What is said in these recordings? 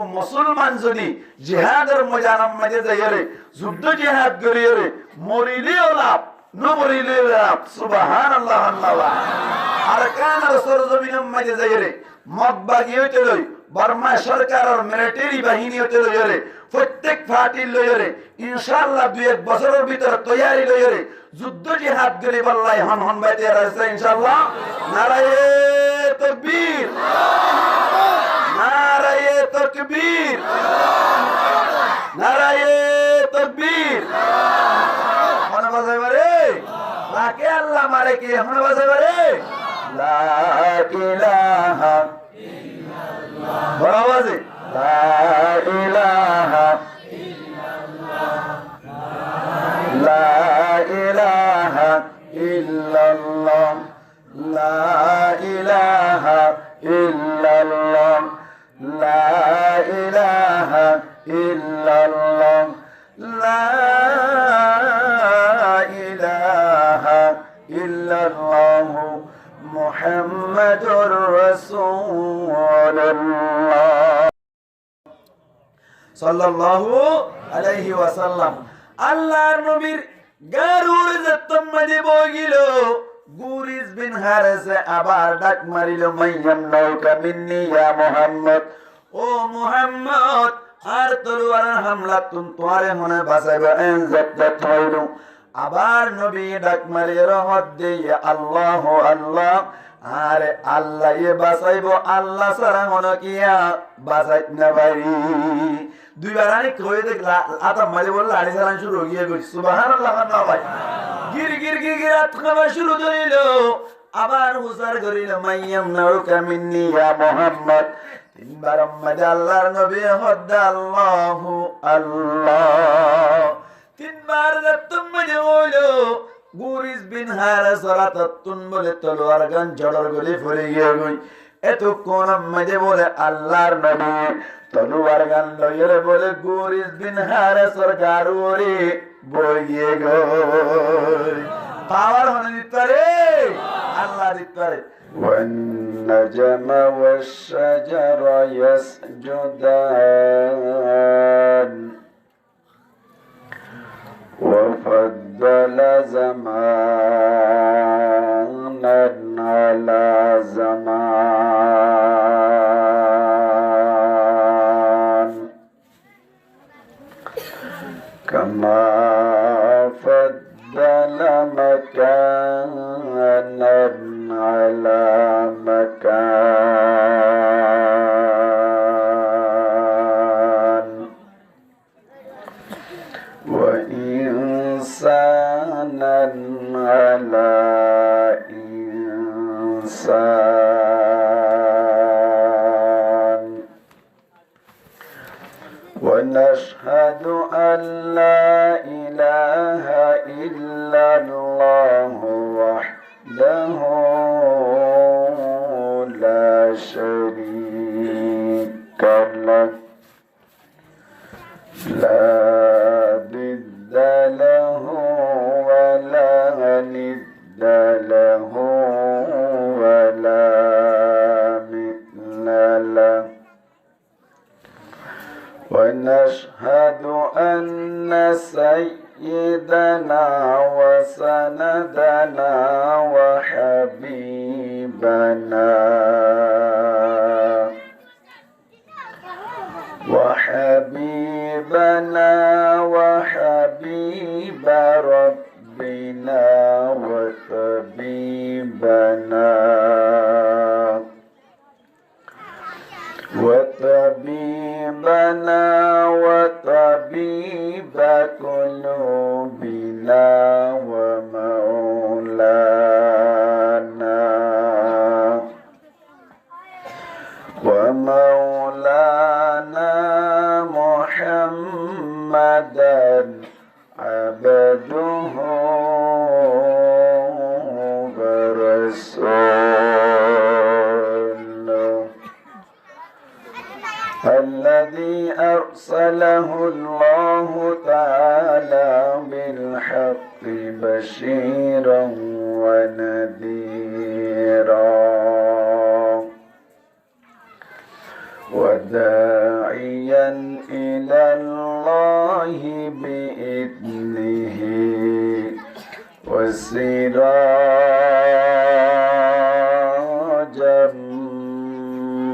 মুসলমান যদি জিহাদের ময়দানের মাঝে যাইরে যুদ্ধ জিহাদ করিরে মরিলেও লাভ নমরিলেও লাভ সুবহানাল্লাহ আল্লাহ আরকানের সরজমিনের মাঝে যাইরে মতবাগী হইতে লই বর্মা সরকারের মিলিটারি বাহিনী হইতে লইরে প্রত্যেক পার্টি লইরে ইনশাআল্লাহ 2-1 বছরের ভিতরে তৈয়ারি লইরে যুদ্ধ জিহাদ করি বল্লাই হন হন বাইতে আছে ইনশাআল্লাহ নারায়ে তাকবীর নারায়ে তাকবীর নারায়ে তাকবীর মনে বাজাই বারে লাকে আল্লাহ মারে কি মনে বাজাই বারে লা ইলাহা ইল্লাল্লাহ বড় আওয়াজে লা ইলাহা ইল্লাল্লাহ লা ইলাহা ইল্লাল্লাহ লা ইলাহা ইল্লাল্লাহ লা ইলাহা ইল্লাল্লাহ লা ইলাহা ইল্লাল্লাহ মুহাম্মাদুর রাসূলুল্লাহ সাল্লাল্লাহু আলাইহি ওয়াসাল্লাম আল্লাহর নবীর গারুর যত্তম মধ্যে বগিল গুরিজ বিন হারেসে আবার ডাক মারিল মাইয়াম নৌকা মিন্নি ইয়া মুহাম্মদ ও মুহাম্মদ আর তলোয়ারের হামলা তোমারে মনে বাঁচাইবা এন জাত হইল আবার নবী ডাক মারি রহমত দিয়ে আল্লাহ আল্লাহ আরে আল্লাহ এ বাঁচাইব আল্লাহ ছাড়া মনে কিয়া বাঁচাইত না পারি দুইবার আনি কই দেখলা আতা মালি বললা আড়ি সালান শুরু হয়ে গেছে সুবহানাল্লাহ না ভাই গির গির গির গির আতখাবা শুরু করিল আবার হুসার করিল মাইয়াম নাউকা মিন্নি ইয়া মুহাম্মদ তিনবার আম্মাদ আল্লাহর নবী হদ আল্লাহু আল্লাহ তিনবার তুমি হইলো গুরিজ বিন হারেস রাতাতুন বলে তলোয়ার গান জড়র গলি ফুরে গিয়ে গই এতক্ষণ আম্মাদে বলে আল্লাহর নবী তলোয়ার গান লইরে বলে গুরিজ বিন হারেসর গারুরে বই গিয়ে গই পাওয়ার হনে দিতে আল্লাহ দিতে والنجم والشجر يسجدان وفضل زمانا على زمان كما فضل مكانا على مكان وإنسانا على إنسان ونشهد أن لا إله إلا الله وحده لا شريك له لا ضد له ولا ند له ولا مثل له ونشهد أن سيدنا وسندنا وحبيبنا وحبيب ربنا وطبيبنا وطبيب قلوبنا ومولانا محمدا عبده ورسوله الذي أرسله الله تعالى بالحق بشيرا ونذيرا وداعيا داعيا إلى الله بإذنه وسراجا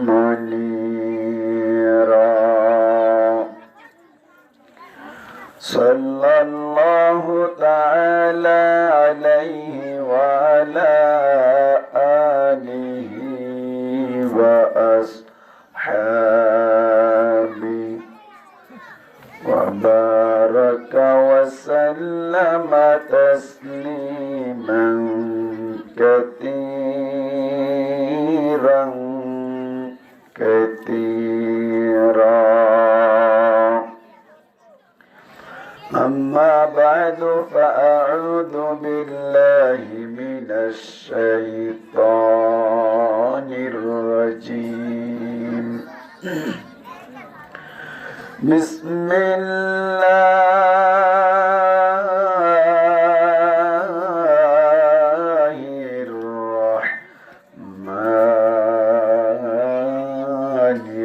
منيرا صلى الله تعالى عليه وعلى آله وأصحابه وبارك وسلم تسليما كثيرا كثيرا. أما بعد فأعوذ بالله من الشيطان الرجيم. بسم الله الرحمن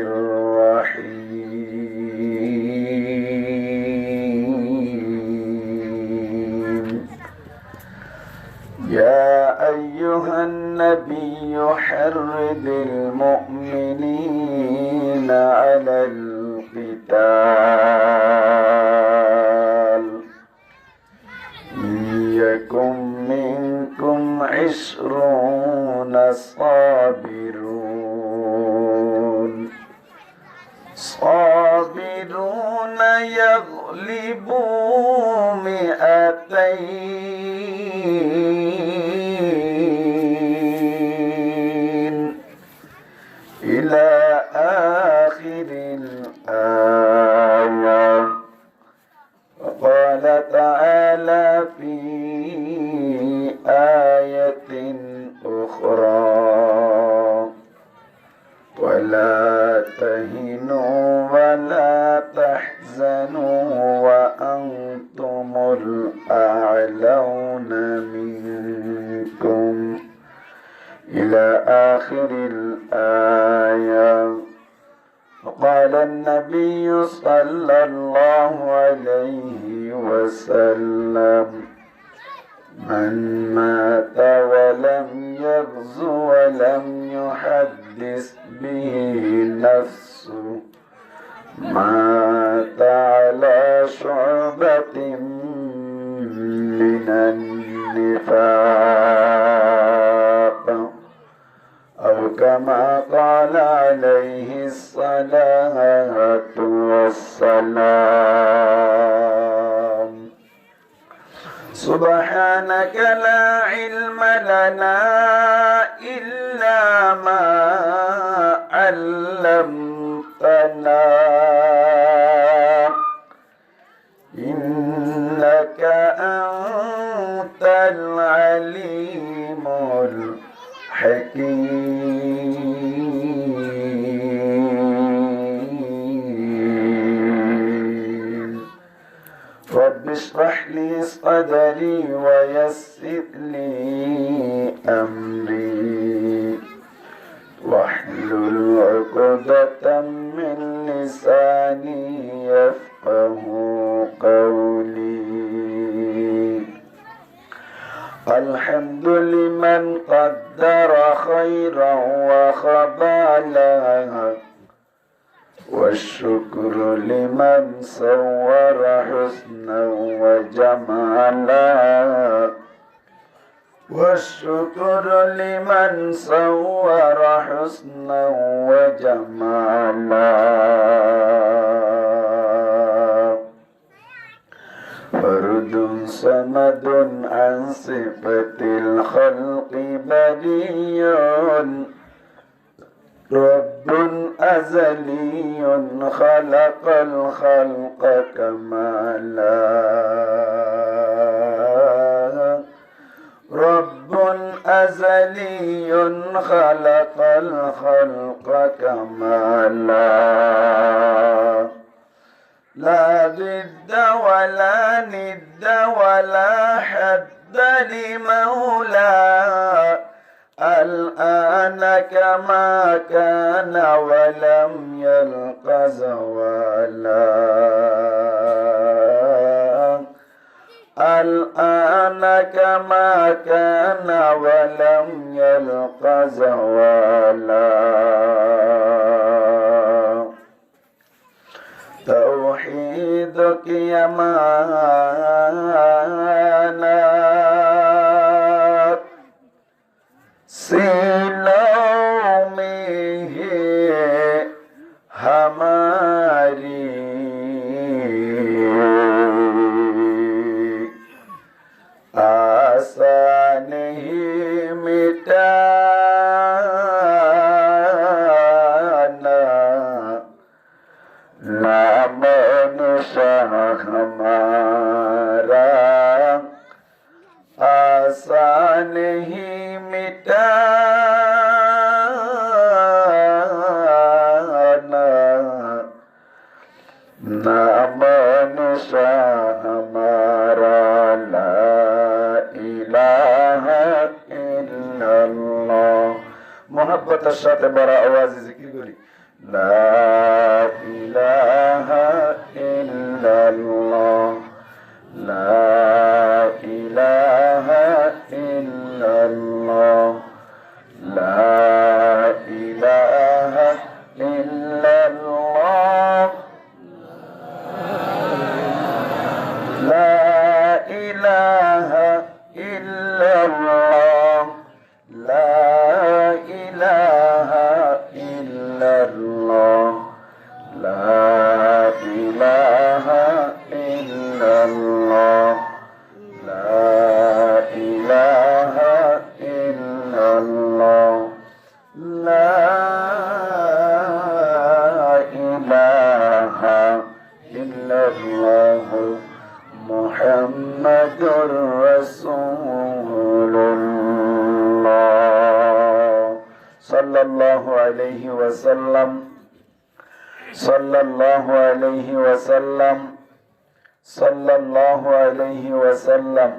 الرحيم. يا أيها النبي حرض المؤمنين على القتال إن يكن منكم 20 صابرون يغلبوا 200 إلى آخر الآية. وقال تعالى في آية أخرى ولا تهنوا ولا تحزنوا وأنتم الأعلون منكم إلى آخر الآية. وقال النبي صلى الله عليه وسلم من مات ولم يغز ولم يحدث به نفسه مات على شعبة من النفاق أو كما قال عليه الصلاة والسلام. سبحانك لا علم لنا إلا ما علمتنا إنك أنت العليم الحكيم. رب اشرح لي صدري ويسر لي أمري واحلل عقدة من لساني يفقه قولي. الحمد لمن قدر خيرا وخبالا والشكر لمن صور حسنا وجمالا والشكر لمن صور حسنا وجمالا. فرد صمد عن صفة الخلق بريء رب أزلي خلق الخلق كمالا. رب أزلي خلق الخلق كمالا. لا ضد ولا ند ولا حد لمولى الآن كما كان ولم يلق زوالا الآن كما كان ولم يلق زوالا توحيدك يا مانات सीनों में है हमारी आशा नहीं मिटाना नाम निशान हमारा आशा नहीं मिटाना नाम निशान हमारा ला इलाहा इल्लल्लाह मोहब्बत साथे बड़ा आवाज़े जिक्र करी ला इलाहा इल्लल्लाह ला इलाहा इल्लल्लाह ला इलाहा इल्लल्लाह ला इलाहा इल्लल्लाह ला इलाहा इल्लल्लाह ला इलाहा इल्लल्लाह ला इलाहा इल्लल्लाह ला इलाहा इल्लल्लाह मुहम्मदुर रसूलुल्लाह सल्लल्लाहु अलैहि वसल्लम सल्लल्लाहु अलैहि वसल्लम सल्लल्लाहु अलैहि वसल्लम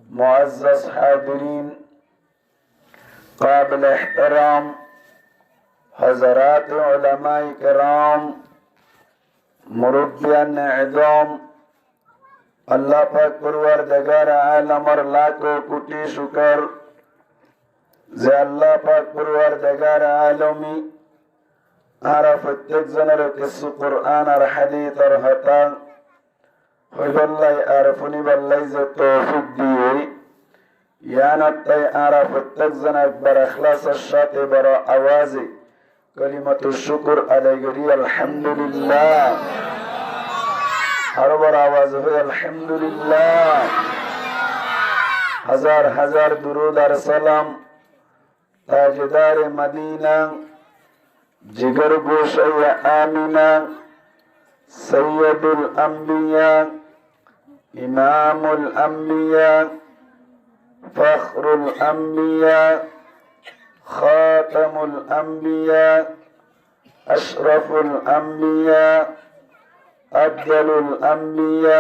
मुअज़्ज़ज़ हाज़िरीन काबिल एहतराम हज़रात उलमाए किराम मुरब्बियान इज़ाम अल्लाह पाक परवरदिगार आलम और लाखों कोटि शुक्र जे अल्लाह पाक परवरदिगार आलमी आरा प्रत्येक जনের কিছু কুরআন আর হাদিস আর হাতা হইবল্লাই আর ফুনিবল্লাই যে তৌফিক দিয়ে ইয়ানাতে আরা প্রত্যেক জন একবার ইখলাসের সাথে বড় আওয়াজে কালিমাতু শুকর আদায় করি আলহামদুলিল্লাহ আর বড় আওয়াজ হয় আলহামদুলিল্লাহ হাজার হাজার দুরূদ আর সালাম তাজদার মদিনা जिगर गोशे आमिना सैयदुल अंबिया इमामुल अंबिया फख्रुल अंबिया खातमुल अंबिया अशरफुल अंबिया अफजलुल अंबिया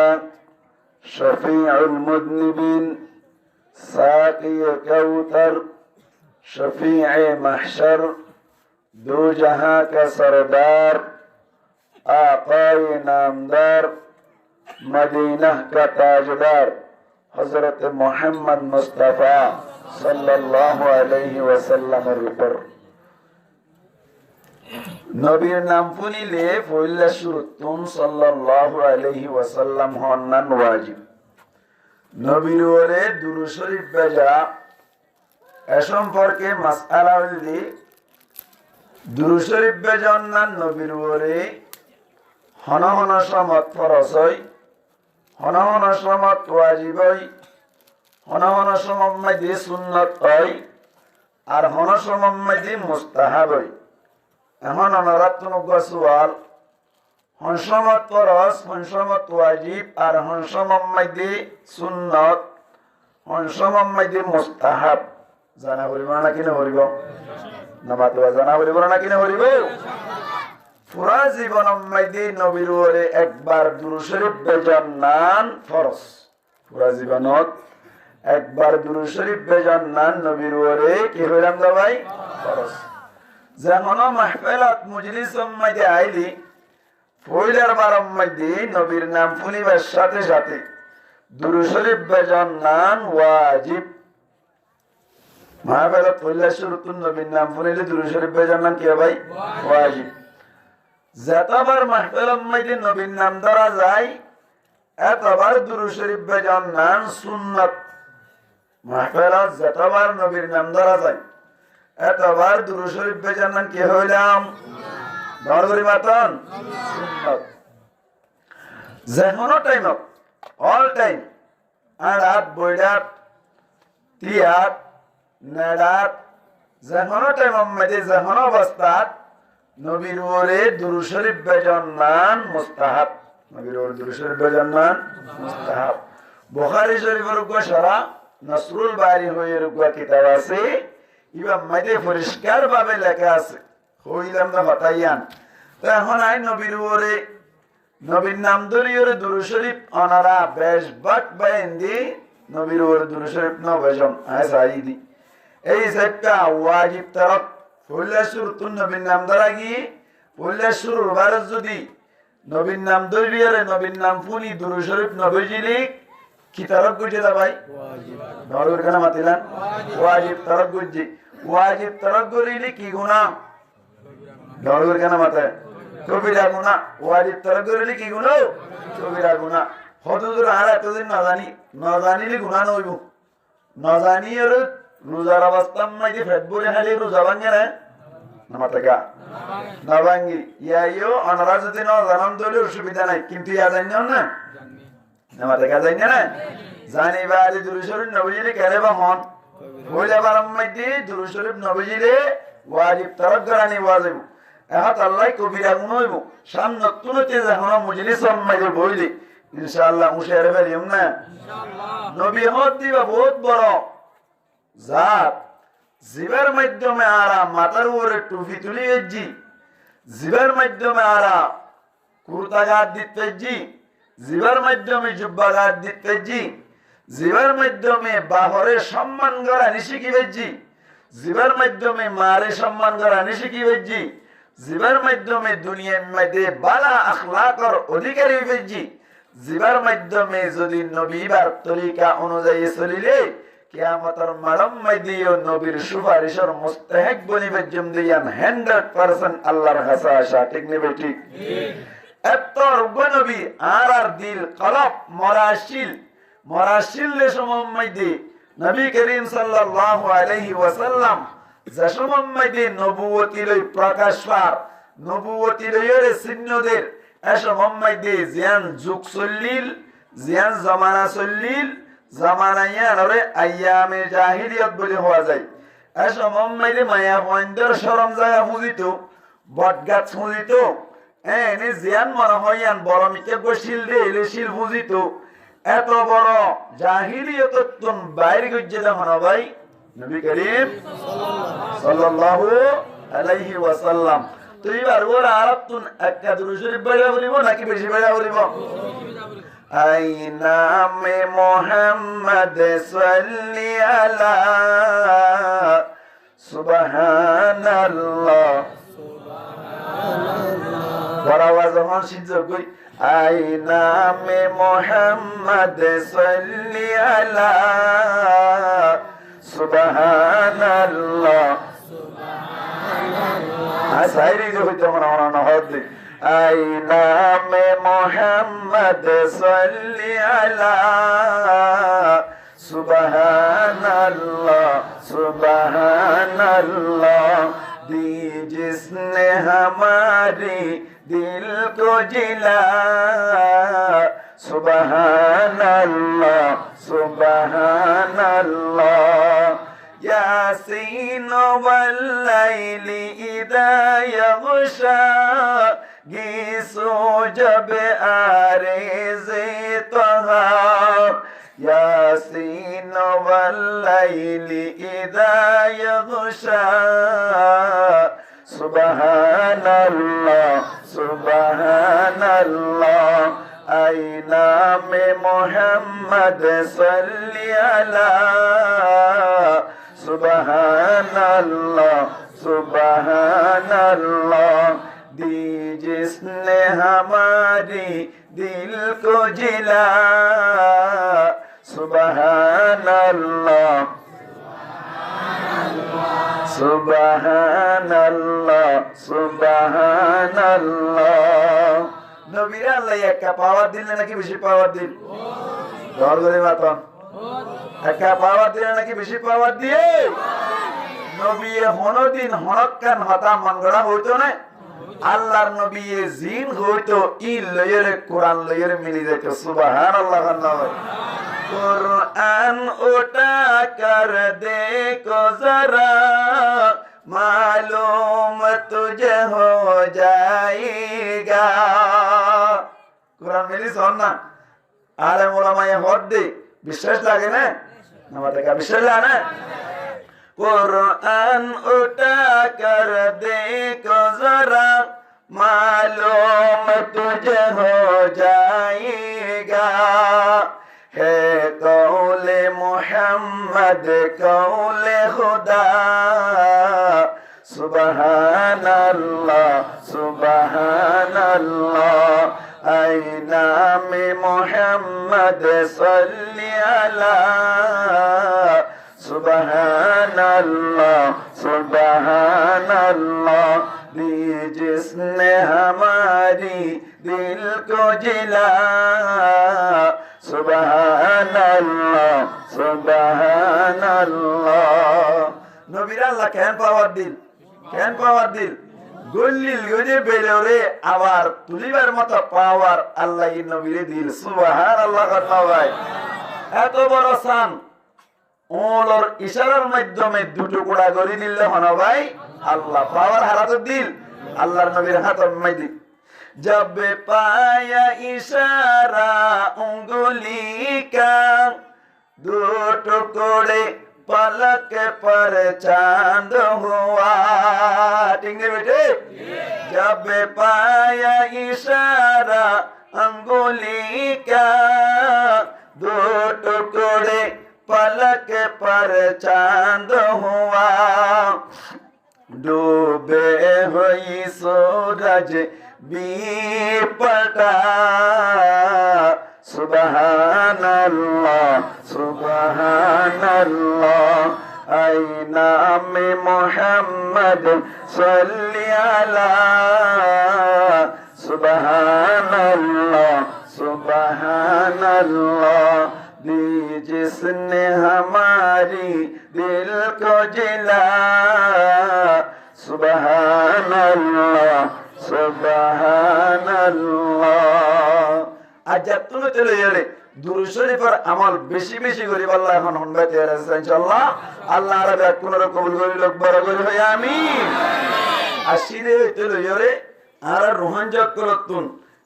शफीउल मुज़निबीन साक़ी कौतर शफीए महशर दो जहां का सरदार आकाए नामदार मदीना का ताजदार हजरत मोहम्मद मुस्तफा सल्लल्लाहु अलैहि वसल्लम पर नबीर नाम पुनिले फुल्ला शुरुतुम सल्लल्लाहु अलैहि वसल्लम हन्नान वाजिब नबीर ओरे दुरूद शरीफ बेजा এ সম্পর্কে মাসআলা হইলি দুরূদ শরীফ বেজন্না নবীর ওরে হন হন সমত ফরজ হয় হন হন সমত ওয়াজিব হয় হন হন সমত সুন্নত হয় আর হন সমত মুস্তাহাব হয় এখন অনরাতন গসওয়াল হন সমত ফরজ হন সমত ওয়াজিব আর হন সমত সুন্নত হন সমত মুস্তাহাব জানা বলিব না কিনে বলিব নামাজ জানা বলিব না কিনে বলিব পুরা জীবনের মধ্যে নবীর ওরে একবার দুরূদ শরীফ বেজান নান ফরজ পুরা জীবনত একবার দুরূদ শরীফ বেজন নান নবীর ওরে কি হইলাম গো ভাই ফরজ যেমন মাহফিলাত মজলিসের মধ্যে আইলি পয়লার বারের মধ্যে নবীর নাম শুনিবার সাথে সাথে দুরূদ শরীফ বেজন নান ওয়াজিব মাহফিলাত পয়লা শুরুতুন নবীর নাম শুনিলে দুরূদ শরীফ বেজন নান কি ভাই ওয়াজিব যতবার মাহফিলের মধ্যে নবীর নাম ধরা যায় এতবার দুরূদ শরীফ বেজন নান সুন্নাত মাহফিলাত যতবার নবীর নাম ধরা যায় এতবার দুরূদ শরীফ বেজন নান কি হইলাম নরগরি মাতন সুন্নাত যেকোনো টাইমত অল টাইম আড়াত বইডাত তিয়াত নেডাত যেকোনো টাইমের মধ্যে যেকোনো অবস্থাত নবীর ওরে দুরূদ শরীফ বেজন নান মুস্তাহাব নবীর ওরে দুরূদ শরীফ বেজন নান মুস্তাহাব বুখারী শরীফের উপর সারা নসরুল বারী হয়ে রুকুয়া কিতাব আছে ইবা মধ্যে পরিষ্কার ভাবে লেখা আছে হইলাম না হতাইয়ান তো এখন আই নবীর ওরে নবীর নাম ধরিয়ে দুরূদ শরীফ অনারা বেশ বাক বাইন্দি নবীর ওরে দুরূদ শরীফ ন বেজন আই সাইদি এই সেটটা ওয়াজিব তরক পয়লা শুরুতুন নবীর নাম ধরা গিয়ে পয়লা শুরুর বারে যদি নবীর নাম ধরিয়ে নবীর নাম ফুনি দুরূদ শরীফ নবজিলি কি তরক গুজে দা ভাই ওয়াজিব নরুর কেন মাতিলাম ওয়াজিব তরক গুজি ওয়াজিব তরক করিলে কি গুনাহ নরুর কেন মাতে কবিরা গুনাহ ওয়াজিব তরক করিলে কি গুনাহ কবিরা গুনাহ হদুর আর এতদিন না জানিলে গুনাহ নইব না জানিয়ে রোজার অবস্থার মধ্যে ফেব্রুয়ারি খালি রোজা ভাঙে না মাতাকা না ভাঙ্গি ইয়াইও অনারা যদি না জানান দিলে অসুবিধা নাই কিন্তু ইয়া জানিও না মাতাকা জানি না জানিবা আজ দুরূদ শরীফ নবজিলে কেরে বা হন পয়লা বারের মধ্যে দুরূদ শরীফ নবজিলে ওয়াজিব তরক করানি ওয়াজিব এহাত আল্লাহ কবিরা গুণ হইব সামনে তুলতে যখন মজলিসের মধ্যে বইলি ইনশাআল্লাহ মুশারে ফেলিম না নবী হদ দিবা বহুত বড় জাত জিবের মাধ্যমে আরা মাথার উপরে টুপি তুলি এজি জিবের মাধ্যমে আরা কুর্তা গাছ দিতেজি জিবের মাধ্যমে জুব্বা গাছ দিতেজি জিবের মাধ্যমে বাহরে সম্মান করা শিখিবেজি জিবের মাধ্যমে মারে সম্মান করা শিখিবেজি জিবের মাধ্যমে দুনিয়ার মধ্যে বালা আখলাকর অধিকারী হইবেজি জিবের মাধ্যমে যদি নবীবার তরিকা অনুযায়ী চলিলে কিয়ামতের মারম মাইদিও নবীর সুপারিশের মুস্তাহিক বনিবে জমদিয়ান 100% আল্লাহর কাছে আশা ঠিক নেবে ঠিক এত নবী আর দিল কলব মরাশিল সময় মাইদি নবী করিম সাল্লাল্লাহু আলাইহি ওয়াসাল্লাম যে সময় মাইদি নবুয়তি লই প্রকাশ পার নবুয়তি লইরে চিহ্নদের এ সময় মাইদি জিয়ান যুগ চলিল জিয়ান জামানা চলিল জামানাইয়ারে আইয়ামে জাহিলিয়ত বলে হওয়া যায় এসব মাইলে মায়া পয়েন্টের সরম জায়গা বুঝিত বটগাছ বুঝিত এনে জিয়ান মনে হইয়ান বড় মিকে বসিল দে এলে শিল বুঝিত এত বড় জাহিলিয়ত তুন বাইরে গজ্জে দেখুন ভাই নবী করিম সাল্লাল্লাহু আলাইহি ওয়াসাল্লাম তো এবার ওরা আরব তুন একটা দুরূদ শরীফ পড়া বলিব নাকি বেশি পড়া বলিব আই নামে মোহাম্মদ সাল্লি আলা সুবহানাল্লাহ বড় আওয়াজ হনসিন কই আই নামে মোহাম্মদ সাল্লি আলা সুবহানাল্লাহ সাইরি যে হইতো মনে হচ্ছে আই নামে মোহাম্মদ সাল্লি আলা সুবহানাল্লাহ সুবহানাল্লাহ दी जिसने हमारी दिल को जिला सुबहानल्लाह सुबहानल्लाह यासीन वल्लैली इदा यग़शा गीसो जब आरेज़े तहा यासीन वल्लैली इदा यग़शा सुबहानल्लाह सुबहानल्लाह আই নামে মোহাম্মদ সাল্লি আলা সুবহানাল্লাহ সুবহানাল্লাহ दी जिसने हमारी दिल को जिला सुबहानल्लाह सुबहानल्लाह सुबहानल्लाह নবীর আল্লাহ একটা পাওয়ার দিলে নাকি বেশি পাওয়ার দিল দর করে মাতন একটা পাওয়ার দিলে নাকি বেশি পাওয়ার দিয়ে নবী হনদিন হনকান হতা মনগড়া হইতো না আল্লাহর নবী জিন হইতো ই লয়ের কোরআন লয়ের মিলি যেত সুবহানাল্লাহ আল্লাহ कुरान उठा कर देखो जरा मालूम तुझे हो जाएगा कुरान मिली सुनना आले उलमा ये होत दे विश्वास लागे ना नमते का विश्वास लाना कुरान उठा कर देखो जरा मालूम तुझे हो जाएगा है कौले मोहम्मद कौले खुदा सुबहानल्लाह सुबहानल्लाह ऐ नामे मोहम्मद सल्ली अला सुबहानल्लाह सुबहानल्लाह जिसने हमारी दिल को जिला सुबहानल्लाह सुबहानल्लाह नबीर अल्लाह কেন পাওয়ার দিল গল্লিল গজে বেলরে আবার তুলিবার মতো পাওয়ার আল্লাহ নবীর দিল সুবহানাল্লাহ কথা ভাই এত বড় শান ওলর ইশারার মাধ্যমে দুটো কোড়া করে দিল হন ভাই আল্লাহ পাওয়ার হারাত দিল আল্লাহর নবীর হাতের মধ্যে जब पाया इशारा उंगली का दो टुकड़े पलक पर चांद हुआ ठीक है बेटे जब पाया इशारा उंगली का दो टुकड़े पलक पर चांद हुआ डूबे हुई सूरज बीपटा सुबहानल्लाह सुबहानल्लाह ऐ नामे मोहम्मद सल्ली अला सुबहानल्लाह सुबहानल्लाह जिसने हमारी दिल को जिला सुबहानल्लाह সুবহানাল্লাহ আজ তুমি চলে গেলে দুরূদ শরীফের আমল বেশি বেশি করি আল্লাহ এখন হনবাতে আছে ইনশাআল্লাহ আল্লাহ রাবে কোন কবুল করি লোক বড় করি হয় আমিন আসিরে চলে গেলে আর রোহান জক করতুন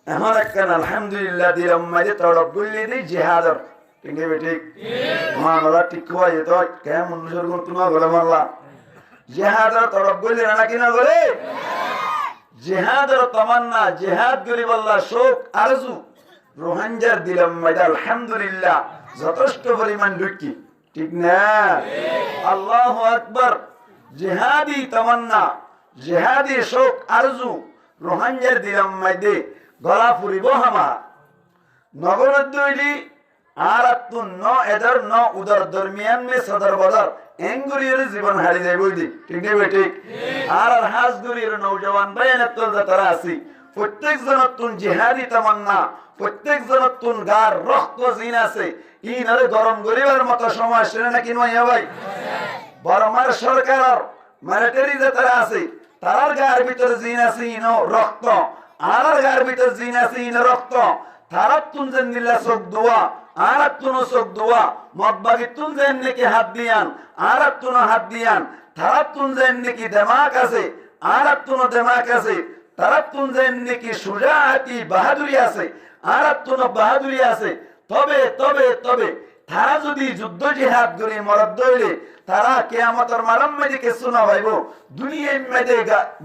এখন একখান আলহামদুলিল্লাহ দিলাম মাঝে তড়প গুলি দি জিহাদর ঠিক আছে ঠিক মানলা ঠিক হয় তো কেমন অনুসরণ করতুন বলে মাল্লা জিহাদর তড়প গুলি না কি না করে জিহাদের তামান্না জিহাদ গরিব আল্লাহ শোক আরজু রোহানজার দিলাম মাইদা আলহামদুলিল্লাহ যথেষ্ট পরিমাণ ঢুকি ঠিক না আল্লাহু আকবার জিহাদি তামান্না জিহাদি শোক আরজু রোহানজার দিলাম মাইদে গলা ফুরিব হামা নগর দইলি আর আতুন ন এদর ন উদর দরমিয়ান মে সদর বদর এঙ্গুরির জীবন হারিয়ে যায় বইদি ঠিক নেই ঠিক আর হাজগুরির নওজওয়ান বায়ানত যারা আছে প্রত্যেক জনতুন জিহাদি তামান্না প্রত্যেক জনতুন গার রক্ত জিন আছে ইনারে গরম গরিবার মতো সময় শুনে নাকি নয় ভাই বরমার সরকার মিলিটারি যারা আছে তার গার ভিতর জিন আছে ইনো রক্ত আর গার ভিতর জিন আছে ইনো রক্ত তারাতুন জান্নিল্লাহ সব দোয়া আরাতুনো চোখ দোয়া মদবাগিতুন যেন নাকি হাত দিয়ান আরাতুনো হাত দিয়ান তারাতুন যেন নাকি দেমাক আছে আরাতুনো দেমাক আছে তারাতুন যেন নাকি সুজাহাতি বাহাদুরি আছে আরাতুনো বাহাদুরি আছে তবে তবে তবে তারা যদি যুদ্ধ জিহাদ করে মরদ দইলে তারা কিয়ামতের মালম মধ্যে কিছু না পাইব দুনিয়ার মধ্যে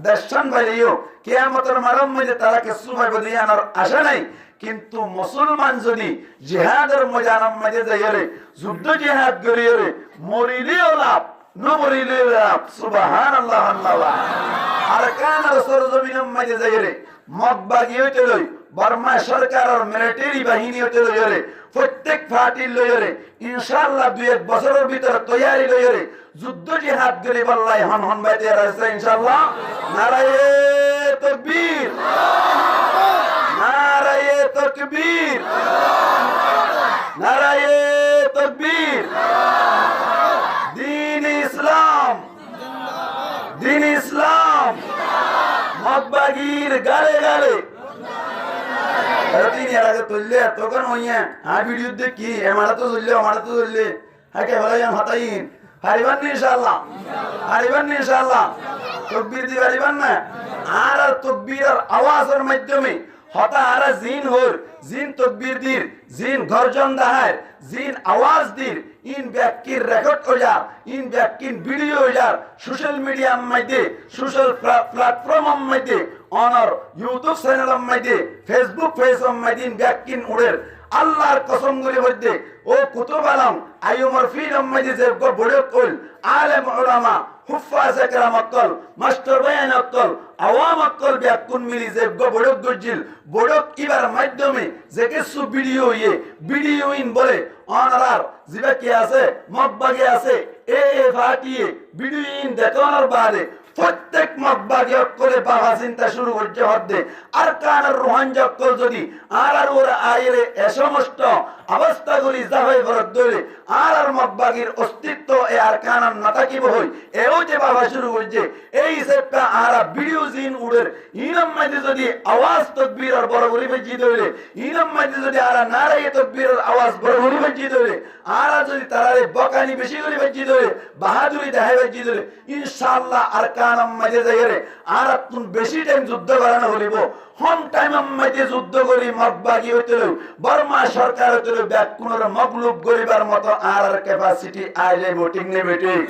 দর্শন পাইলেও কিয়ামতের মালম মধ্যে তারা কিছু পাইব দিয়ানোর আশা নাই কিন্তু মুসলমান যদি জিহাদের ময়দানের মাঝে যাইরে যুদ্ধ জিহাদ করিরে মরিলেও লাভ নমরিলেও লাভ সুবহানাল্লাহ আল্লাহ আরকানের সরজমিনের মাঝে যাইরে মগবাগি হইতে লই বর্মা সরকারের মিলিটারি বাহিনী হইতে লইরে প্রত্যেক পার্টির লইরে ইনশাআল্লাহ 2-1 বছরের ভিতর তৈয়ারি লইরে যুদ্ধ জিহাদ করে বল্লাই হন হন বাইতে আছে ইনশাআল্লাহ নারায়ে তাকবীর নারায়ে তাকবীর নারায়ে তাকবীর দ্বীন ইসলাম দ্বীন ইসলাম মগবাগির গালে গালে তিন এর আগে তুললে তখন হইয়া ভিডিও দেখি আমারা তো চললে হাকে বলে হাতাইন হারিবান না ইনশাআল্লাহ হারিবান না ইনশাআল্লাহ তাকবীর দি হারিবান না আর তাকবীরের আওয়াজের মাধ্যমে হতা আর জিন তাকবীর দির জিন গর্জন দাহার জিন আওয়াজ দির ইন ব্যক্তির রেকর্ড হয়ে যা ইন ব্যক্তির ভিডিও হয়ে যা সোশ্যাল মিডিয়ার মধ্যে সোশ্যাল প্ল্যাটফর্মের মধ্যে অনর ইউটিউব চ্যানেলের মধ্যে ফেসবুক পেজের মধ্যে ব্যক্তির উড়ের আল্লাহর কসম করে বলতে ও কুতুব আলম আইয়ুমর ফিলম মধ্যে যে বড় কল আলেম উলামা হুফাজ একরাম অকল মাস্টার বায়ান অকল আওয়াম অকল ব্যাকুন মিলি যে বড় গজিল বড় ইবার মাধ্যমে যে কিছু ভিডিও ইন বলে অনার জিবা কি আছে মগবাগে আছে এ ফাটিয়ে ভিডিও ইন দেখানোর বাদে প্রত্যেক মগবাগে করে বাবা চিন্তা শুরু করতে হচ্ছে আর কানার রোহান অকল যদি আর ওরা আইরে এ সমস্ত অবস্থাগুলি যাবে ভরত ধরে আর মগবাগির অস্তিত্ব এ আর কানার না থাকিব হই এও যে বাবা শুরু করছে এই সেপটা আর ভিডিও জিন উড়ের ইনাম মাঝে যদি আওয়াজ তাকবীরের বড় করে বেজি ধরে ইনাম মাঝে যদি আর নারায়ে তাকবীরের আওয়াজ বড় করে বেজি ধরে আর যদি তারারে বকানি বেশি করে বেজি ধরে বাহাদুরি দেখাই বেজি ধরে ইনশাআল্লাহ আর কানাম মাঝে যাইরে আর তুন বেশি টাইম যুদ্ধ করানো হলিব হন টাইম মাঝে যুদ্ধ করি মগবাগি হইতে লই বর্মা সরকার হইতে লই ব্যাকুনের মগলুব গরিবার মতো আর ক্যাপাসিটি আইলে ভোটিং নেবে ঠিক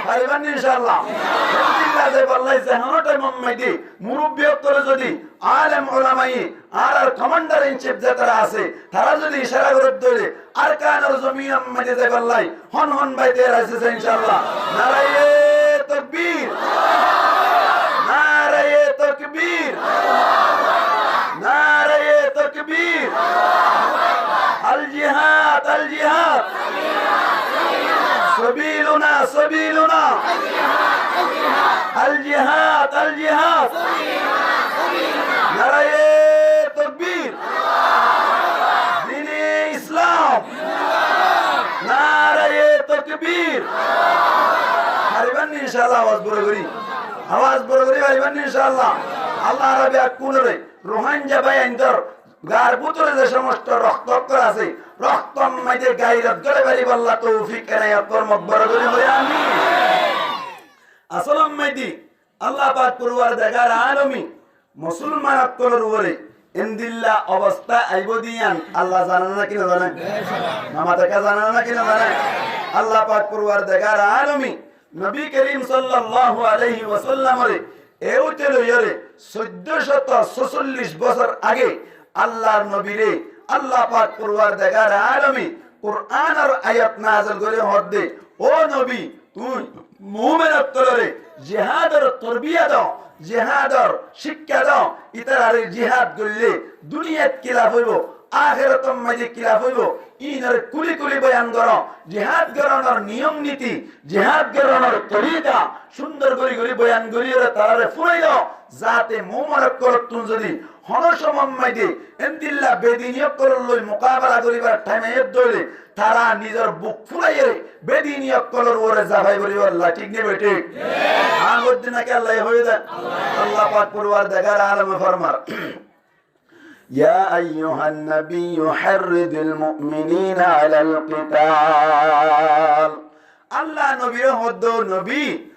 পারিবান ইনশাআল্লাহ আলহামদুলিল্লাহ যে বললাই যে হন টাইম মাঝে মুরব্বি করে যদি আলেম উলামাই আর কমান্ডার ইন চিফ যারা আছে তারা যদি ইশারা করে ধরে আর কানের জমিন মাঝে যে বললাই হন হন বাইতে আছে ইনশাআল্লাহ নারায়ে তাকবীর নারায়ে তাকবীর নারায়ে তাকবীর আল জিহাদ সাবিলুনা আল জিহাদ নারায়ে তাকবীর দ্বীনে ইসলাম নারায়ে তাকবীর হারিবান ইনশাআল্লাহ আওয়াজ বড় করি হারিবান ইনশাআল্লাহ আল্লাহ রাব্বি আকুনরে রোহান জাবাই আইন্দর গার ভিতরে যে সমস্ত রক্তকর আছে রক্তম মাঝে গায়রত গলে বাড়ি আল্লাহ তৌফিক এনায়াত কর্মক বড় করি বলে আমিন আসলাম মাইদি আল্লাহ পাক পরওয়ারদিগার আলামিন মুসলমান আকলের উপরে ইনদিল্লা অবস্থা আইব দিয়ান আল্লাহ জানেন না কিনা জানেন মামাদেরকে জানেন না কিনা জানেন আল্লাহ পাক পরওয়ারদিগার আলামিন নবী করিম সাল্লাল্লাহু আলাইহি ওয়াসাল্লামের এউতে লইরে 1446 বছর আগে আল্লাহর নবীরে আল্লাহ পাক পরওয়ারদিগার আলামিন কুরআনের আয়াত নাযিল করে হদ্দে ও নবী তুই মুমিনের তলরে জিহাদের তরবিয়া দাও জিহাদের শিক্ষা দাও ইতারে জিহাদ করলে দুনিয়াত কি লাভ হইব আখিরাতের মাঝে কি লাভ হইব ইনার কুলি কুলি বয়ান করো জিহাদ করানোর নিয়ম নীতি জিহাদ করানোর তরিকা সুন্দর করে করে বয়ান করি তারারে ফুরাই দাও যাতে মুমিনের করতুন যদি হনসমম মাঝে ইনদিল্লাহ বেদিনিয়ত করলই মোকাবেলা করিবার টাইমে দৌড়ে তারা নিজের বুক ফুলাইরে বেদিনিয়ত করর ওরে যাবাই বলি আল্লাহ ঠিক নেবে ঠিক আগর দিনকে আল্লাহ হয়ে দেন আল্লাহ পাক পরওয়ারদিগার আলম ফরমার يا أيها النبي حرض المؤمنين على القتال الله نبي هدو نبي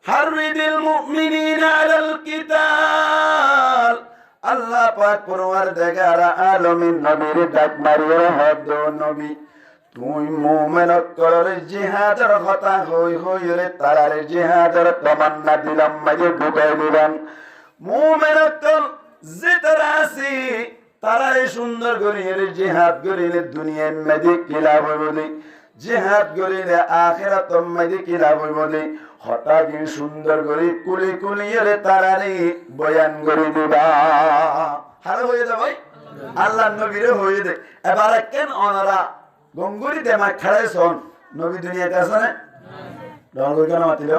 حرض المؤمنين على القتال الله পাক পরওয়ারদিগার আলামিন নবীর ডাক মারিয়ে হদো নবী তুই মুমিনত করলে জিহাদের কথা হই রে তারার জিহাদের তমান্না দিলাম মাঝে ঢুকাই দিলাম মুমিনত যে তারা আছে তারা এই সুন্দর করিলে জিহাদ করিলে দুনিয়ার মধ্যে কি লাভ হইবলি জিহাদ করিলে আখিরাতের মধ্যে কি লাভ হইবলি হঠাৎ সুন্দর করে কুলি কুলিয়ে তারারে বয়ান করে দিবা হারে হয়ে যা ভাই আল্লাহ নবীরে হয়ে দে এবার কেন ওনারা গঙ্গুরি দেমা খাড়াইছন নবী দুনিয়াতে আছে না ডঙ্গর কেন মাতিল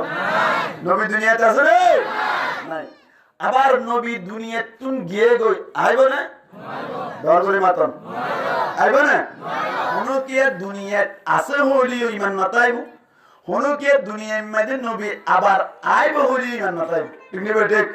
নবী দুনিয়াতে আছে না নাই আবার নবী দুনিয়াতুন গিয়ে গই আইব না ডঙ্গরি মাতন আইব না কোন কি দুনিয়াত আছে হলিও ইমান নতাইব কোন কি দুনিয়ার মধ্যে নবী আবার আইব হলিও ইমান নতাইব ঠিক নেবে ঠিক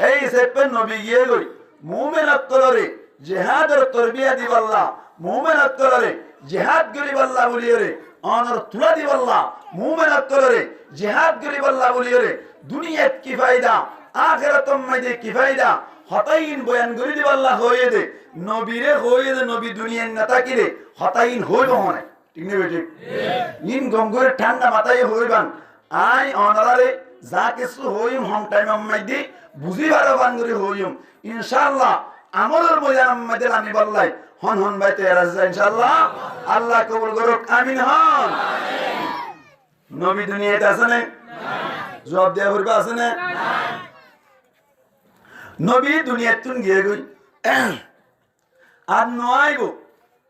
এই সেপে নবী গিয়ে গই মুমিনাত তলরে জিহাদের তরবিয়া দিবাল্লাহ মুমিনাত তলরে জিহাদ গরিবাল্লাহ বলিরে অনর তুলা দিবাল্লাহ মুমিনাত তলরে জিহাদ গরিবাল্লাহ বলিরে দুনিয়াত কি ফায়দা আখিরাতের মধ্যে কি ফায়দা হতাইন বয়ান করি দিবাল্লাহ হয়ে দে নবীরে হয়ে দে নবী দুনিয়ার না তাকিরে হতাইন হইব হনে ঠিক নেবে ঠিক ইন গঙ্গরে ঠান্ডা মাথায় হইবান আই অনারে যা কিছু হইম হম টাইম মধ্যে বুঝি ভালো বাঙ্গুরি হইম ইনশাআল্লাহ আমলের বয়ান মধ্যে আমি বললাই হন হন ভাই তৈরি আছে ইনশাআল্লাহ আল্লাহ কবুল করুক আমিন হন নবী দুনিয়াতে আছে না জবাব দেয়া হইবা আছে না নবী দুনিয়াতুন গিয়ে গই আর নয়ব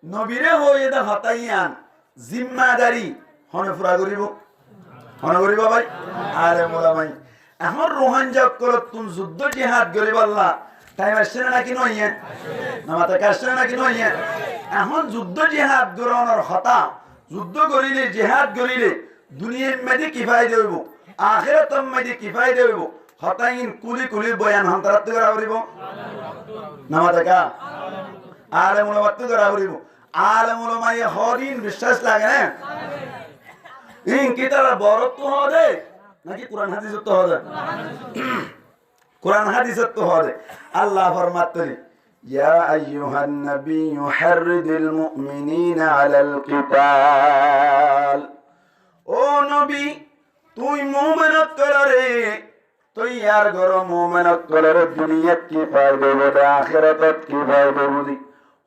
নবীরে হয়ে দা হতাইয়ান জিম্মাদারি হনে পুরা করিব ভাই আরে মোলা ভাই এখন রোহান যাক করত তুন যুদ্ধ জিহাদ গরিব আল্লাহ টাইম আসছে নাকি নইয়ে নামাতে কাছে নাকি নইয়ে এখন যুদ্ধ জিহাদ গরনের হতা যুদ্ধ করিলে জিহাদ করিলে দুনিয়ার মধ্যে কি ফায়দা হইব আখিরাতের মধ্যে কি ফায়দা হইব হতাইন কুলি কুলি বয়ান হন্তারাত করা করিব নামাতে কা আরে মোলা বাত করা করিব আরে মোলা মাই হরিন বিশ্বাস লাগে না ইন কি তারা বড় তো হবে নাকি কোরআন হাদিস তো হবে কোরআন হাদিস তো হবে আল্লাহ ফরমাতেন ইয়া আইয়ুহান নাবিয়্যু হাররিদিল মুমিনিনা আলাল কিতাল ও নবী তুই মুমিনত করে তুই আর গর মুমিনত করে দুনিয়াত কি পাইবে বলে আখিরাতত কি পাইবে বলি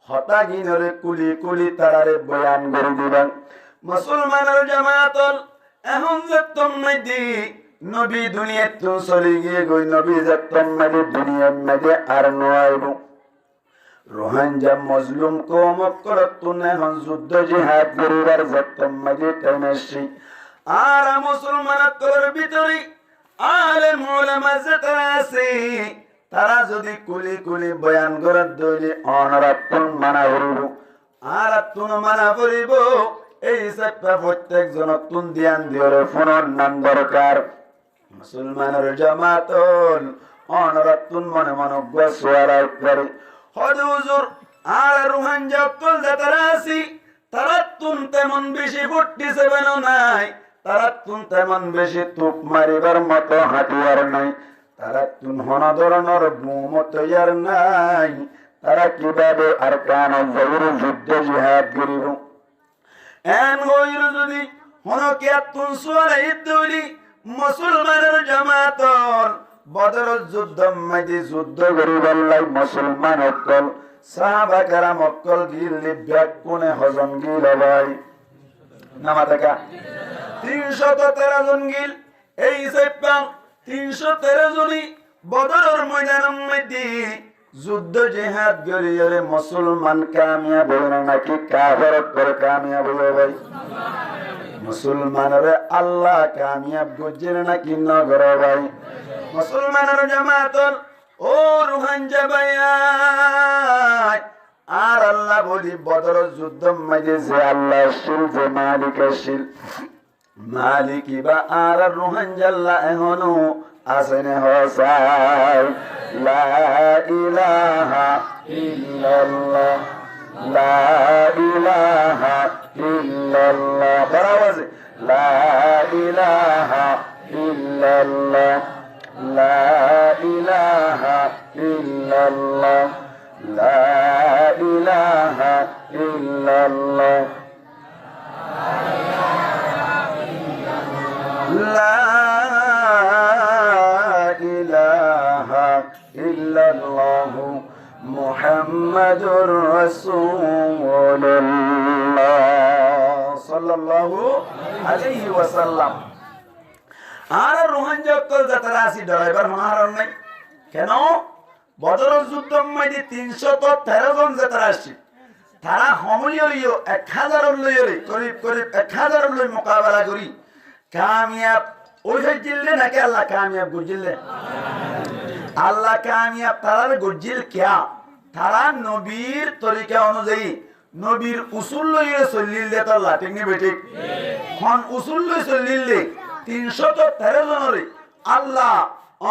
হতা গিনরে কুলি কুলি তারারে বয়ান করে দিবেন মুসলমানের জামাতল এখন যে তোমরা নবী দুনিয়াত তো চলে গিয়ে গই নবী যে তোমরা দুনিয়ার মধ্যে আর নয়ব রোহানজা মজলুম কওম করতুন এখন যুদ্ধ জিহাদ করিবার যে তোমরা টাইমেছি আর মুসলমান তোর ভিতরে আলেম উলামা যারা আছে তারা যদি কুলি কুলি বয়ান করে দইলে অনরাতুন মানা হইব আর তুন মানা করিব এই সপ্তাহ প্রত্যেক জনতুন ধ্যান দিওরে ফোনের নাম দরকার মুসলমানের জামাতল অনরাতুন মনে মনে গোসওয়ারা করে হুজুর আর রুহান জাতল যারা আছে তারাতুন তেমন বেশি ফুটতেছে বেনো নাই তারাতুন তেমন বেশি তুপ মারিবার মতো হাতিয়ার নাই তারাতুন হন ধরনের বোম তৈয়ার নাই তারা কিভাবে আর কান যুদ্ধ জিহাদ করিব এন হইল যদি হনকিয়াতুন সুরাইদ দলি মুসলমানের জামাতল বদর যুদ্ধ মধ্যে যুদ্ধ করিবাল্লাই মুসলমান অকল সাহাবা کرام অকল গিরলি ব্যাক কোনে হজন গিল ভাই নামা দেখা 313 জন গিল এই সেপাং 313 জনই বদরের ময়দানের মধ্যে যুদ্ধ জিহাদ করিয়ে মুসলমান কামিয়াব হইল নাকি কাফের করে কামিয়াব হইল ভাই মুসলমানের আল্লাহ কামিয়াব গজের নাকি নগর ভাই মুসলমানের জামাতল ও রুহান জাবায়াত আর আল্লাহ বলি বদর যুদ্ধ মধ্যে যে আল্লাহ শিল যে মালিক শিল মালিক বা আর রুহান জাল্লা এখনো আসেনে হসাই লা ইলাহা ইল্লাল্লাহ লা ইলাহা ইল্লাল্লাহ বরাবর লা ইলাহা ইল্লাল্লাহ লা ইলাহা ইল্লাল্লাহ লা ইলাহা ইল্লাল্লাহ লা ইলাহা ইল্লাল্লাহ মুহাম্মাদুর মুহাম্মাদুর রাসূলুল্লাহ সাল্লাল্লাহু আলাইহি ওয়াসাল্লাম। আর রোহানজকল যাত্রা আসি ড্রাইভার মহারণ নাই কেন? বদরের যুদ্ধ মধ্যে 313 জন যাত্রা আসি, তারা সমলিও 1000 লইরে করিব 1000 লই মোকাবেলা করি কামিয়াব ওই জিল্লে নাকি আল্লাহ কামিয়াব গুজিলে? আল্লাহ কামিয়াব তারা গুজিল কিয়া? তারা নবীর তরিকা অনুযায়ী নবীর উসুল লইরে চলিলে তো আল্লাহ ঠিক নি বেঠিক? কোন উসুল লই চলিলে 313 জনরে আল্লাহ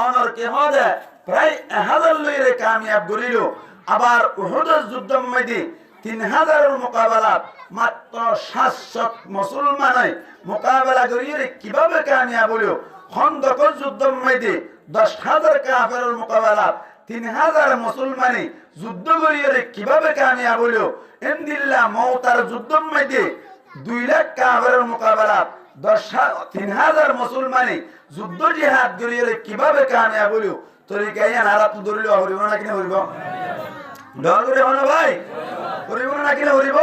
অনর কে হদে প্রায় 1000 লইরে কামিয়াব করিল। আবার উহুদের যুদ্ধ মধ্যে 3000 এর মোকাবেলা মাত্র 700 মুসলমানে মোকাবেলা করিয়ে কিভাবে কামিয়াব হলো? খন্দকের যুদ্ধ মধ্যে 10,000 কাফেরের মোকাবেলা 3000 মুসলমানে যুদ্ধ করিয়ে কিভাবে কামিয়াব হলো? ইনদিল্লাহ মওতার যুদ্ধ মধ্যে 2 লাখ কাফেরের মোকাবেলা 3000 মুসলমানে যুদ্ধ জিহাদ করিয়ে কিভাবে কামিয়াব হলো? তরিকায় নারা তো ধরিল হরিব না কিনা হরিব? ডর করে হলো ভাই, হরিব না কিনা হরিব?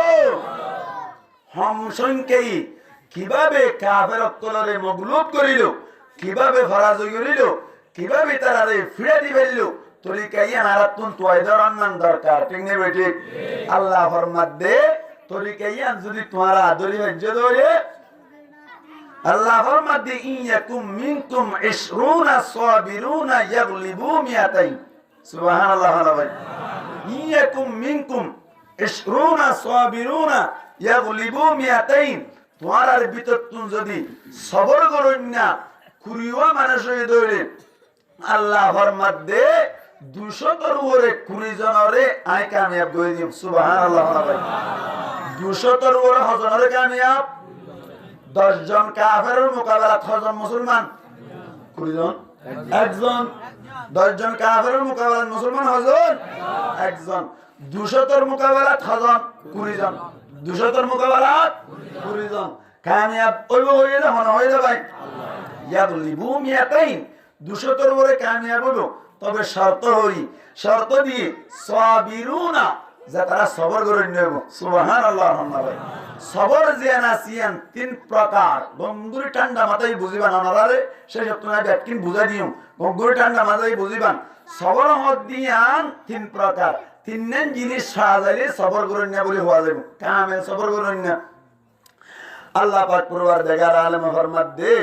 সংখ্যাই কিভাবে কাফের অক্তলরে মগলুব করিল, কিভাবে ফরাজই করিল, কিভাবে তারা ফিরে দি ফেলল, তরিকায় নারাতুন তোয়াইদর আন্নান দরকার ঠিক নেই বেঠিক? আল্লাহ ফরমাত দে তরিকায় যদি তোমারা আদরি হজ্জ ধরে আল্লাহ ফরমাত দে ইয়াকুম মিনকুম 20 সাবিরুনা ইয়াগলিবু মিয়াতাইন। সুবহানাল্লাহ ভাই, ইয়াকুম মিনকুম 20 সাবিরুনা ইয়াগলিবু মিয়াতাইন। তোমার ভিতর তুমি যদি সবর করুন না কুড়িওয়া মানুষ হয়ে দৌড়ে আল্লাহ ফরমাত দে 200 উপরে 20 জনরে আই কামিয়াব করে দিম। সুবহানাল্লাহ ভাই, 200 উপরে হজনরে কামিয়াব। 10 জন কাফেরের মোকাবেলা কজন মুসলমান? 20 জন, একজন। 10 জন কাফেরের মোকাবেলা মুসলমান হজন একজন। 200 মোকাবেলা কজন? 20 জন। 200 মোকাবেলা 20 জন কামিয়াব হইব। হয়ে যা মনে হয়ে যা ভাই, ইয়াগলিবু মিয়াতাইন 200 উপরে কামিয়াব হইব। তবে শর্ত দিয়ে সাবিরুনা যে তারা সবর করে নেব। সুবহানাল্লাহ ভাই, সবর জিয়ানা সিয়ান 3 প্রকার। গঙ্গুরি ঠান্ডা মাথায় বুঝিবান আনারে সেই সব তোমায় ব্যাটকিন বুঝাই দিও। গঙ্গুরি ঠান্ডা মাথায় বুঝিবান সবর হদ দিয়ান 3 প্রকার। 3 জিনিস সাজাইলে সবর করে না বলে হওয়া যাবে। কামে সবর করে না আল্লাহ পাক পরওয়ারদিগার আলম ফরমাত দে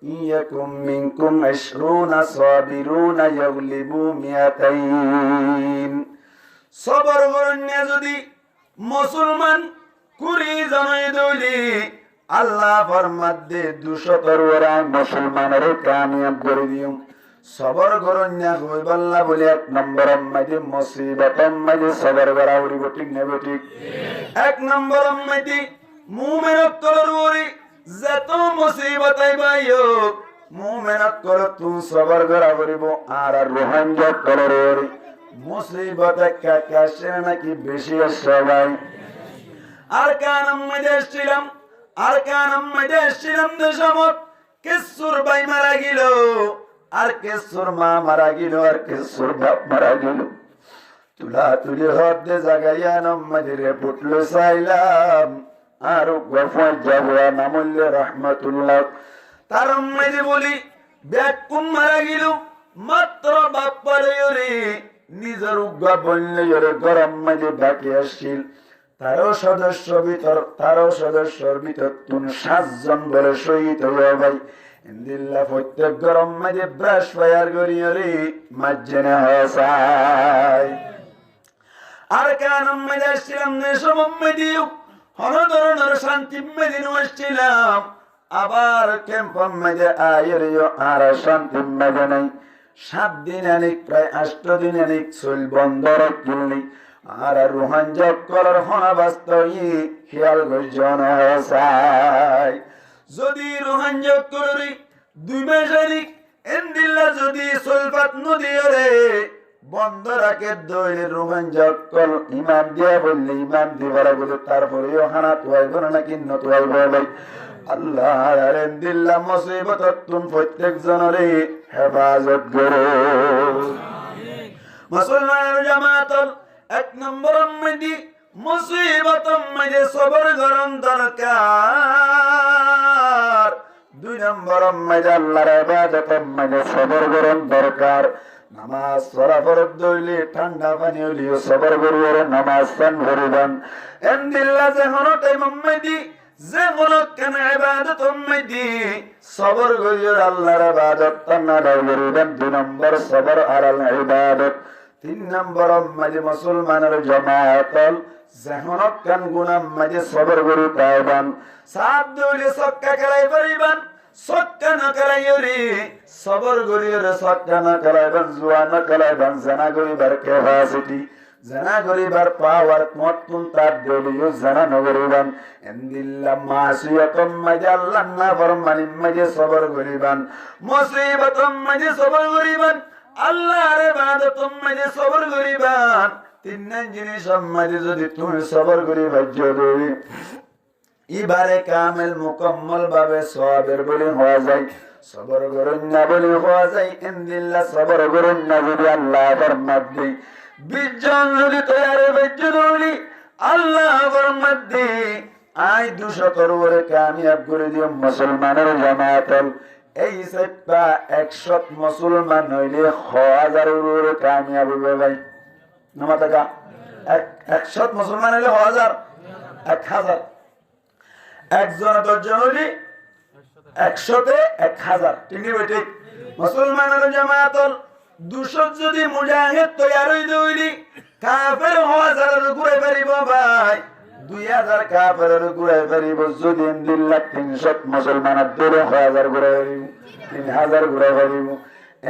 ইয়াকুম মিনকুম 20 সাবিরুনা ইয়াগলিবু মিয়াতাইন। সবর করেন না যদি মুসলমান 20 জনই দইলি আল্লাহ ফরমাত দে 200 ওরা মুসলমানের কামিয়াব করে দিও। সবর করেন না কইবাল্লা বলে 1 নম্বর মাঝে মুসিবতের মাঝে সবর করা হইব ঠিক না ঠিক? 1 নম্বর মাঝে মুমিনত করার ওরে যত মুসিবত আইবাইও মুমিনত কর তুমি সবর করা হইব। আর রোহানজা করার ওরে মুসিবত কাছে নাকি বেশি সবাই। আর কানম মধ্যে ছিলাম দেশমত কিসুর ভাই মারা গেল, আর কিসুর মা মারা গেল, আর কিসুর বাপ মারা গেল। তুলা তুলি হতে জাগাইয়া নম্মাদিরে পুটলো চাইলাম আর গফর যাবো নামল্য রহমতুল্লাহ। তার মাঝে বলি ব্যাকুম মারা গেল মাত্র বাপ্পারে নিজের উগ্গা বললে গরম মাঝে বাকি আসছিল। 13 সদস্যর ভিতর তুন 7 জন বলে শহীদ হইয়া ভাই। ইন্দিল্লা প্রত্যেক গরম মাঝে ব্রাশ ফায়ার করিয়ে মাঝখানে হসায়। আর কানম মাঝে আসছিলাম নেশম মেদিও হন ধরনের শান্তি মেদিন আসছিলাম। আবার ক্যাম্প মাঝে আয়েরিও আর শান্তি মেদে নাই। 7 দিন আনিক প্রায় 8 দিন আনিক চল বন্ধ রাখলি। আর রোহান জব করার হনা বাস্তব খেয়াল গর্জন হসায়। যদি রোহান জব করি 2 মাস আনিক এন্দিল্লা যদি সলফাত নদী রে বন্ধ রাখে দইলে রোহান জব কর ইমান দিয়া বললে ইমান দিবার বলে তারপরেও হানা তোয়াইব না কিন্ন তোয়াইব ভাই। আল্লাহ এন্দিল্লা মুসিবত তুম প্রত্যেক জনরে হেফাজত করো। মুসলমানের জামাতল এক নম্বর মধ্যে মুসিবতের মধ্যে সবর করন দরকার, দুই নম্বর মধ্যে আল্লাহর ইবাদতের মধ্যে সবর করন দরকার। নামাজ পড়া ফরজ হইলে ঠান্ডা পানি হইলে সবর করিয়ে নামাজ পান করিবেন। এমদিল্লা যে হনো টাইম মধ্যে যে হনো কেন ইবাদত মধ্যে সবর করিয়ে আল্লাহর ইবাদত না করিবেন। দুই নম্বর সবর আর আল ইবাদত। তিন নম্বর মধ্যে মুসলমানের জামাতল যেহনক কান গুনাহ মধ্যে সবর করি পাইবেন। সাত দইলে সক্কা খেলাই পারিবেন, সক্কা না খেলাইরি সবর করিয়ে সক্কা না খেলাইবেন, জুয়া না খেলাইবেন। জানা করিবার ক্যাপাসিটি, জানা করিবার পাওয়ার মতন তার দলিও জানা নগরিবেন। এন্দিল্লা মাসিয়াতম মধ্যে আল্লাহ না ফরমানি মধ্যে সবর করিবেন, মুসিবতম মধ্যে সবর করিবেন, আল্লাহর ইবাদতম মধ্যে সবর করিবেন। তিন জিনিস মধ্যে যদি তুমি সবর করিবা যদি এবারে কামেল মুকম্মল ভাবে সওয়াবের বলি হওয়া যায়। সবর করুন না বলি হওয়া যায়। ইনদিল্লাহ সবর করুন না যদি আল্লাহর মধ্যে 20 জন যদি তৈরি বেজ্জন হলি আল্লাহর মধ্যে আয় 200 করে কামিয়াব করে দিও মুসলমানের জামাতল। এই সেটা 100 মুসলমান হইলে 1000 করে কামিয়াব হবে ভাই। নামাতাকা 100 মুসলমান হইলে 1000 1000 একজন 10 জন হইলে 100 তে 1000 ঠিক নেই ঠিক। মুসলমানের জামাতল 200 যদি মুজাহিদ তৈরি হইলি কাফের 1000 ঘুরে পারিব ভাই, 2000 কাফের ঘুরে পারিব। যদি ইনদিল্লাহ 300 মুসলমানের দিলে 1000 ঘুরে পারিব, 3000 ঘুরে পারিব।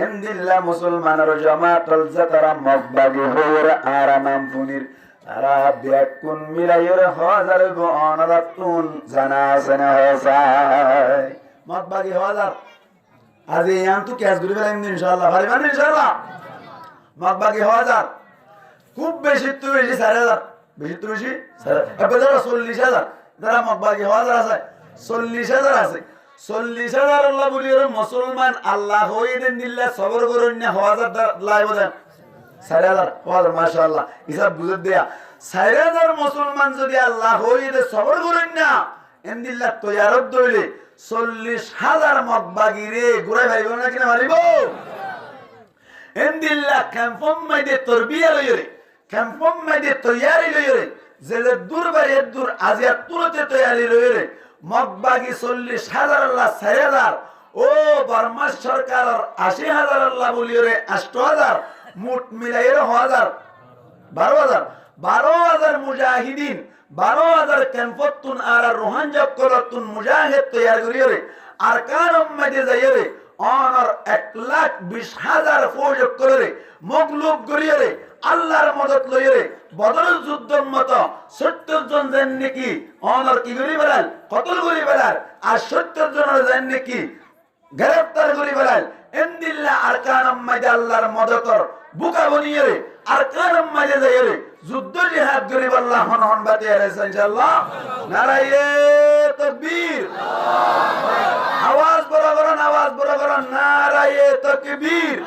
ইনদিল্লাহ মুসলমানের জামাতল যারা মগবাগি হয়ে আর নাম পুনির তারা ব্যাকুন মিলাইয়ের 1000 গো অনারাতুন জানা আছে না হয় মগবাগি 1000 আজি ইয়ান তো ক্যাশ ঘুরে পারিব ইনশাআল্লাহ, পারিবেন ইনশাআল্লাহ। মগবাগি 1000 খুব বেশি তো বেশি 4000, বেশি তো বেশি 40,000 যারা মগবাগি 1000 আছে 40,000 আছে। 40,000 আল্লাহ বলিয়ে মুসলমান আল্লাহ হয়ে দেন দিল্লা সবর করুন না 1000 লাইব দেন 4000 মাশাআল্লাহ হিসাব বুঝে দেয়া 4000 মুসলমান যদি আল্লাহ হয়ে দে সবর করুন না এন্দিল্লাহ তৈয়ারত দইলে 40,000 মগবাগি রে ঘুরে ভাইব না কিনা মারিব। এন্দিল্লাহ ক্যাম্পম মাইদে তরবিয়া লইরে, ক্যাম্পম মাইদে তৈয়ারি লইরে, যে দূর বাইরে দূর আজিয়া তুলতে তৈয়ারি লইরে মগবাগি 40,000 আল্লাহ 4000 ও বর্মা সরকার 80,000 আল্লাহ বলিরে 80,000 মোট মিলাইরে 1000 12,000 মুজাহিদিন 12,000 ক্যাম্পতুন আর রোহান জকলতুন মুজাহিদ তৈয়ার করিরে আরকান উম্মতে যাইরে অনর 1,20,000 ফৌজ করে মগলুব করিরে আল্লাহর মদত লইরে বদর যুদ্ধের মতো 70 জন যেন নাকি অনর কি করি বেলাল কতল করি বেলাল আর 70 জনের যেন নাকি গ্রেফতার করি বেলাল। এন্দিল্লাহ আরকান উম্মতে আল্লাহর মদতর বুকা বনিয়ে আরকান উম্মতে যাইরে যুদ্ধ জিহাদ করি আল্লাহ হন বাতিয়ে ইনশাআল্লাহ। নারায়ে তাকবীর, আওয়াজ বড় করুন, আওয়াজ বড় করুন। নারায়ে তাকবীর,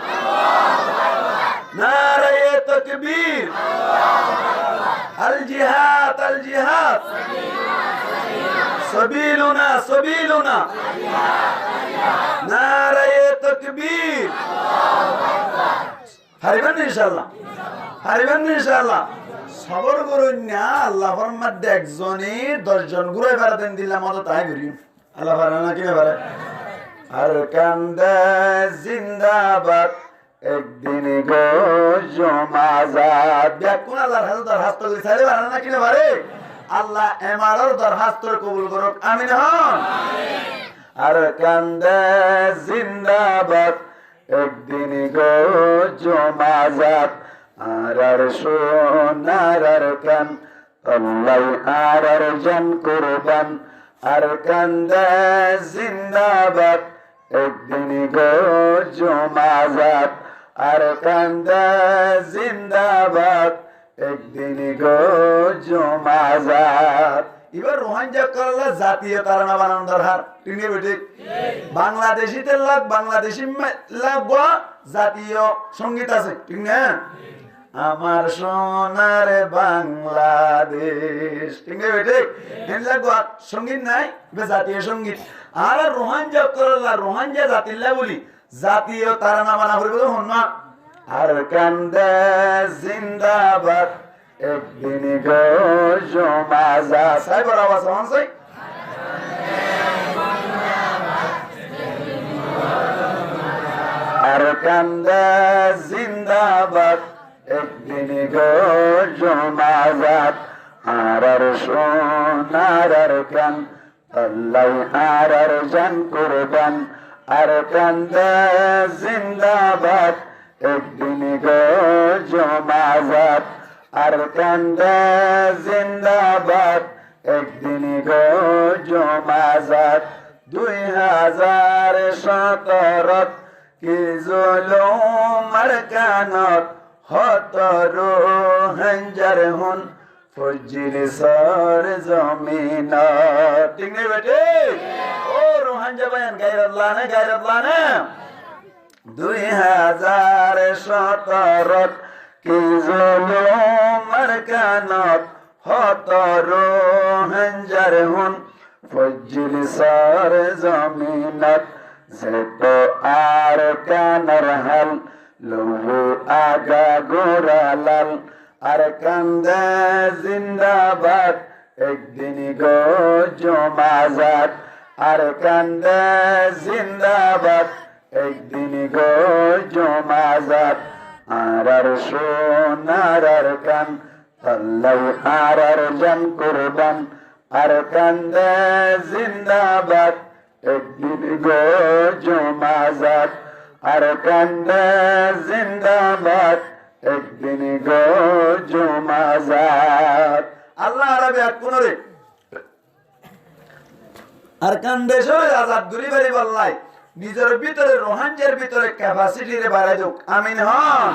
নারায়ে তাকবীর। আল জিহাদ, আল জিহাদ সাবিলুনা, সাবিলুনা। নারায়ে তাকবীর। হারিবেন ইনশাআল্লাহ, হারিবেন ইনশাআল্লাহ। সবর করুন না আল্লাহ ফরমাতে একজনে 10 জন ঘুরে বেড়াতেন দিল্লা মতো তাই ঘুরি আল্লাহ পারে না কি পারে। আর কান্দে জিন্দাবাদ একদিন গো জমাজাত দেখুন আল্লাহর হাতে দরখাস্ত করে ছাড়ে পারে না কি পারে। আল্লাহ এমারর দরখাস্ত কবুল করুক, আমিন হন। আর কান্দে জিন্দাবাদ একদিন গো জমাজাত আর সোনার আর কান আল্লাহ আর জান কুরবান। আর কান্দে জিন্দাবাদ একদিন গো জমাজাত আর কান্দে জিন্দাবাদ একদিন গো জমাজাত। এবার রোহাঙ্গা করলে জাতীয় তারানা বানানো দরকার, ঠিক নেই বেঠিক। বাংলাদেশিতে লাগ বাংলাদেশি লাগ জাতীয় সঙ্গীত আছে, ঠিক না। আমার সোনার বাংলাদেশ। ঠিক আছে বেটে, সঙ্গীত নাই জাতীয় সঙ্গীত। আর রোহাঞ্জা করল্লা রোহাঞ্জা জাতিল্লা বলি জাতীয় তারা না মানা করি হন না। আর কান্দে জিন্দাবাদ একদিন গো জমাজা সাই বড় আওয়াজ হন সাই। আর কান্দে জিন্দাবাদ একদিন গো জমাজাত। আর সোনার কান আল্লাহ আর জান কুরবান। আর কান্দে জিন্দাবাদ একদিন গো জমাজাত। আর কান্দে জিন্দাবাদ একদিন গো জমাজাত। 2017 কি জুলুম আর কানত হতর হঞ্জার হুন ফজির সর জমিন। ঠিক নেই বেটে? ও রোহাঞ্জা বায়ান গায়রুল্লাহ না, গায়রুল্লাহ না। 2017 কি জুলুম আর কানত হতর হঞ্জার হুন ফজির সর জমিনত। যেত আর কানার হাল লহু আগা গোরালাল। আর কান্দে জিন্দাবাদ একদিন গো জমাজাত। আর কান্দে জিন্দাবাদ একদিন গো জমাজাত। আর সোনার কান আল্লাহ আর জান কুরবান। আর কান্দে জিন্দাবাদ একদিন গো জমাজাত। আর কান্দে জিন্দাবাদ একদিন গো জমাজাত। আল্লাহ আরবে এক কোনরে আর কান্দে সবাই আজাদ গুলি বাড়ি বললাই নিজের ভিতরে রোহাঞ্জের ভিতরে ক্যাপাসিটি রে বাড়াই হোক। আমিন হন।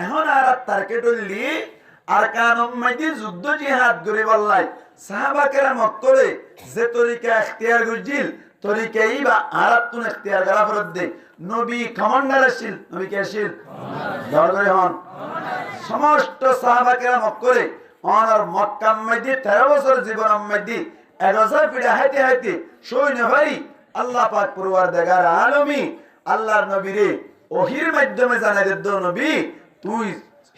এখন আর তারকে ডললি আর কান উম্মতি যুদ্ধ জিহাদ গুলি বললাই সাহাবা কেরাম করে যে তরিকা ইখতিয়ার করছিল তরিকাই বা আরাতুন ইখতিয়ার করা ফরজ দে। নবী কমান্ডার ছিল, নবী কে ছিল? দরবারে হন সমস্ত সাহাবা কেরাম করে অনার মক্কা মধ্যে 13 বছর জীবন মধ্যে 1000 পিড়া হাইতে হাইতে সৈন্য ভাই আল্লাহ পাক পরওয়ারদিগার আলামিন আল্লাহর নবীরে ওহির মাধ্যমে জানাই দে, নবী তুই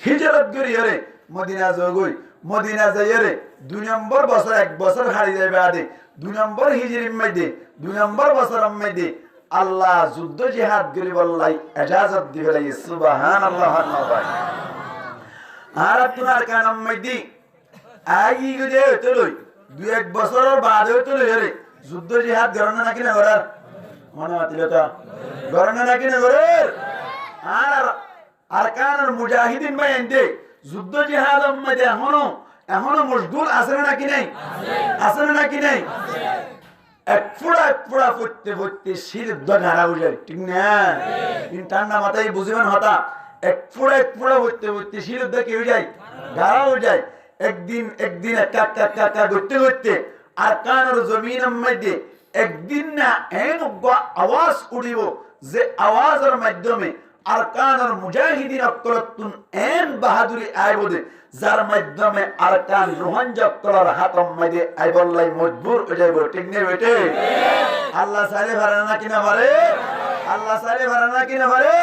হিজরত করি রে মদিনা যাগই। মদিনা যাইরে 2 নম্বর বছর 1 বছর হারি যাবে আদে 2 নম্বর হিজরির মধ্যে 2 নম্বর বছরের মধ্যে আল্লাহ যুদ্ধ জিহাদ করি বললাই ইজাজত দিবে লাই। সুবহানাল্লাহ। আর আপনার কানম মধ্যে আগি গজে হইতো লই 2-1 বছরের বাদে হইতো লই রে যুদ্ধ জিহাদ গরনা নাকি না করার মনে মাতিল তো গরনা নাকি না করার। আর আরকানুল মুজাহিদিন বাইন্দে যুদ্ধ জিহাদের মধ্যে এখনো মশগুল আছে নাকি নাই? আছে নাকি নাই? এক ফুড়া ফুটতে ফুটতে শির ধরা হয়ে যায়। ঠিক না? ঠান্ডা মাথায় বুঝবেন হতা এক ফুড়া ফুটতে ফুটতে শির কি হয়ে যায়? গাড়া হয়ে যায়। একদিন কাকা করতে করতে আরকানুল জমিনের মধ্যে একদিন না এন আওয়াজ উঠিব যে আওয়াজের মাধ্যমে আরকানুল মুজাহিদিন অকলতুন এন বাহাদুরি আইবদে যার মাধ্যমে আরকান রোহাঞ্জা কলার হাতম মধ্যে আইবল্লাই মজবুর হয়ে যাইব। ঠিক নেই বেটে? আল্লাহ সালে ভারানা কিনা পারে? আল্লাহ সালে ভারানা কিনা পারে?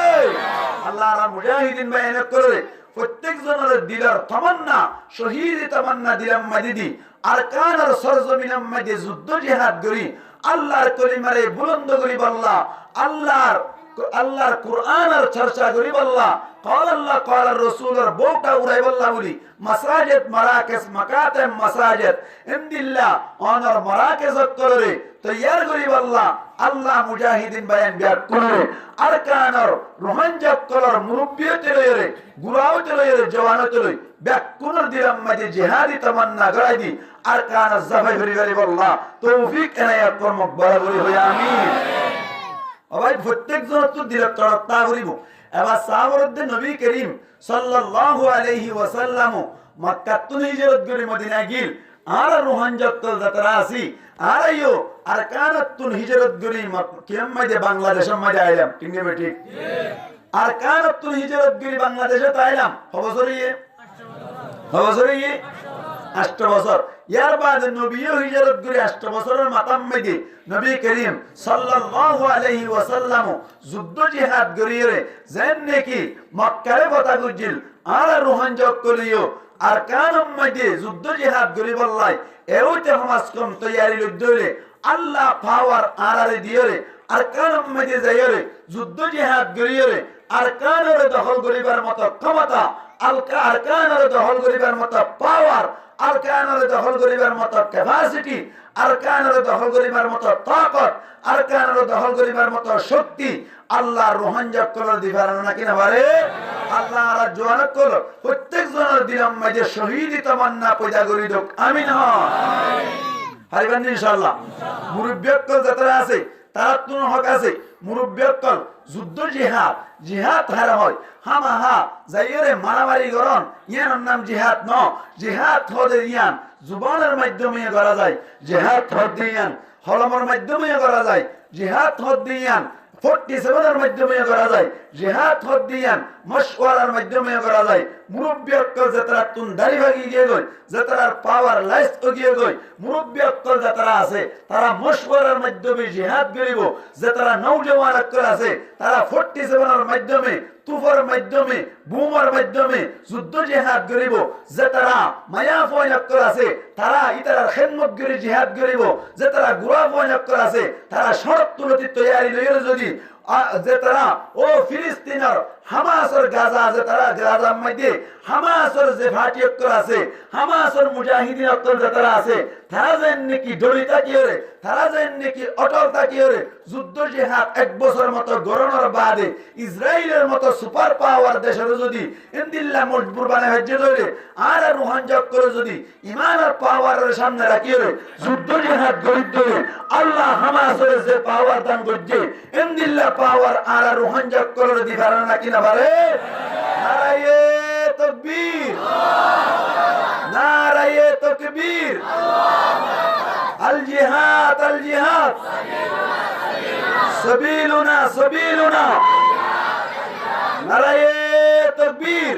আল্লাহ আর মুজাহিদিন বাইন করে প্রত্যেক জনের দিলের তামান্না শহীদ তামান্না দিলাম মাদিদি আরকানের সরজমিনের মধ্যে যুদ্ধ জিহাদ করি আল্লাহর কলিমারে বুলন্দ করি বল্লা আল্লাহর কুরআনের চর্চা করি বল্লা قال الله قال الرسول بوটা উড়াই বল্লা বলি মাসাজিদ মারাকিস মাকাতিম মাসাজিদ ইনদিল্লাহ অনর মারাকিস করে তৈয়ার করি বল্লা আল্লাহ মুজাহিদিন বায়ান ব্যাক করে আরকানের রোহাঞ্জা কলার মুরব্বিয়তে লইরে গুলাওতে লইরে জওয়ানতে লই ব্যাক কোনর দিলাম মাঝে জিহাদি তামান্না গড়াই দি আরকান জাফাই করি বল্লা তৌফিক এনায়াত কর্মক বরাবরি হই আমিন। ভাই প্রত্যেক জন তো দিল তরতা করিব। এবার সাহাবরদ্দে নবী করিম সাল্লাল্লাহু আলাইহি ওয়াসাল্লাম মক্কা তুন হিজরত করে মদিনা গিল আর রোহাঞ্জত যাত্রা আসি আর আইও আর কানাতুন হিজরত করে কিয়াম মাঝে বাংলাদেশের মাঝে আইলাম। ঠিক নেবে? ঠিক। আর কানাতুল হিজরত গরি বাংলাদেশে তাইলাম বছরে 8 বছর ইয়ার বাদে নবীও হিজরত করে 8 বছরের মাতাম মেদে নবী করিম সাল্লাল্লাহু আলাইহি ওয়াসাল্লাম যুদ্ধ জিহাদ করিয়ে যেন নাকি মক্কারে কথা গুজিল আর রোহান যোগ করিও আর কানম মেদে যুদ্ধ জিহাদ করি বললাই এওতে সমাজ কম তৈয়ারি লইদলে আল্লাহ পাওয়ার আরারে দিয়রে আর কানম মেদে যাইরে যুদ্ধ জিহাদ করিয়ে আর কানরে দখল করিবার মতো ক্ষমতা আরকানের দখল করিবার মতো পাওয়ার আরকানের দখল করিবার মতো ক্যাপাসিটি আরকানের দখল করিবার মতো তাকত আরকানের দখল করিবার মতো শক্তি আল্লাহ রোহান জক্কলর দিবার না কিনা পারে আল্লাহ আর জোয়ান কল প্রত্যেক জনের দিলাম মাঝে শহীদ তামান্না পয়দা করি দোক আমিন আমিন হারিবান ইনশাআল্লাহ মুরব্বিয়কল যারা আছে তারা তুন হক আছে মুরব্বিয়কল যুদ্ধ জিহাদ হারা হয় হামাহা যাইরে মারামারি করন ইয়ার নাম জিহাদ ন জিহাদ হদে ইয়ান জুবানের মাধ্যমে করা যায় জিহাদ হদে ইয়ান হলমের মাধ্যমে করা যায় জিহাদ হদে ইয়ান 47 এর মাধ্যমে করা যায় জিহাদ হদে ইয়ান মশওয়ারার মাধ্যমে করা যায় মুরব্বী অক্কল যারা তুন দাড়ি ভাগি গিয়ে গই যারা পাওয়ার লাইস গিয়ে গই মুরব্বী অক্কল যারা আছে তারা মশওয়ারার মাধ্যমে জিহাদ করিব যারা নওজওয়ান অক্কল আছে তারা 47 এর মাধ্যমে তুফার মাধ্যমে বুমার মাধ্যমে যুদ্ধ জিহাদ করিব যারা মায়া ফয়ন অক্কল আছে তারা ইতার খেদমত করে জিহাদ করিব যারা গুরা ফয়ন অক্কল আছে তারা সড়ক তুলতি তৈয়ারি লইরে যদি যে তারা ও ফিলিস্তিনের হামাসের গাজা যে তারা গাজার মধ্যে হামাসের যে ভাটি অক্কর আছে হামাসের মুজাহিদিন অক্কর যে তারা আছে তারা যেন নাকি দড়িতা কি হরে তারা যেন নাকি অটলতা কি হরে যুদ্ধ জিহাদ 1 বছর মতো গরনের বাদে ইসরায়েলের মতো সুপার পাওয়ার দেশের যদি ইন্দিল্লা মজবুর বানায় হচ্ছে ধরে আর রোহান জব করে যদি ইমানের পাওয়ারের সামনে রাখি হরে যুদ্ধ জিহাদ গরিব ধরে আল্লাহ হামাসের যে পাওয়ার দান করছে ইন্দিল্লা পাওয়ার আর রোহান জব করে দিবার না কিনা পারে নারায়ে তাকবীর নারায়ে তাকবীর আল জিহাদ সাবিলুনা নারায়ে তাকবীর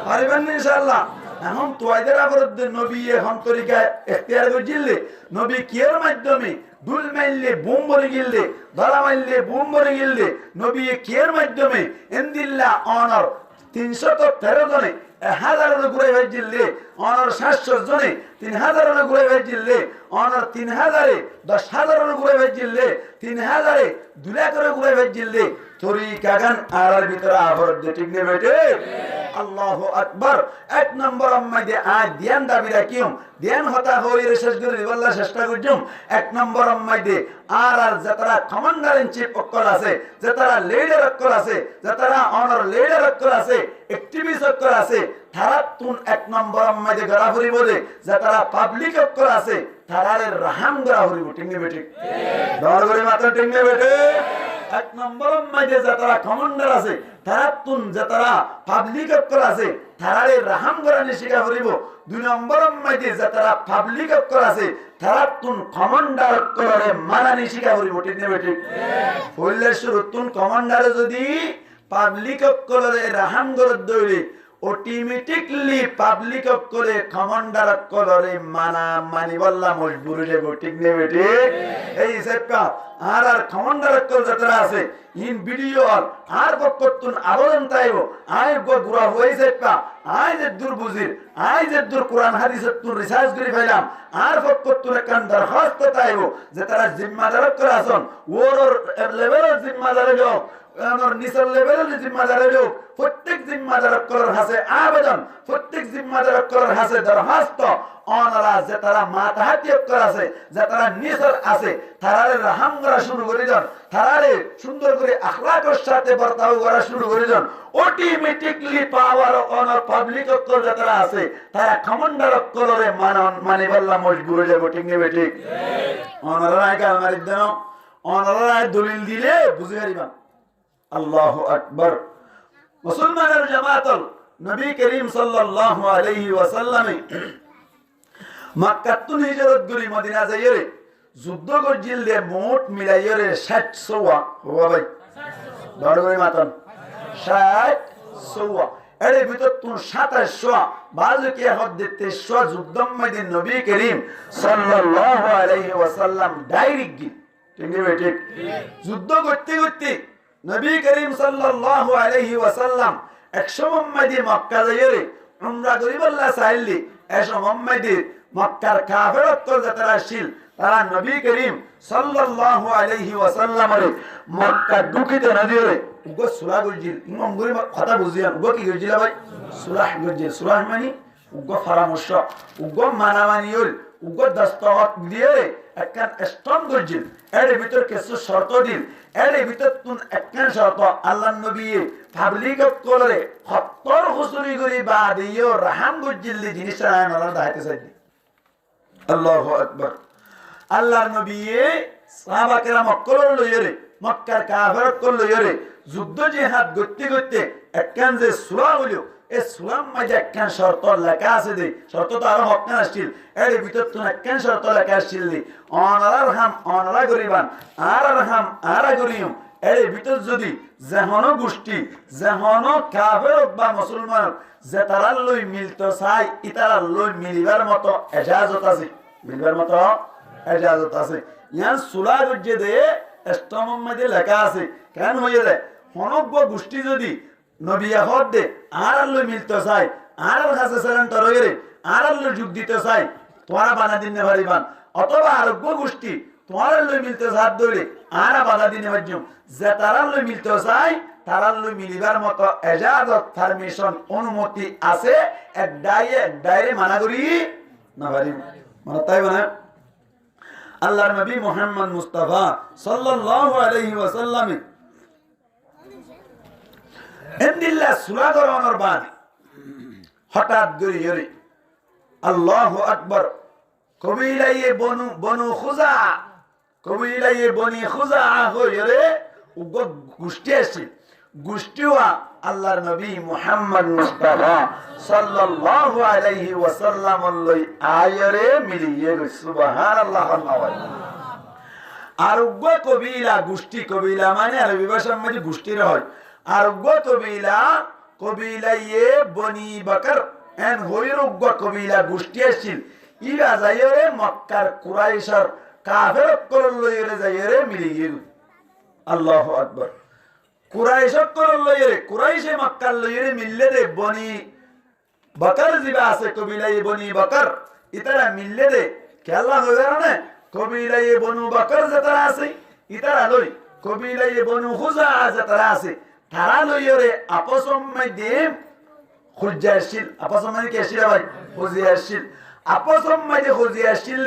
পারিবেন ইনশাআল্লাহ এখন তোয়াইদের আবরদ্দ নবী এখন তরিকা এখতিয়ার করছিলে নবী কিয়ের মাধ্যমে দুল মাইলে বুম বলে গিললে ধরা মাইলে বুম বলে গিললে নবী কিয়ের মাধ্যমে ইন্দিল্লা অনর 313 জনে 1000 ঘুরে হয়েছিলে অনর 700 জনে 3000 ঘুরে হয়েছিলে অনর 3000 10,000 ঘুরে হয়েছিলে 3000 2 লাখ ঘুরে হয়েছিলে তরিকা গান আর ভিতরে আবরদ্দ ঠিক নেই বেটে আল্লাহু আকবার এক নম্বর আম্মাইদে আজ ধ্যান দাবি রাখিম ধ্যান হতা হইরে শেষ করে দিবাল্লা চেষ্টা করছুম এক নম্বর আম্মাইদে আর যারা কমান্ডার ইন চিফ অক্কল আছে যারা লিডার অক্কল আছে যারা অনার লিডার অক্কল আছে অ্যাক্টিভিস্ট অক্কল আছে তারা তুন এক নম্বর আম্মাইদে গড়া হরিব দে যারা পাবলিক অক্কল আছে তারারে রাহাম গড়া হরিব ঠিক নেই বেটি দর করে মাত্র ঠিক নেই বেটি এক নম্বর মাঝে যারা কমান্ডার আছে তারা তুন যারা পাবলিক অক্কল আছে তারারে রাহাম গরানি শিখা করিব দুই নম্বর মাঝে যারা পাবলিক অক্কল আছে তারা তুন কমান্ডার অক্কলরে মানানি শিখা করিব ঠিক না বেটি হইলে শুরু তুন কমান্ডারে যদি পাবলিক অক্কলরে রাহাম গরদ দইলে অটোমেটিকলি পাবলিক অক্কলে কমান্ডার অক্কলরে মানি বললা মজবুর হয়ে যাব ঠিক না বেটি এই সেপা আর কমান্ডার অক্কল যারা আছে ইন ভিডিও আর বক্ততুন আবেদন তাইবো আই গুরা হইছে পা আই যে দূর বুঝির আই যে দূর কোরআন হাদিসের তুন রিসার্চ করে ফেলাম আর বক্ততুন কান দরখাস্ত তাইবো যে তারা জিম্মাদার করে আসন ওর লেভেলের জিম্মাদার লোক আমার নিচের লেভেলের জিম্মাদার লোক প্রত্যেক জিম্মাদার করার হাসে আবেদন প্রত্যেক জিম্মাদার করার হাসে দরখাস্ত অনারা যে তারা মাথা হাতিয়ে আছে যে তারা নিচের আছে তারারে রাহাম করা শুরু করে দেন তারারে সুন্দর করে আখলাকের সাথে বর্তাও করা শুরু করে দেন অটোমেটিকলি পাওয়ার অনার পাবলিক অক্কল যারা আছে তারা কমান্ডার অক্কলরে মানি বললা মজবুর হয়ে যাবো ঠিক নেবে ঠিক অনারা কাল মারি দেন অনারা দলিল দিলে বুঝে পারিবা আল্লাহু আকবার মুসলমানের জামাতল নবী করিম সাল্লাল্লাহু আলাইহি ওয়াসাল্লাম মক্কাতুন হিজরত করি মদিনা যাইরে যুদ্ধ করছিল দে মোট মিলাইরে 700 হওয়া ভাই বড় করে মাতন 60 সোয়া এর ভিতর তুমি 27 বাজু কি হদ্দে 23 যুদ্ধম মধ্যে নবী করিম সাল্লাল্লাহু আলাইহি ওয়াসাল্লাম ডাইরেক্ট ঠিক যুদ্ধ করতে করতে নবী করিম সাল্লাল্লাহু আলাইহি ওয়াসাল্লাম 100 মধ্যে মক্কা যাইরে উমরা করিব আল্লাহ চাইলি এসব মধ্যে মক্কার কাফেরত্ব যারা আসিল তারা নবী করিম সাল্লাল্লাহু আলাইহি ওয়াসাল্লামের মক্কা ঢুকিতে না দিয়ে উগো সুলাহ গজিল ইমাম গরিব কথা বুঝিয়ান উগো কি গজিল ভাই সুলাহ গজিল সুলাহ মানে উগো পরামর্শ উগো মানামানিউল উগো দস্তখত দিয়ে একখান স্ট্রং গজিল এর ভিতর কিছু শর্ত দিল এর ভিতর তুন একখান শর্ত আল্লাহর নবী পাবলিক করে 70 হুজুরি গরি বাদিও রাহাম গজিল দি জিনিসটা আল্লাহ দাইতে চাই আল্লাহু আকবার আল্লাহর নবী সাহাবা কেরাম অকলর লইরে মক্কার কাফেরত কল লইরে যুদ্ধ জিহাদ করতে করতে একখান যে সূরা হলো এই সূরার মাঝে একখান শর্ত লেখা আছে দে শর্ত তো আরো হক না আসছিল এর ভিতর তো একখান শর্ত লেখা আসছিল দি অনারার হাম অনারা গরিবান আর হাম আর গরিয়ম এর ভিতর যদি যেহনো গোষ্ঠী যেহনো কাফের বা মুসলমান যে তারা লই মিলতো চাই ইতারা লই মিলিবার মতো এজাজত আছে মিলবার মতো এজাজত আছে ইয়ান সুলা গজ্জে দে ইসলামের মধ্যে লেখা আছে কেন হয়ে যায় হনব্য গোষ্ঠী যদি নবী হদ দে আর আল্লাহ মিলতে চাই আর কাছে সেলেন্টার হয়ে রে আর আল্লাহ যুগ দিতে চাই তোরা বাধা দিনে পারিবান অথবা আরোগ্য গোষ্ঠী তোমার আল্লাহ মিলতে সাথ ধরে আর বাধা দিনে পারছুম যে তারা আল্লাহ মিলতে চাই তারা আল্লাহ মিলিবার মতো এজাজত পারমিশন অনুমতি আছে এক ডাইরে মানা করি না পারি মানে তাই মানে আল্লাহর নবী মুহাম্মদ মুস্তাফা সাল্লাল্লাহু আলাইহি ওয়াসাল্লাম এন্দিল্লাহ সূরা করানোর বাদ হঠাৎ করে আল্লাহু আকবার কবিলায়ে বনু খুজা কবিলায়ে বনি খুজা হইরে উগ গোষ্ঠী আছে গোষ্ঠীওয়া আল্লাহর নবী মুহাম্মদ মুস্তাফা সাল্লাল্লাহু আলাইহি ওয়াসাল্লাম লই আয়রে মিলিয়ে সুবহানাল্লাহ আর উগ কবিলা গোষ্ঠী কবিলা মানে আরবি ভাষার মধ্যে গোষ্ঠীর হয় আর উগ কবিলা কবিলায়ে বনি বকর এন হইর উগ কবিলা গোষ্ঠী আছিল ইরা যাইরে মক্কার কুরাইশের কাফের কল লইরে যাইরে মিলিয়ে আল্লাহু আকবার কুরাইশক কল লইরে কুরাইশে মক্কার লইরে মিললে দে বনি বকর জিবা আছে কবিলায়ে বনি বকর ইতারা মিললে দে কেলা হইরা না কবিলায়ে বনু বকর যারা আছে ইতারা লই কবিলায়ে বনু খুজা যারা আছে তারা লইরে আপসম মধ্যে খুজাশিল আপসম মানে কি আসিল ভাই খুজিয়াশিল আপসম মধ্যে খুজিয়াশিল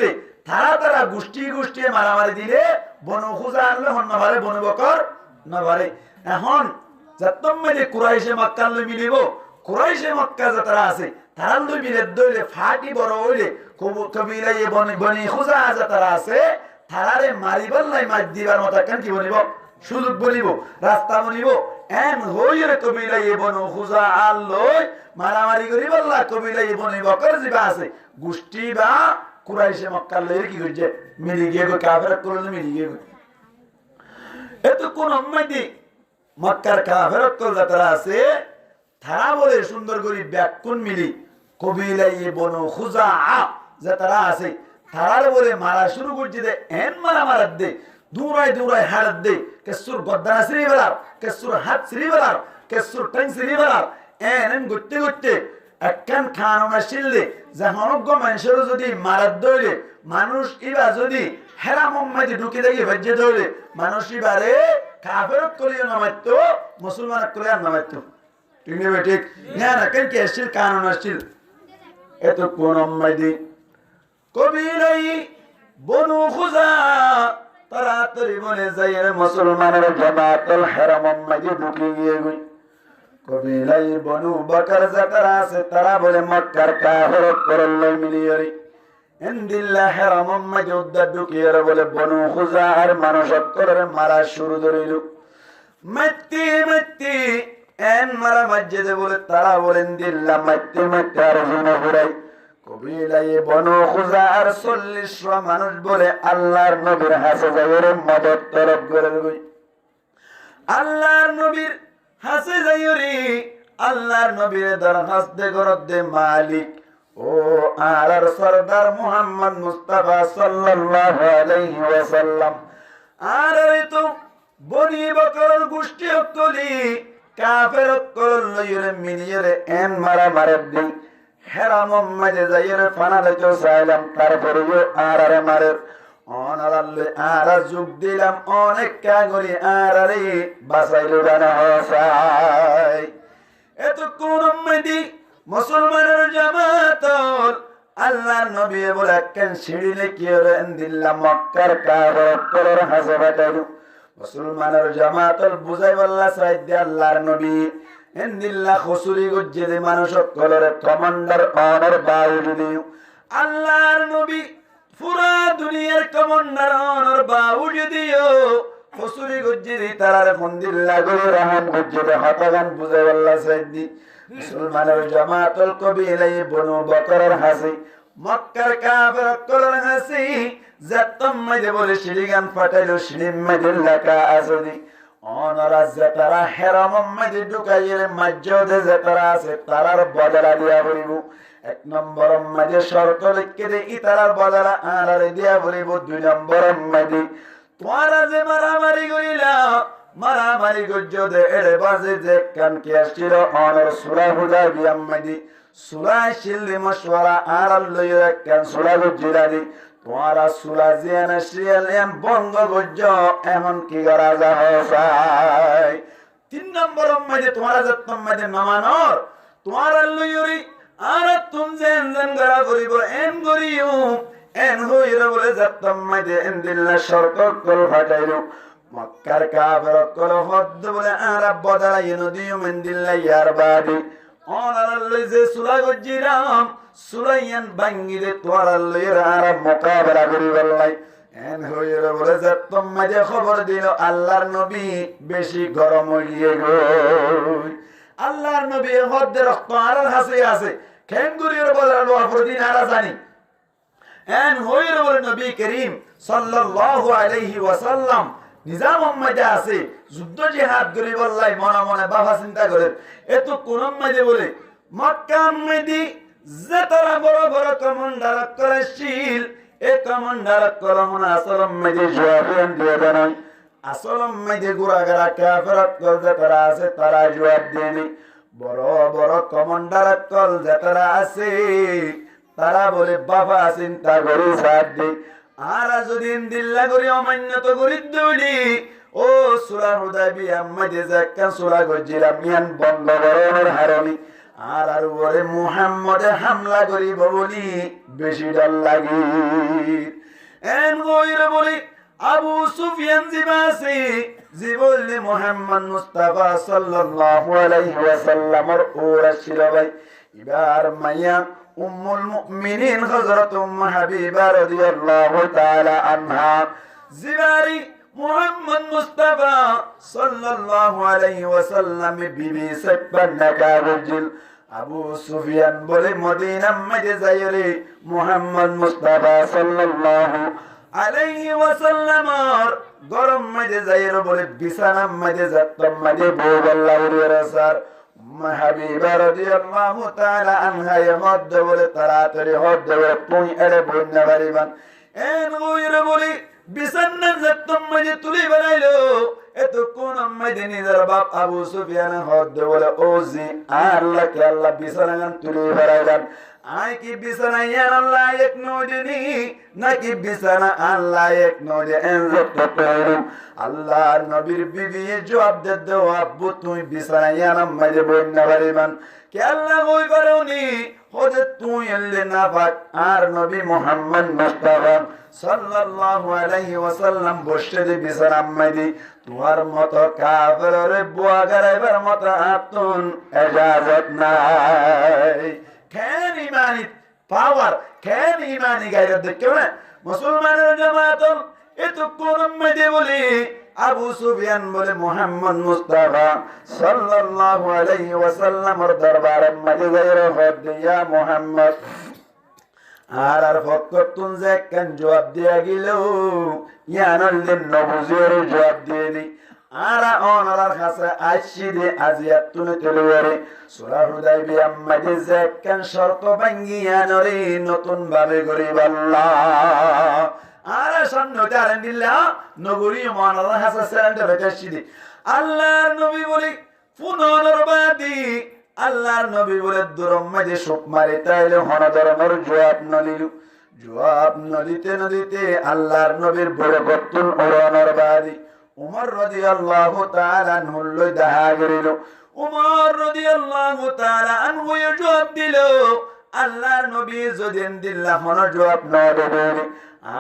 তারা গোষ্ঠী গোষ্ঠী মারামারি দিলে বনু খুজা আনলে হন নভারে বনু বকর নভারে এখন যতম মধ্যে কুরাইশে মক্কা লই মিলিব কুরাইশে মক্কা যারা আছে তারা লই মিলে দইলে ফাটি বড় হইলে কবিলায়ে বনি খুজা যারা আছে তারারে মারিবার লাই মার দিবার মত কেন কি বলিব সুযোগ বলিব রাস্তা বলিব এন হইরে কবিলায়ে বনু খুজা আল লই মারামারি করিব আল্লাহ কবিলায়ে বনি বকর জিবা আছে গোষ্ঠী বা কুরাইশে মক্কা লই কি করছে মিলি গিয়ে কাফের করলে মিলি গিয়ে এত কোন উম্মতি মক্কার কাফের কল যারা আছে তারা বলে সুন্দর করে ব্যাকুন মিলি কবিলায়ে বনু খুজা যারা আছে তারা বলে মারা শুরু করছে দে এন মারা দে দূরাই হাত দে কেসুর গদ্দানা শ্রী বেলার কেসুর হাত শ্রী বেলার কেসুর ট্যাং শ্রী বেলার এন করতে একখান খান আসিলে যে হনজ্ঞ মানুষের যদি মারাত দইলে মানুষ ইবা যদি হেরা মোহাম্মদে ঢুকে দেখি ভেজে ধরলে মানুষ ইবারে কাফের করিও নামাইত মুসলমান করিয়া নামাইত ঠিক নেবে ঠিক না না কেন কি আসছিল কানুন আসছিল এত কোন উম্মতি কবিলাই বনু খুজা তাড়াতাড়ি বলে যাই মুসলমানের জামাতুল হারাম মধ্যে ঢুকে গিয়ে গই কবিলাই বনু বকর যারা আছে তারা বলে মক্কার কাফের করলে মিলিয়ে ইনদিল্লাহ হারাম মধ্যে উদ্দা ঢুকিয়ে বলে বনু খুজা আর মানুষ করে মারা শুরু করিল মত্তি এন মারা মসজিদে বলে তারা বলেন দিল্লা মত্তি আর জিনা ঘুরাই কবিলায়ে বনু খুজা আর 40 মানুষ বলে আল্লাহর নবীর হাসে যাইরে মদত তরফ করে গই আল্লাহর নবীর হাসে যাইরি আল্লাহর নবীর দরখাস্তে করতে মালিক ও আর সরদার মুহাম্মদ মুস্তাফা সাল্লাল্লাহু আলাইহি ওয়াসাল্লাম আর তো বনি বকর গোষ্ঠী অকলি কাফের অকল লইরে মিলিয়ে এন মারা মারদি হেরাম মাঝে যাইরে ফানালে তো সাইলাম তারপরে আর মারে অনারালে আর যুগ দিলাম অনেক কাগরি আর রে বাসাইলো বানা হসাই এত কোন মেদি মুসলমানের জামাত আল্লাহ নবী বলে কেন সিঁড়িলে কি দিল্লা মক্কার কাবর হাসবাটারু মুসলমানের জামাত বুঝাই বল্লা সাইদ আল্লাহর নবী এন্দিল্লা খুসুরি গুজ্জে মানুষ কলর কমান্ডার অনর বাউলি দিও আল্লাহর নবী পুরা দুনিয়ার কমান্ডার অনর বাউলি দিও খুসুরি গুজ্জে তারার ফন্দিল্লা গরে রহম গুজ্জে হতাগান বুঝাই বল্লা সাইদ মুসলমানের জামাতুল কবিলাই বনু বকরের হাসি মক্কার কাফের কলর হাসি জাতম মাঝে বলে শিরিগান ফাটাইলো শিরিম মাঝে লেখা আসদি অনরা যাতারা হেরাম মাঝে ঢুকাইলে মাজ্জদে যাতারা আছে তারার বদলা দিয়া বলিব এক নম্বর মাঝে শর্ত লিখে দে ইতারার বদলা আনারে দিয়া বলিব দুই নম্বর মাঝে তোরা যে মারামারি করিলা মারামারি গজ্জদে এড়ে বাজে যে কান কি আসছিল অনর সূরা হুদাইবিয়া মাঝে সূরা শিল্লি মশওয়ারা আর লইয়া কান সূরা গজ্জিরাদি তোরা সূরা জিয়ানা শিয়ালিয়ান বঙ্গ গজ্জ এখন কি করা যায় তিন নম্বর মাঝে তোরা যত্তম মাঝে নমানর তোরা লইরি আর তুম যেন যেন গড়া করিব এন গরিও এন হইরে বলে যত্তম মাঝে এন দিল্লা শর্ত কল ফাটাইলো মক্কার কাফের কল হদ্দ বলে আর বদলা ইনদিও মেন দিল্লা ইয়ার বাদি অনারাল্লাই যে সূরা গজ্জিরাম সুরাইয়ান বাঙ্গিরে তোরাল্লাই আর মোকাবেলা করি বললাই এন হইরে বলে যত্তম মাঝে খবর দিল আল্লাহর নবী বেশি গরম হইয়ে গই আল্লাহর নবী হদ্দে রক্ত আর হাসে আছে খেঙ্গুরির বলার অপরদিন আর জানি এন হইরে বলে নবী করিম সাল্লাল্লাহু আলাইহি ওয়াসাল্লাম নিজাম মাঝে আছে যুদ্ধ জিহাদ করি বললাই মনে মনে বাবা চিন্তা করে এত কোন মাঝে বলে মক্কা মেদি যে তারা বড় বড় কমান্ডার করে শিল এ কমান্ডার কলমন আসলম মেদি জবাব দিয়ে দেন আসলম মেদি গুড়াগাড়া কাফের কল যে তারা আছে তারা জবাব দেয়নি বড় বড় কমান্ডার কল যে তারা আছে তারা বলে বাবা চিন্তা করি সাথ দি আর যদি দিল্লা করি অমান্যত করি দৌড়ি ও সূরা হুদাইবিয়া মাঝে যাক্কান সূরা গজ্জিরা মিয়ান বঙ্গ বরণের হারমি আর আর ওরে মুহাম্মদে হামলা করিব বলি বেশি ডর লাগি এন গইরে বলি আবু সুফিয়ান জিবাসি জীবলে মুহাম্মদ মুস্তাফা সাল্লাল্লাহু আলাইহি ওয়াসাল্লামর ওরা ছিল ভাই এবার মাইয়া উম্মুল মুমিনিন হযরত উম্মু হাবিবা রাদিয়াল্লাহু তাআলা আনহা জিবারি মুহাম্মদ মুস্তাফা সাল্লাল্লাহু আলাইহি ওয়াসাল্লাম বিবি সাব্বানা কাবুল আবু সুফিয়ান বলে মদিনা মাঝে যাইরে মুহাম্মদ মুস্তাফা সাল্লাল্লাহু আলাইহি ওয়াসাল্লামর গরম মাঝে যাইরে বলে বিছানা মাঝে যাতম মাঝে বউল্লাহ রাসার হাবিবা রাদিয়াল্লাহু তাআলা আনহা মদ্দ বলে তাড়াতাড়ি হদ্দ বলে তুই এড়ে বন্যা বাড়িবান এন গইরে বলি বিছানা যাতম মাঝে তুলি বানাইলো এত কোন মাঝে নিজের বাপ আবু সুফিয়ান হদ্দ বলে ওজি আল্লাহ কে আল্লাহ বিছানা তুলি বানাইলাম আই কি বিছানা ইয়ার আল্লাহ এক নদিনী নাকি বিছানা আল্লাহ এক নদী এনজত পেরু আল্লাহর নবীর বিবি জবাব দে দাও আব্বু তুই বিছানা ইয়ার মাঝে বন্যা বাড়িবান কে আল্লাহ কই করনি হযরত তুই এলে না পাক আর নবী মুহাম্মদ মুস্তাফা সাল্লাল্লাহু আলাইহি ওয়াসাল্লাম বসে দি বিছানা মাঝে তোমার মতো কাফেরের বুয়া গারাইবার মতো আতুন ইজাজত নাই কেন ইমানি পাওয়ার কেন ইমানি গায়রত দেখো না মুসলমানের জামাত এত কোন মাঝে বলি আবু সুফিয়ান বলে মুহাম্মদ মুস্তাফা সাল্লাল্লাহু আলাইহি ওয়াসাল্লামের দরবারে মাঝে যাইরে হদ ইয়া মুহাম্মদ আর আর ফকতুন যে কেন জবাব দিয়া গেল ইয়ানল নবুজের জবাব দিয়ে দি ara onarar khasa ashide aziyat tune telware sura Hudaybiyah maddে যেখান শর্ত ভাঙ্গিয়া নরে নতুন ভাবে গরিবাল্লাহ ara সামনে দাঁড়ান দিল্লা নগরী ওনারার খাসা সেন্টার বেশিদি আল্লাহর নবী বলে পুনর্বাদী আল্লাহর নবী বলে দরম মাঝে শোক মারে তাইলে হনদরমর জবাব নদিতে আল্লাহর নবীর বড় বর্তন ওরানোর বাদী উমর রাদিয়াল্লাহু তাআলা আনহু লই দেখা গেল উমর রাদিয়াল্লাহু তাআলা আনহু জবাব দিল আল্লাহর নবী যদিন দিল্লা হন জবাব না দেবে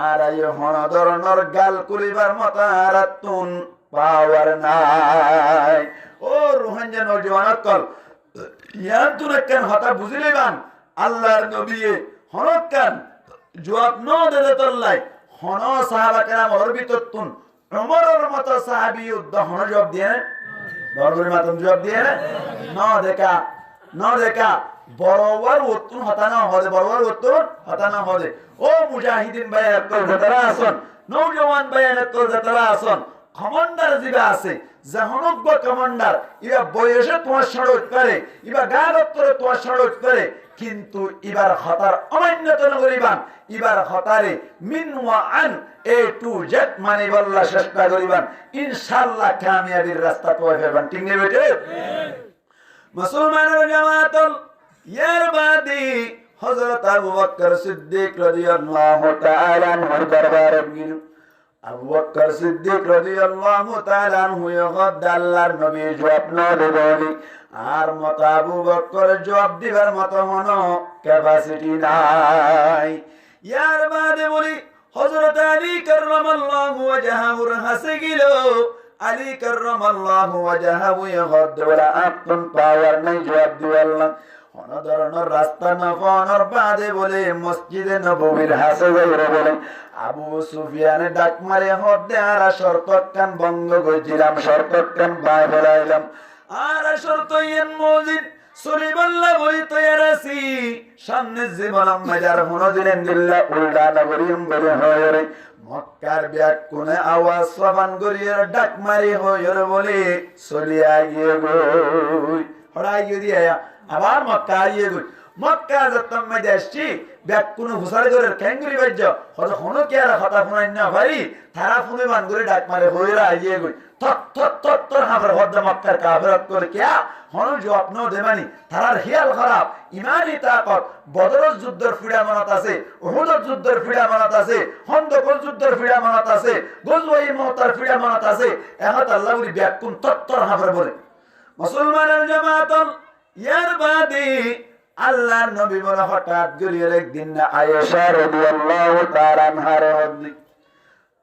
আর আই হনদরনর গাল কুলিবার মত আরাতুন পাওয়ার নাই ও রোহানজা নওজওয়ান কল ইয়ান তুরকান হতা বুঝিলেবান আল্লাহর নবী হনকান জবাব ন দেলে তল্লাই হন সাহাবা কেরাম ওর ভিতরতুন উমরের মত সাহাবী উদ্দহন জবাব দিয়ে দরবারে মাতম জবাব দিয়ে ন দেখা বড়বার উত্তর হতা না হবে বড়বার উত্তর হতা না হবে ও মুজাহিদিন ভাইয়া কল যারা আছেন নওজওয়ান ভাইয়া কল যারা আছেন কমান্ডার জিবা আছে জাহানব কমান্ডার ইবা বয়সে তোমার সড়ক করে ইবা গায়ত্তরে তোমার সড়ক করে কিন্তু ইবার হতার অমান্যত করিবান ইবার হতারে মিন ওয়া আন এ টু জেড মানে বল্লা চেষ্টা করিবান ইনশাআল্লাহ কামিয়াবির রাস্তা পাওয়া যাবেন ঠিক নেই বেটে মুসলমানের জামাতুল ইয়ার বাদী হযরত আবু বকর সিদ্দিক রাদিয়াল্লাহু তাআলা আনহুর দরবারে গিল আবু বকর সিদ্দিক রাদিয়াল্লাহু তাআলা আনহু ইগদ আল্লাহর নবী জবাব না দেবনি আর মত আবু বকর জবাব দিবার মত হন ক্যাপাসিটি নাই ইয়ার বাদে বলি হযরত আলী কাররামাল্লাহু ওয়াজহাহুর হাসে গিল আলী কাররামাল্লাহু ওয়াজহাহু ইগদ ওয়ালা আপন পাওয়ার নাই জবাব দিওয়াল্লাহ অনদরনর রাস্তা না ফনর বাদে বলে মসজিদে নববীর হাসে যাইরে বলে আবু সুফিয়ান ডাক মারে হদে আর শর্ত কান বন্ধ কইছিলাম শর্ত কান বাই বলাইলাম আর শর্ত ইন মসজিদ সলিবাল্লাহ বলি তৈয়ার আছি সামনে জীবনম মাজার হনো দিলেন দিল্লা উল্টা নগরীম বলে হয়রে মক্কার ব্যাক কোনে আওয়াজ সবান গরিয়ার ডাক মারি হয়রে বলে চলিয়া গিয়ে গই হড়াই গিয়ে আবার মক্কা আইয়ে গই মক্কা যতম মধ্যে আসছি ব্যাক কোন হুসারে ধরে ক্যাঙ্গুরি বাজ্য হয়তো হনো কি আর কথা শুনাই না ভাই তারা ফোনে মান করে ডাক মারে হইরা আইয়ে গই থক থক থক তোর হাফর হদ্দ মক্কার কাফিরত করে কিয়া হনো জবাব ন দেমানি তারার হিয়াল খারাপ ইমানি তাকত বদরের যুদ্ধের ফিড়া মনত আছে উহুদের যুদ্ধের ফিড়া মনত আছে খন্দকের যুদ্ধের ফিড়া মনত আছে গজওয়াই মুতার ফিড়া মনত আছে এহত আল্লাহ বলি ব্যাক কোন থক তোর হাফর বলে মুসলমানের জামাতন ইয়ার বাদী আল্লাহর নবী বলে হঠাৎ গরিয়ের একদিন না আয়েশা রাদিয়াল্লাহু তাআলা আনহার হদ্দি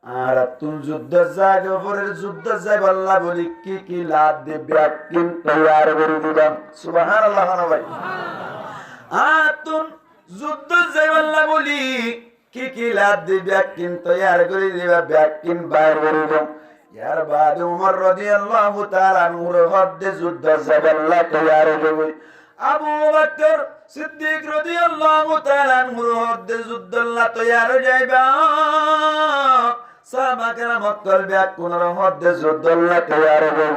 আর তুমি যুদ্ধ যায় গফরের যুদ্ধ যায় আল্লাহ বলি কি লাভ দে ব্যাকিন তৈয়ার করে দিলাম সুবহানাল্লাহ ভাই আর তুমি যুদ্ধ যায় আল্লাহ বলি কি লাভ দে ব্যাকিন তৈয়ার করে দিবা ব্যাকিন বাইর করে দিলাম ইয়ার বাদে উমর রাদিয়াল্লাহু তাআলা আনহুর হদ্দে যুদ্ধ যায় আল্লাহ তৈয়ার করে আবু বকর সিদ্দিক রাদিয়াল্লাহু তাআলা আনহুর হদ্দে যুদ্ধ আল্লাহ তৈয়ার যাইবা সাহাবা কেরাম কল ব্যাক কোনর হদ্দে যুদ্ধ আল্লাহ তৈয়ার হবে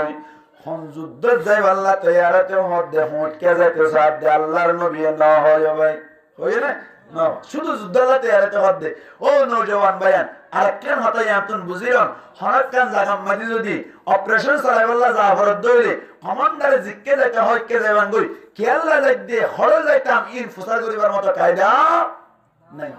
হন যুদ্ধ যাই আল্লাহ তৈয়ারতে হদ্দে হটকে যাইতে সাথে আল্লাহর নবী না হয় ভাই হই না না শুধু যুদ্ধ আল্লাহ তৈয়ারতে হদ্দে ও নওজওয়ান ভাইয়ান আর কেন হতা ইয়াতুন বুঝিরন হরক কান জাগা মাদি যদি অপারেশন চালাইবাল্লাহ জাফরত দইলে কমান্ডারে জিক্কে যাইতে হইকে যাইবান গই কেল্লা যাইতে হড় যাইতাম ইন ফুসার করিবার মত কায়দা নাই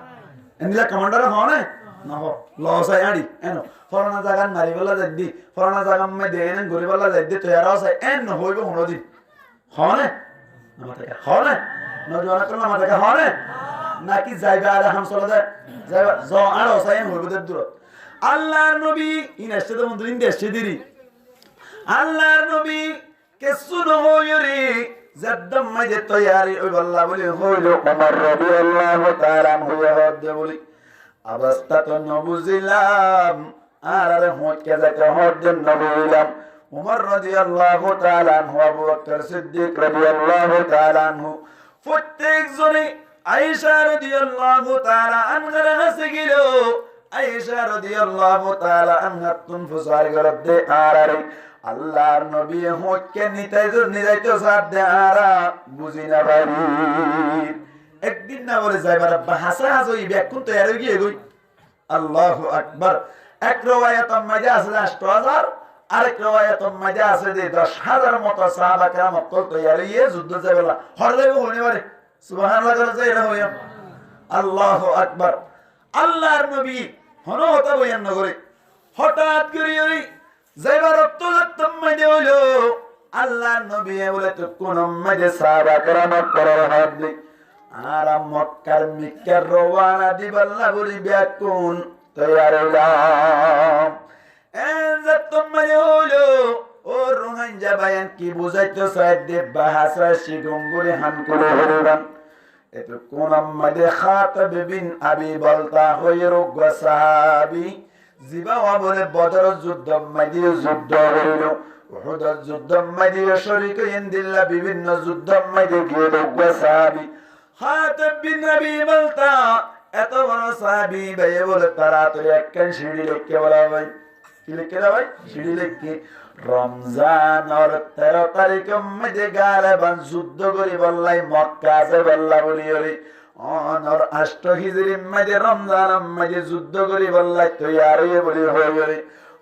এন্দিলা কমান্ডার হনে না হো লসাই আড়ি এনো ফরনা জাগান মারিবাল্লাহ যাইদি ফরনা জাগাম মে দেন গরিবাল্লাহ যাইদি তৈয়ার আছে এন হইব হনদি হনে আমাকে হনে নজওয়ান কল আমাকে হনে নাকি যাইবা আর হাম চলে যায় যাইবা জ আর ওসাইন হইব দূর আল্লাহর নবী ইনাস্তে তো মন্দির দেশে দিরি আল্লাহর নবী কেসু নহয়রে জদ্দম মাঝে তৈয়ারি ওই আল্লাহ বলি হইল ওমর রাদিয়াল্লাহু তাআলা আনহু হদ্দে বলি অবস্থা তো নবুজিলাম আর হটকে যাইতে হদ্দে নবুজিলাম উমর রাদিয়াল্লাহু তাআলা আনহু আবু বকর সিদ্দিক রাদিয়াল্লাহু তাআলা আনহু প্রত্যেক জনে আয়েশা রাদিয়াল্লাহু তাআলা আনহার হাসে গেল আয়েশা রাদিয়াল্লাহু তাআলা আনহা তুন ফুসার গরদে আরারে আল্লাহর নবী হককে নিতাইতো সাদে আরা বুঝিনা বাড়ি একদিন না বলে যাইবার আব্বা হাসা হাসই ব্যাকুন তো এর গিয়ে গই আল্লাহু আকবার এক রওয়ায়াতের মাঝে আছে 8000 আরেক রওয়ায়াতের মাঝে আছে যে 10000 মত সাহাবা کرام কল তৈরি হয়ে যুদ্ধ যাবেলা হরলেও হনে পারে সুবহানাল্লাহ করে যাই না হইয়া আল্লাহু আকবার আল্লাহর নবী হন হতা বয়ান করে হঠাৎ করে ওই যাইবার রক্তম মাঝে হইলো আল্লাহর নবী বলে তো কোন মাঝে সাহাবা کرام করার হাত নেই আর মক্কার মিক্কার রওয়ানা দিবাল্লা বলি ব্যাকুন তৈয়ার হইলাম এনজাতম মাঝে হইলো ও রোহানজা বায়ান কি বুঝাইতো সাইদ দে বাহাসা শিগঙ্গুরি হান করে হইলাম এত কোন মাঝে খাতাব বিন আবি বলতা হইরো সাহাবী জিবাওয়া বলে বদর যুদ্ধ মাঝে যুদ্ধ হইলো উহুদ যুদ্ধ মাঝে শরীক ইনদিল্লাহ বিভিন্ন যুদ্ধ মাঝে গেল সাহাবী খাতাব বিন আবি বলতা এত বড় সাহাবী ভাই বলে তাড়াতাড়ি একখান সিঁড়ি লিখে বলা ভাই কি লিখে দাও ভাই সিঁড়ি লিখে রমজান আর 13 তারিখ মধ্যে গালেবান যুদ্ধ করি বললাই মক্কা আছে বললা বলি ওরে অনর 8 হিজরি মধ্যে রমজান মধ্যে যুদ্ধ করি বললাই তৈয়ার হয়ে বলি হয়ে গেলে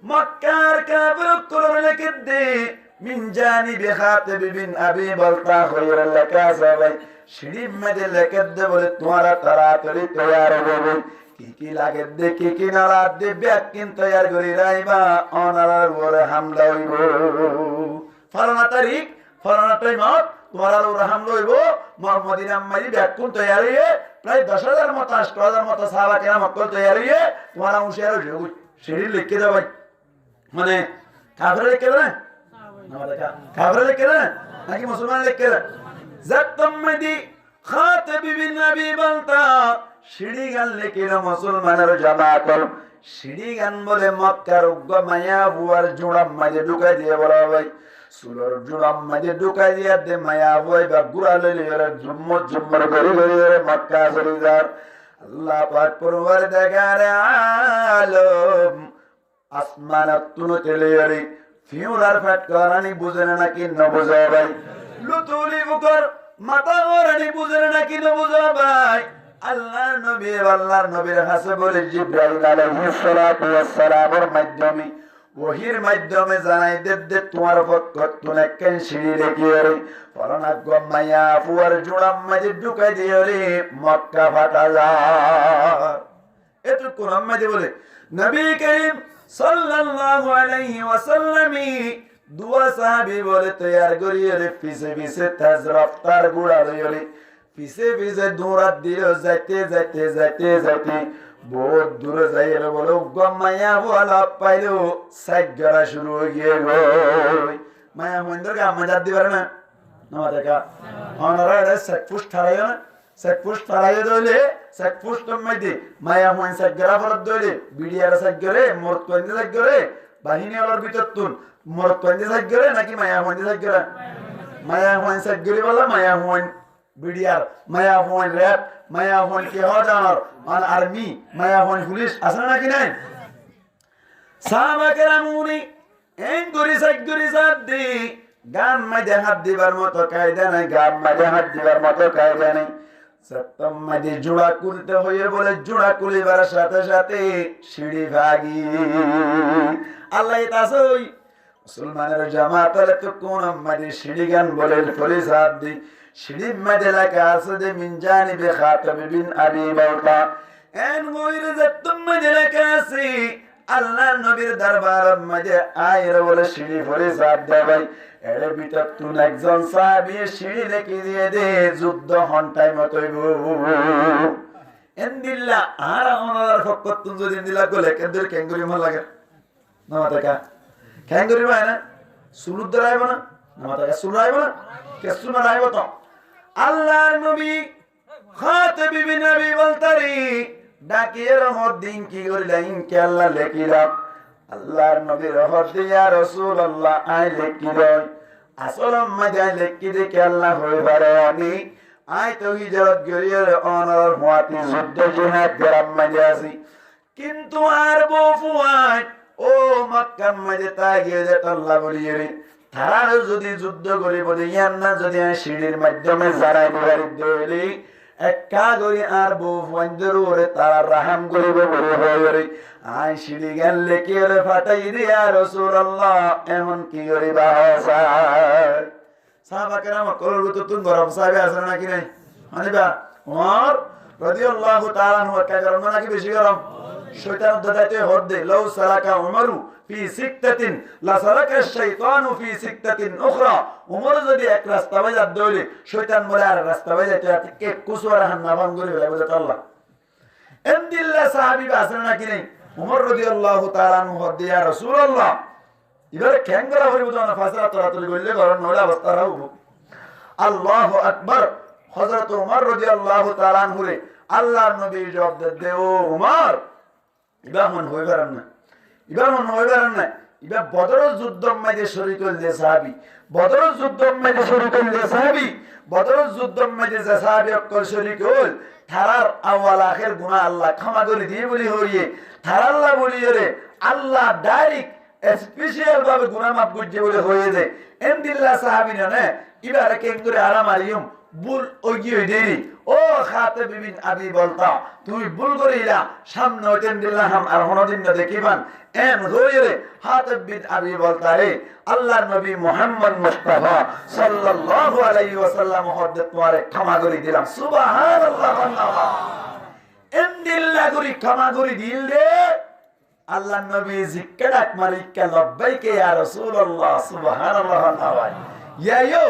মক্কার কাফির কোরআন লিখে দে মিন জানিবি খাতাব বিন আবি বলতা খৈর লেখা আছে ভাই সিঁড়ি মধ্যে লিখে দে বলে তোমারা তাড়াতাড়ি তৈয়ার হবে কি কি লাগে দে কি না দে ব্যাকিন তৈয়ার করি রাইবা অনার ওরে হামলা হইব ফলানা তারিখ ফলানা টাইমত তোমার ওরে হামলা হইব মদিনা মারি ব্যাকুন তৈয়ার হইয়ে প্রায় 10000 মত 8000 মত সাহাবা কেরাম মক্কল তৈয়ার হইয়ে তোমার হুঁশিয়ার হইব সিঁড়ি লিখে দাও ভাই মানে কাফের লিখে না কাফের লিখে না নাকি মুসলমান লিখে না জাতম মদি খাতাব বিন আবি বলতা সিঁড়ি গান লেখিল মুসলমানের জামাত সিঁড়ি গান বলে মক্কার উগ্র মায়া বুয়ার জোড়াম মাঝে ঢুকাই দিয়ে বলা ভাই সুলোর জোড়াম মাঝে ঢুকাই দিয়ে দে মায়া বুয়াই বা গুড়া লইলে জুম্মর জুম্মর করে করে মক্কা চলে যার আল্লাহ পাক পরবার দেখারে আলম আসমানাত তুনো তেলে রে ফিউরার ফাট করানি বুঝে না কি ন বুঝা ভাই লুতুলি বুকর মাথা ওরানি বুঝে না কি ন বুঝা ভাই আল্লাহর নবীর কাছে বলে জিবরাইল আলাইহিস সালাতু ওয়াস সালামের মাধ্যমে ওহীর মাধ্যমে জানাই দে তোমার পক্ষ তুমি কেন সিঁড়ি রেখে রে ফলানা গমায়া ফুয়ার জোড়াম মাঝে ঢুকাই দিয়ে রে মক্কা ফাটা যায় এত কোরআন মাঝে বলে নবী করিম সাল্লাল্লাহু আলাইহি ওয়াসাল্লাম দুয়া সাহাবী বলে তৈয়ার করিয়ে রে পিছে পিছে তেজ রফতার গুড়া রে পিছে পিছে দৌড়াত দিল যাইতে যাইতে যাইতে যাইতে বহুত দূরে যাই বলো মায়া বলা পাইলো সাইগরা শুরু হয়ে গিয়ে মায়া মন্দিরকে আমাদের দিবার না দেখা অনারা সেকপুষ ঠাড়াইও না সেকপুষ ঠাড়াইও দইলে সেকপুষ তোমাইতে মায়া হইন সাইগরা ফরত দইলে বিডিআর সাইগরে মরত কইতে সাইগরে বাহিনী আলোর ভিতর তুন মরত কইতে সাইগরে নাকি মায়া হইন সাইগরা মায়া হইন সাইগরি বলা মায়া হইন বিডিআর মায়া হইন র‍্যাব মায়া হইন কে হজার আর আর্মি মায়া হইন পুলিশ আছে নাকি নাই সাহাবা কেরামুনি এন গরি সাইগরি সাদ্দি গান মাঝে হাত দিবার মতো কায়দা নাই গান মাঝে হাত দিবার মতো কায়দা নাই সপ্তম মাঝে জোড়া কুলতে হয়ে বলে জোড়া কুলিবার সাথে সাথে সিঁড়ি ভাগি আল্লাহ তাসই মুসলমানের জামাত হলে তো কোন মাঝে সিঁড়ি গান বলে ফলি সাদ্দি সিঁড়ি মাঝে লেখা আছে যে মিন জানিবি খাতাব বিন আবি বলতা এন গইরে সপ্তম মাঝে লেখা আছে আল্লাহ নবীর দরবার মাঝে আয়ের বলে সিঁড়ি ফলি সাদ্দি ভাই এর ভিতর তুন একজন সাহাবী সিঁড়ি লেখি দিয়ে দে যুদ্ধ হন টাইম হইব এন্দিল্লা আর ওনার ফকত তুন যদি দিলা গলে কেন্দ্র কেঙ্গুরি ভাল লাগে না মাতা কেঙ্গুরি ভাই না সুলুদ রাইব না মাতা সুল রাইব না কে সুল রাইব তো আল্লাহর নবী খাতাব বিন আবি বলতারি ডাকিয়ে রহমত দিন কি করিলেন কে আল্লাহ লেখিলাম আল্লাহর নবী রহমত দিয়া রাসূলুল্লাহ আই লেখিল আসলম মাঝে লেখি দেখে আল্লাহ হয়ে পারে আমি আই তো হিজরত গরিয়ের অনর হুয়াতি যুদ্ধ জিহাদ গরাম মাঝে আছি কিন্তু আর বউ ফুয়াই ও মক্কার মাঝে তাগিয়ে যেত আল্লাহ বলিয়ে রে তারা যদি যুদ্ধ করে বলে ইয়ার না যদি সিঁড়ির মাধ্যমে জারাই দিবারি একা করে আর বউ ফুয়াইদের ওরে তারা রাহাম করিবে বলে হয়ে রে আই সিঁড়ি গেলে কি রে ফাটাই দিয়া রাসূলুল্লাহ এমন কি করিবা সাহাবা কেরাম করবো তো তুমি গরম সাহেবে আসে নাকি নাই মানিবা ওমর রাদিয়াল্লাহু তাআলা আনহু কা গরম নাকি বেশি গরম শয়তান দাদাতে হদ্দে লাউ সালাকা উমরু ফি সিকতাতিন লা সালাকা শাইতানু ফি সিকতাতিন উখরা উমর যদি এক রাস্তা বাজা দইলে শয়তান বলে আর রাস্তা বাজাতে কে কুসওয়ার হান্নাবান করে বলে বুঝাত আল্লাহ এমদিল্লাহ সাহাবী আসে নাকি নাই উমর রাদিয়াল্লাহু তাআলা আনহু হদ্দে ইয়া রাসূলুল্লাহ এবারে ক্যাঙ্গরা হয়ে বুঝানো ফাসলা তরাতরি করলে গরম নড়ে অবস্থা রাখবো আল্লাহু আকবার হযরত ওমর রাদিয়াল্লাহু তাআলা আনহু রে আল্লাহর নবী জবাব দে ও ওমর ইবামন হইবারান না ইবা বদরের যুদ্ধের মধ্যে শরীক হইলে সাহাবী বদরের যুদ্ধের মধ্যে শরীক হইলে সাহাবী বদরের যুদ্ধের মধ্যে যে সাহাবী অকল শরীক হল তারার আওয়াল আখির গুনাহ আল্লাহ ক্ষমা করে দিয়ে বলি হইয়ে তারা আল্লাহ বলিয়ে রে আল্লাহ ডাইরেক্ট স্পেশাল ভাবে গুনাহ মাফ করতে বলে হয়ে যায় এমদিল্লাহ সাহাবী না ইবারে কেন করে আরাম আরিয়ম বুল ওগি হই দেরি ও খাতিব বিন আবি বলতা তুই ভুল করিলা সামনে হইতেন দিলাম আর হনদিন না দেখিবান এম হইরে খাতিব বিন আবি বলতা রে আল্লাহর নবী মুহাম্মদ মুস্তাফা সাল্লাল্লাহু আলাইহি ওয়াসাল্লাম হদ্দে তোমারে ক্ষমা করে দিলাম সুবহানাল্লাহ আল্লাহ এমদিল্লাহ করি ক্ষমা করে দিল রে আল্লাহর নবী জিক্কা ডাক মারি কে লব্বাইকে ইয়া রাসূলুল্লাহ সুবহানাল্লাহ আল্লাহ ইয়া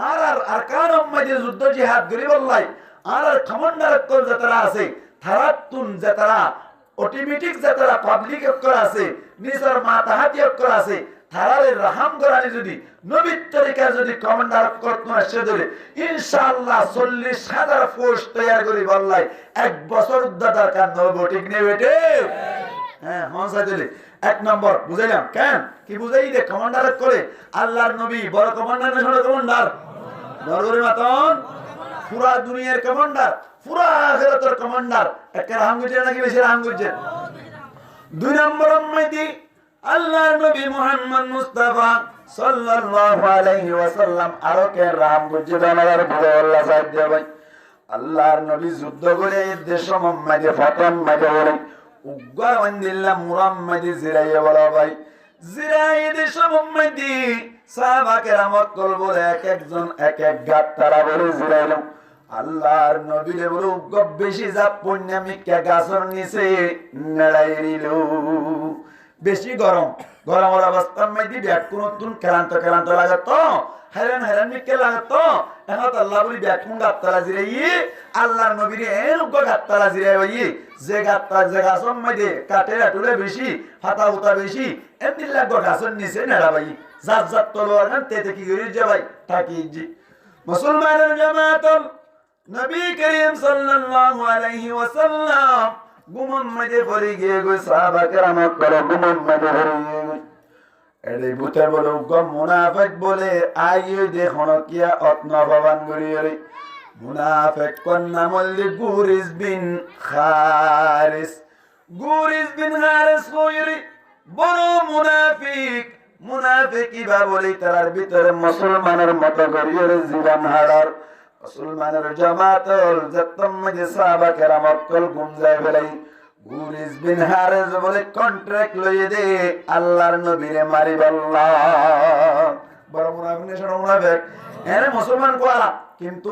আর আরকান উম্মতে যুদ্ধ জিহাদ গরিব আল্লাহ আর কমান্ডার কল যারা আছে থারাতুন যারা অটোমেটিক যারা পাবলিক অক্ষর আছে নিসার মাতাহাতি অক্ষর আছে থারারে রাহাম করানি যদি নবীর তরিকা যদি কমান্ডার করত না সে ধরে ইনশাআল্লাহ 40,000 ফোর্স তৈরি করি বললাই এক বছর দাদার কান নবো ঠিক নেই বেটে হ্যাঁ হনসা দিলে এক নম্বর বুঝাইলাম কেন কি বুঝাই দে কমান্ডার করে আল্লাহর নবী বড় কমান্ডার না ছোট কমান্ডার বড়গরি মাতন পুরা দুনিয়ার কমান্ডার পুরা আখিরাতের কমান্ডার একটা রাহাম গুজে নাকি বেশি রাহাম গুজে দুই নম্বর উম্মতি আল্লাহর নবী মুহাম্মদ মুস্তাফা সাল্লাল্লাহু আলাইহি ওয়াসাল্লাম আরো কে রাহাম গুজে বানার বড় আল্লাহ সাহায্য ভাই আল্লাহর নবী যুদ্ধ করে দেশ মুহাম্মদে ফাতাম মাঝে বলে উগ্গা ওয়ান্দিল্লাহ মুহাম্মদি জিরাইয়া বলা ভাই জিরাই দেশ মুহাম্মদি সাহাবা কেরামত কল বলে এক একজন এক এক গাত তারা বলে জিরাইল আল্লাহর নবীরে বলে উগ্গা বেশি যা পুণ্যামি কে গাছর নিচে নেড়াইরিল বেশি গরমের অবস্থার মধ্যে ব্যাগ কোন তুন ক্লান্ত লাগাত হেরান মিকে লাগাত এখন আল্লাহ বলি ব্যাগ কোন গাতলা জিরাই আল্লাহর নবীরে এর উগ্গা গাতলা জিরাই ভাই যে গাছের মধ্যে কাটে আটুলে বেশি ফাতা উতা বেশি এমনি লাগবে গাছের নিচে নেড়া ভাই জাত তলোয়ার গান তেতে কি করি যে ভাই থাকি জি মুসলমানের জামাত নবী করিম সাল্লাল্লাহু আলাইহি ওয়াসাল্লাম গুমন মধ্যে পড়ে গিয়ে গো সাহাবা কেরাম করে গুমন মধ্যে পড়ে গিয়ে এডে বুতে বলে গম মুনাফিক বলে আইয়ে দেখুন কিয়া অত্ন ভবান গরিয়ে মুনাফিক কোন নাম হল গুরিস বিন হারিস কইরি বড় মুনাফিক ইবা বলি তার ভিতরে মুসলমানের মত করিয়ে জীবন হারার মুসলমানের জামাতল যতম মধ্যে সাহাবা কেরাম কল গুমজায় ফেলাই গুরিস বিন হারিস বলে কন্ট্রাক্ট লইয়ে দে আল্লাহর নবীরে মারিব আল্লাহ বড় মুনাফিক এনে মুসলমান কোয়া কিন্তু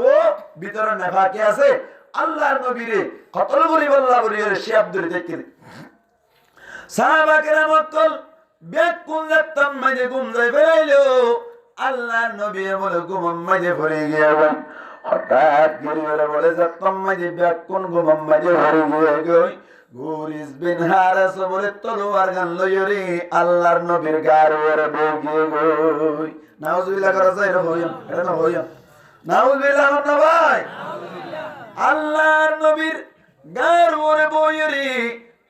ভিতরে নেফাকি আছে আল্লাহর নবীরে কতল করিব আল্লাহ বলিয়ে সে আব্দুল দেখি সাহাবা কেরাম কল ব্যাগ কোন যতম মধ্যে গুমজায় ফেলাইলো আল্লাহর নবী বলে গুমম মধ্যে পড়ে গিয়ে হঠাৎ গিরিবেলা বলে যতম মধ্যে ব্যাগ কোন গুমম মধ্যে পড়ে গিয়ে গুরিস বিন হারিস বলে তলোয়ার গান লইরি আল্লাহর নবীর গার ওরে বগিয়ে গই নাউজুবিল্লাহ করা যায় এটা না হইয়া নাউজুবিল্লাহ না ভাই আল্লাহর নবীর গার ওরে বইরি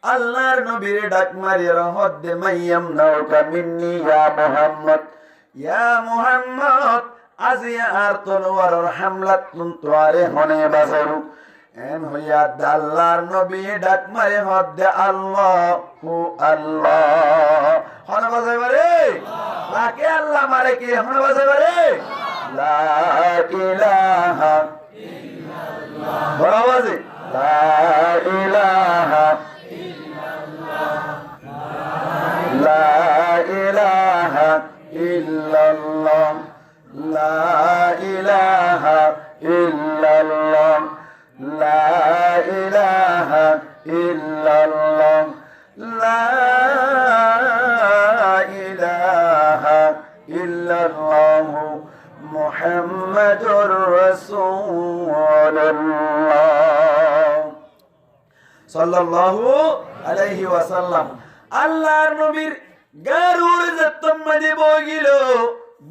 আল্লাহর নবীর ডাক মারি রহমত দে মাইয়াম নাউকা মিন্নি ইয়া মুহাম্মদ আজিয়া আর তলোয়ারের হামলাত তুন তোয়ারে হনে বাজারু এন হইয়া আল্লাহর নবী ডাক মারে হদ্দে আল্লাহু আল্লাহ হন বাজে বারে লাকে আল্লাহ মারে কি হন বাজে বারে লা ইলাহা ইল্লাল্লাহ বড় বাজে লা ইলাহা ইল্লাল্লাহ লা ইলাহা ইল্লাল্লাহ লা ইলাহা ইল্লাল্লাহ লা ইলাহা ইল্লাল্লাহ লা ইলাহা ইল্লাল্লাহ মুহাম্মাদুর রাসূলুল্লাহ সাল্লাল্লাহু আলাইহি ওয়াসাল্লাম আল্লাহর নবীর গারুর যত্তম মধ্যে বগিল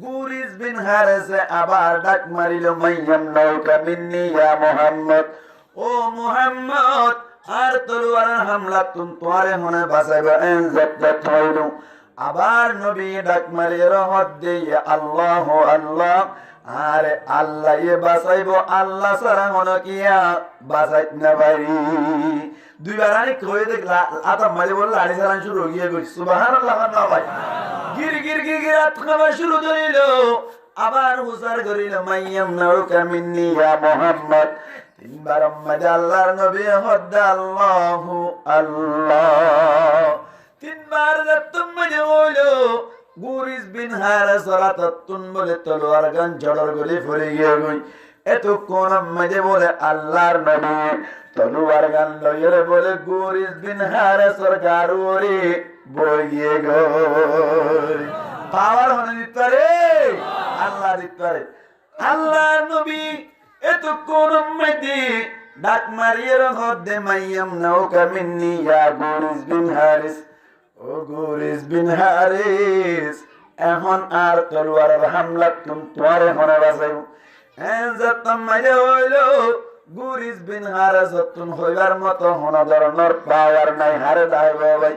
গুরিস বিন হারেসে আবার ডাক মারিল মাইয়াম নৌকা মিন্নি ইয়া মুহাম্মদ ও মুহাম্মদ আর তলোয়ারের হামলা তোমারে মনে বাঁচাইবা এন জাত হইল আবার নবী ডাক মারি রহমত দিয়ে আল্লাহ আল্লাহ আরে আল্লাহ এ বাঁচাইব আল্লাহ ছাড়া মনে কিয়া বাঁচাইত না পারি দুইবার আনি কই দেখলা আতা মারি বলল আড়ি সারান শুরু হয়ে গেছে সুবহানাল্লাহ না ভাই গির গির গির গির আতখাবা শুরু করিল আবার হুসার করিল মাইয়াম নৌকা মিন্নি ইয়া মুহাম্মদ তিনবার আম্মাদ আল্লাহর নবী হদ্দ আল্লাহু আল্লাহ তিনবার তুমি হইল গুরিস বিন হারেস রাতাতুন বলে তলোয়ার গান জড়র গলি ফুরে গিয়ে গই এতক্ষণ আম্মাদে বলে আল্লাহর নবী তলোয়ার গান লইরে বলে গুরিস বিন হারেসর গারুরি বই গিয়ে গই পাওয়ার হনে দিতে পারে আল্লাহ দিতে পারে আল্লাহর নবী এতক্ষণ আম্মাদে ডাক মারিয়ে হদ্দে মাইয়াম নৌকা মিন্নি ইয়া গুরিস বিন হারিস ও গুরিস বিন হারিস এখন আর তলোয়ারের হামলা তোমারে মনে বাঁচাইব যতন মাঝে হইল গুরিস বিন হারিস যতন হইবার মতো হন ধরনের পাওয়ার নাই হারে দাইব ভাই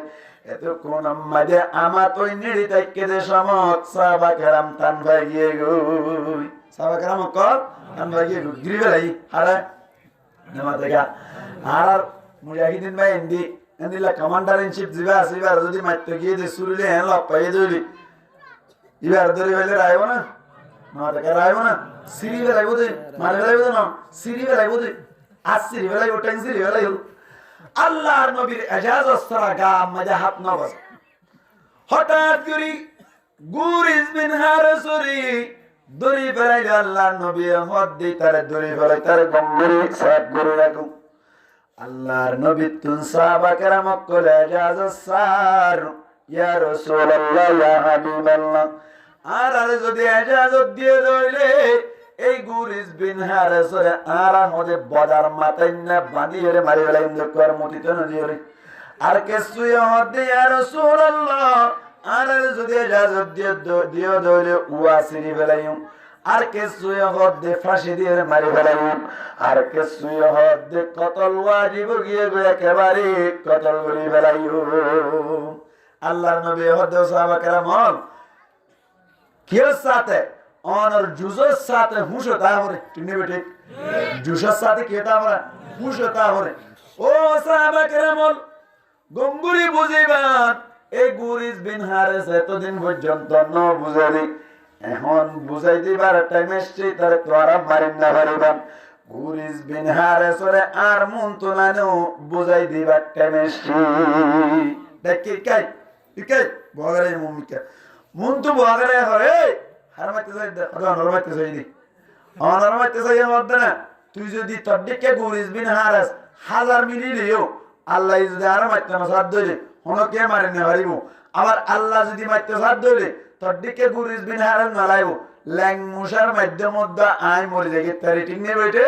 এতক্ষণ মাঝে আমার তো নিড়ি তাইকে যে সমত সাহাবা কেরাম টান ভাই গিয়ে গই সাহাবা কেরাম কর টান ভাই গিয়ে গিরি বেলাই হারা নেমা দেখা আর মুজাহিদিন ভাই এন্দি এন্দিলা কমান্ডার ইন চিফ জিবা আসিবার যদি মাইতে গিয়ে যে সুরুলে হেন লপাই দইলি ইবার ধরে হইলে রাইব না না দেখা রাইব না সিরি বেলাইব দে মারে বেলাইব না সিরি বেলাইব দে আজ সিরি বেলাইব টেন সিরি বেলাইব আল্লাহর নবীর ইজাজত ছাড়া গাম মজা হাত না বাজ হঠাৎ করে গুরিস বিন হারিসরি দড়ি ফেলাইল আল্লাহর নবী হদ দেই তারে দড়ি ফেলাই তারে গম্বুরি সাত করে রাখুন আল্লাহর নবী তুন সাহাবা কেরাম কলে ইজাজত সার ইয়া রাসূলুল্লাহ ইয়া হাবিবাল্লাহ আর যদি ইজাজত দিয়ে দইলে এই গুরিস বিন হারিসরে আর হদে বদার মাথায় না বাঁধিয়ে মারি ফেলাই কর মতিতে নদীরে আর কে সুয় হদে ইয়া রাসূলুল্লাহ আর যদি ইজাজত দিয়ে দইলে ওয়াসিরি ফেলাইম আর কে সুয় হদে ফাঁসি দিয়ে মারি ফেলাইম আর কে সুয় হদে কতল ওয়াজিব গিয়ে গো একেবারে কতল বলি ফেলাইম আল্লাহর নবী হদে সাহাবা কেরাম কির সাথে অনর জুজের সাথে হুশতা হরে ঠিক নেবে ঠিক জুসের সাথে কি এটা আমরা হুশতা হরে ও সাহাবা কেরাম গম্বুরি বুঝিবান এই গুরিস বিন হারিস এতদিন পর্যন্ত ন বুঝালি এখন বুঝাই দিবার টাইম এসছে তার তোরা মারেন না পারিবান গুরিস বিন হারিসরে আর মন তোলানো বুঝাই দিবার টাইম এসছে দেখি কাই কাই বগরে মুমিকা মন তো বগরে হরে হারমাইতে যাই হারমাইতে যাই দি হারমাইতে যাই মধ্যে না তুই যদি তদ্দিকে গুরিস বিন হারিস 1000 মিলিলিও আল্লাহ যদি হারমাইতে না সাথ দিলে হনো কে মারে না পারিব আবার আল্লাহ যদি মাইতে সাথ দিলে তদ্দিকে গুরিস বিন হারিস মারাইব ল্যাং মুশার মাধ্যমে আই মরে যাই তারি ঠিক নেই বেটে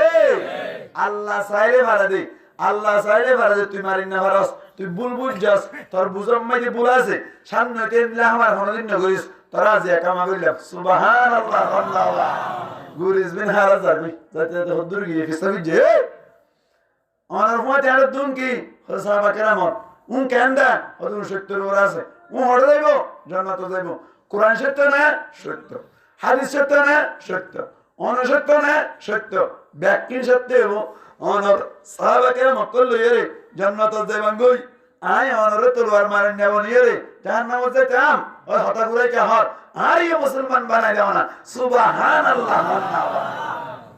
আল্লাহ চাইলে ভাড়া দে আল্লাহ চাইলে ভাড়া দে তুই মারি না পারস তুই বুলবুল যাস তোর বুঝম মাঝে বুল আছে সামনে তেনলে আমার হনদিন না করিস তোরা যে কামা করিলাম সুবহানাল্লাহ আল্লাহ গুরিস বিন হারিস যাবি যাতে হদ্দুর গিয়ে ফিসাবি যে অনার মতে আর দুন কি সাহাবা কেরাম উন কেন্দা হদুন সত্যের ওর আছে ও হড়ে যাইব জান্নাত যাইব কোরআন সত্য না সত্য হাদিস সত্য না সত্য অনুসত্য না সত্য ব্যাখ্যা সত্য অনর সাহাবাকে মক্কল লইরে জান্নাত যাইবান গই আই অনরে তলোয়ার মারেন নেব নিরে জাহান্নাম যাইতাম ওই হতা করে কে হর আর এই মুসলমান বানাই দাও না সুবহানাল্লাহ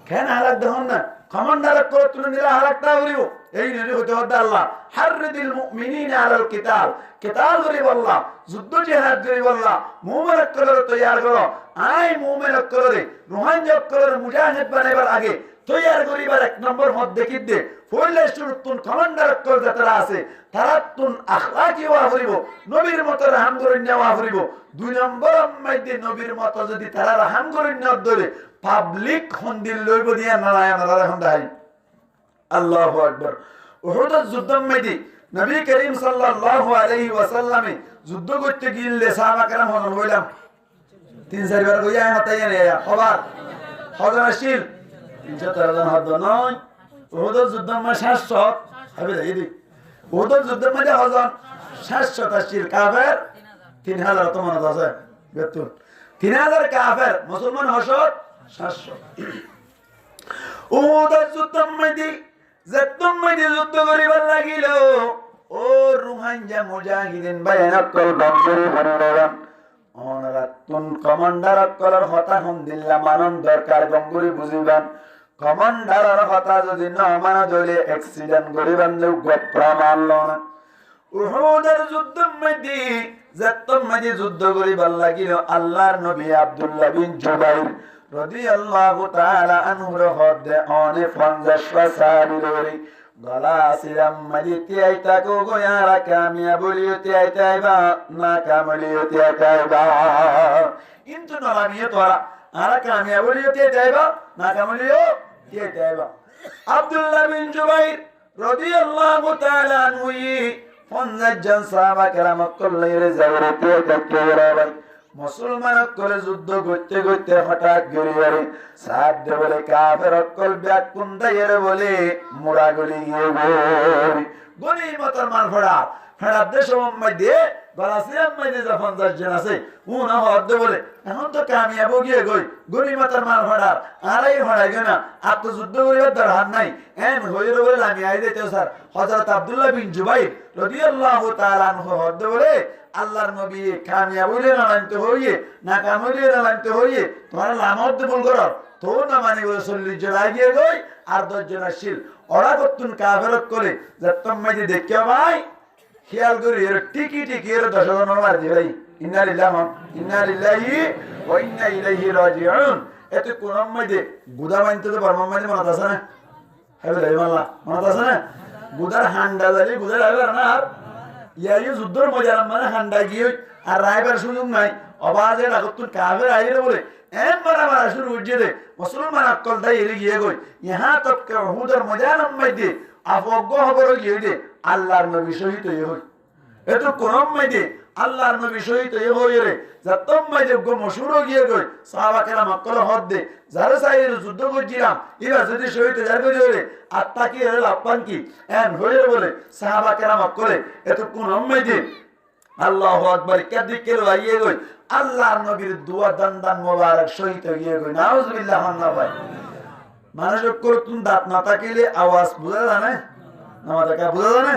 কেন হালাক দহন না কমান্ডার করে তুলে নিলে হালাকটা হইব এই নিরে হতে হতে আল্লাহ হারদিল মুমিনিনা আলাল কিতাল কিতাল করিব আল্লাহ যুদ্ধ জিহাদ করিব আল্লাহ মুমিন করে তৈয়ার করো আই মুমিন করে রুহান করে মুজাহিদ বানাইবার আগে তৈয়ার করিবার এক নম্বর মত দেখি দে পড়লে শুরুতুন কমান্ডার করে যারা আছে তারা তুন আখলাকি ওয়া হইব নবীর মত রহম করে নেওয়া হইব দুই নম্বর মধ্যে নবীর মত যদি তারা রহম করে নেওয়া ধরে পাবলিক হন্দিল লইব দিয়া নারায়ণ রাহম দাই আল্লাহু আকবার উহুদ যুদ্ধের মধ্যে নবী করিম সাল্লাল্লাহু আলাইহি ওয়াসাল্লামে যুদ্ধ করতে গিয়ে সাহাবা کرام হন হইলাম 3-4 বার কইয়া হতাই না খবর হযরত শিল 3-4 জন হদ নয় উহুদ যুদ্ধের মধ্যে 700 হবে এই উহুদ যুদ্ধের মধ্যে হজন 700 শিল কাফের 3000 তো মনে আছে 72 3000 কাফের মুসলমান হসত 700 উহুদ যুদ্ধের মধ্যে যুদ্ধ করিবার লাগিল ও রুহানজা মুজাহিদিন বায়ানাত কল বন্ধুরি হনরাম অনরাতুন কমান্ডার কলর হতা হন দিল্লা মানন দরকার বঙ্গুরি বুঝিবান কমান্ডারের হতা যদি না মানা দলে অ্যাক্সিডেন্ট করিবান লোক প্রমাণ লনা উহুদের যুদ্ধের মধ্যে যুদ্ধ করিবার লাগিল আল্লাহর নবী আব্দুল্লাহ বিন জুবাইর রাদিয়াল্লাহু তাআলা আনহুর হদে অনে 50 ওয়াসালি লরি গলা আসিলাম মদিতি আইতা কো গোয়ারা কামিয়াবুলিয়তি আইতাইবা না কামলিয়তি আইতাইবা ইন্তু নলামিয়ে তোরা আরা কামিয়াবুলিয়তি আইতাইবা না কামলিয়তি আইতাইবা আব্দুল্লাহ বিন জুবাইর রাদিয়াল্লাহু তাআলা আনহু 50 জন সাহাবা کرام কল্লাইরে যাওয়াতে দেখতে মুসলমান করে যুদ্ধ করতে করতে হঠাৎ গরিয়ারে সাদ বলে কাফের অকল ব্যাকুন দায়ের বলে মোড়া গলি গলি মতর মান ফড়া ফড়া দেশ মধ্যে গলাসিয়াম মধ্যে যে 50 জন আছে উনা হদ বলে এখন তো কামিয়াব গিয়ে গই গলি মতর মান ফড়া আরাই ফড়া গনা আপ তো যুদ্ধ করিবার দরকার নাই এন হইর বলে আমি আই দিতে স্যার হযরত আব্দুল্লাহ বিন জুবাইর রাদিয়াল্লাহু তাআলা আনহু হদ বলে আল্লাহর নবী কামিয়াব হইলে না মানতে হইয়ে না কাম হইলে না মানতে হইয়ে তোমার লামত ভুল করো তো না মানি বলে 40 জন আগিয়ে গই আর 10 জন আসিল ওরা কতন কাফেরত করে যে তুমি যে দেখিও ভাই খেয়াল করি এর টিকি টিকি এর 10 জন মার দি ভাই ইন্না লিল্লাহি ওয়া ইন্না ইলাইহি রাজিউন এতে কোন মধ্যে গুদা মানতে তো বর্মা মানে মনে আছে না হবে রে মাল্লা মনে আছে না গুদার হান্ডা জালি গুদার আবার না আর ইয়াই যুদ্ধর মজার মানে হান্ডা গিয়ে আর রাইবার সুযোগ নাই অবাজে রাগতুন কাফের আইরে বলে এম মারা শুরু হইছে দে মুসলমান আকল দাই এরি গিয়ে গই ইহা তক কে উহুদের মজার মধ্যে আফজ্ঞ খবর গিয়ে দে আল্লাহর নবী শহীদ হই এত কোরআন মধ্যে আল্লাহর নবী শহীদ হই রে যতম মধ্যে গো মশহুর গিয়ে গই সাহাবা کرام আকল হদ দে যারা সাইর যুদ্ধ করছিলাম এরা যদি শহীদ যার করে রে আত্মা কি এর আপন কি এন হই বলে সাহাবা کرام আকলে এত কোরআন মধ্যে আল্লাহু আকবার কাদিকে লাইয়ে গই আল্লাহর নবীর দোয়া দান মোবারক শহীদ হয়ে গই নাউজুবিল্লাহ না ভাই মানুষ করতুন দাঁত না তাকিলে আওয়াজ বুঝা জানে নামাজটা বুঝা জানে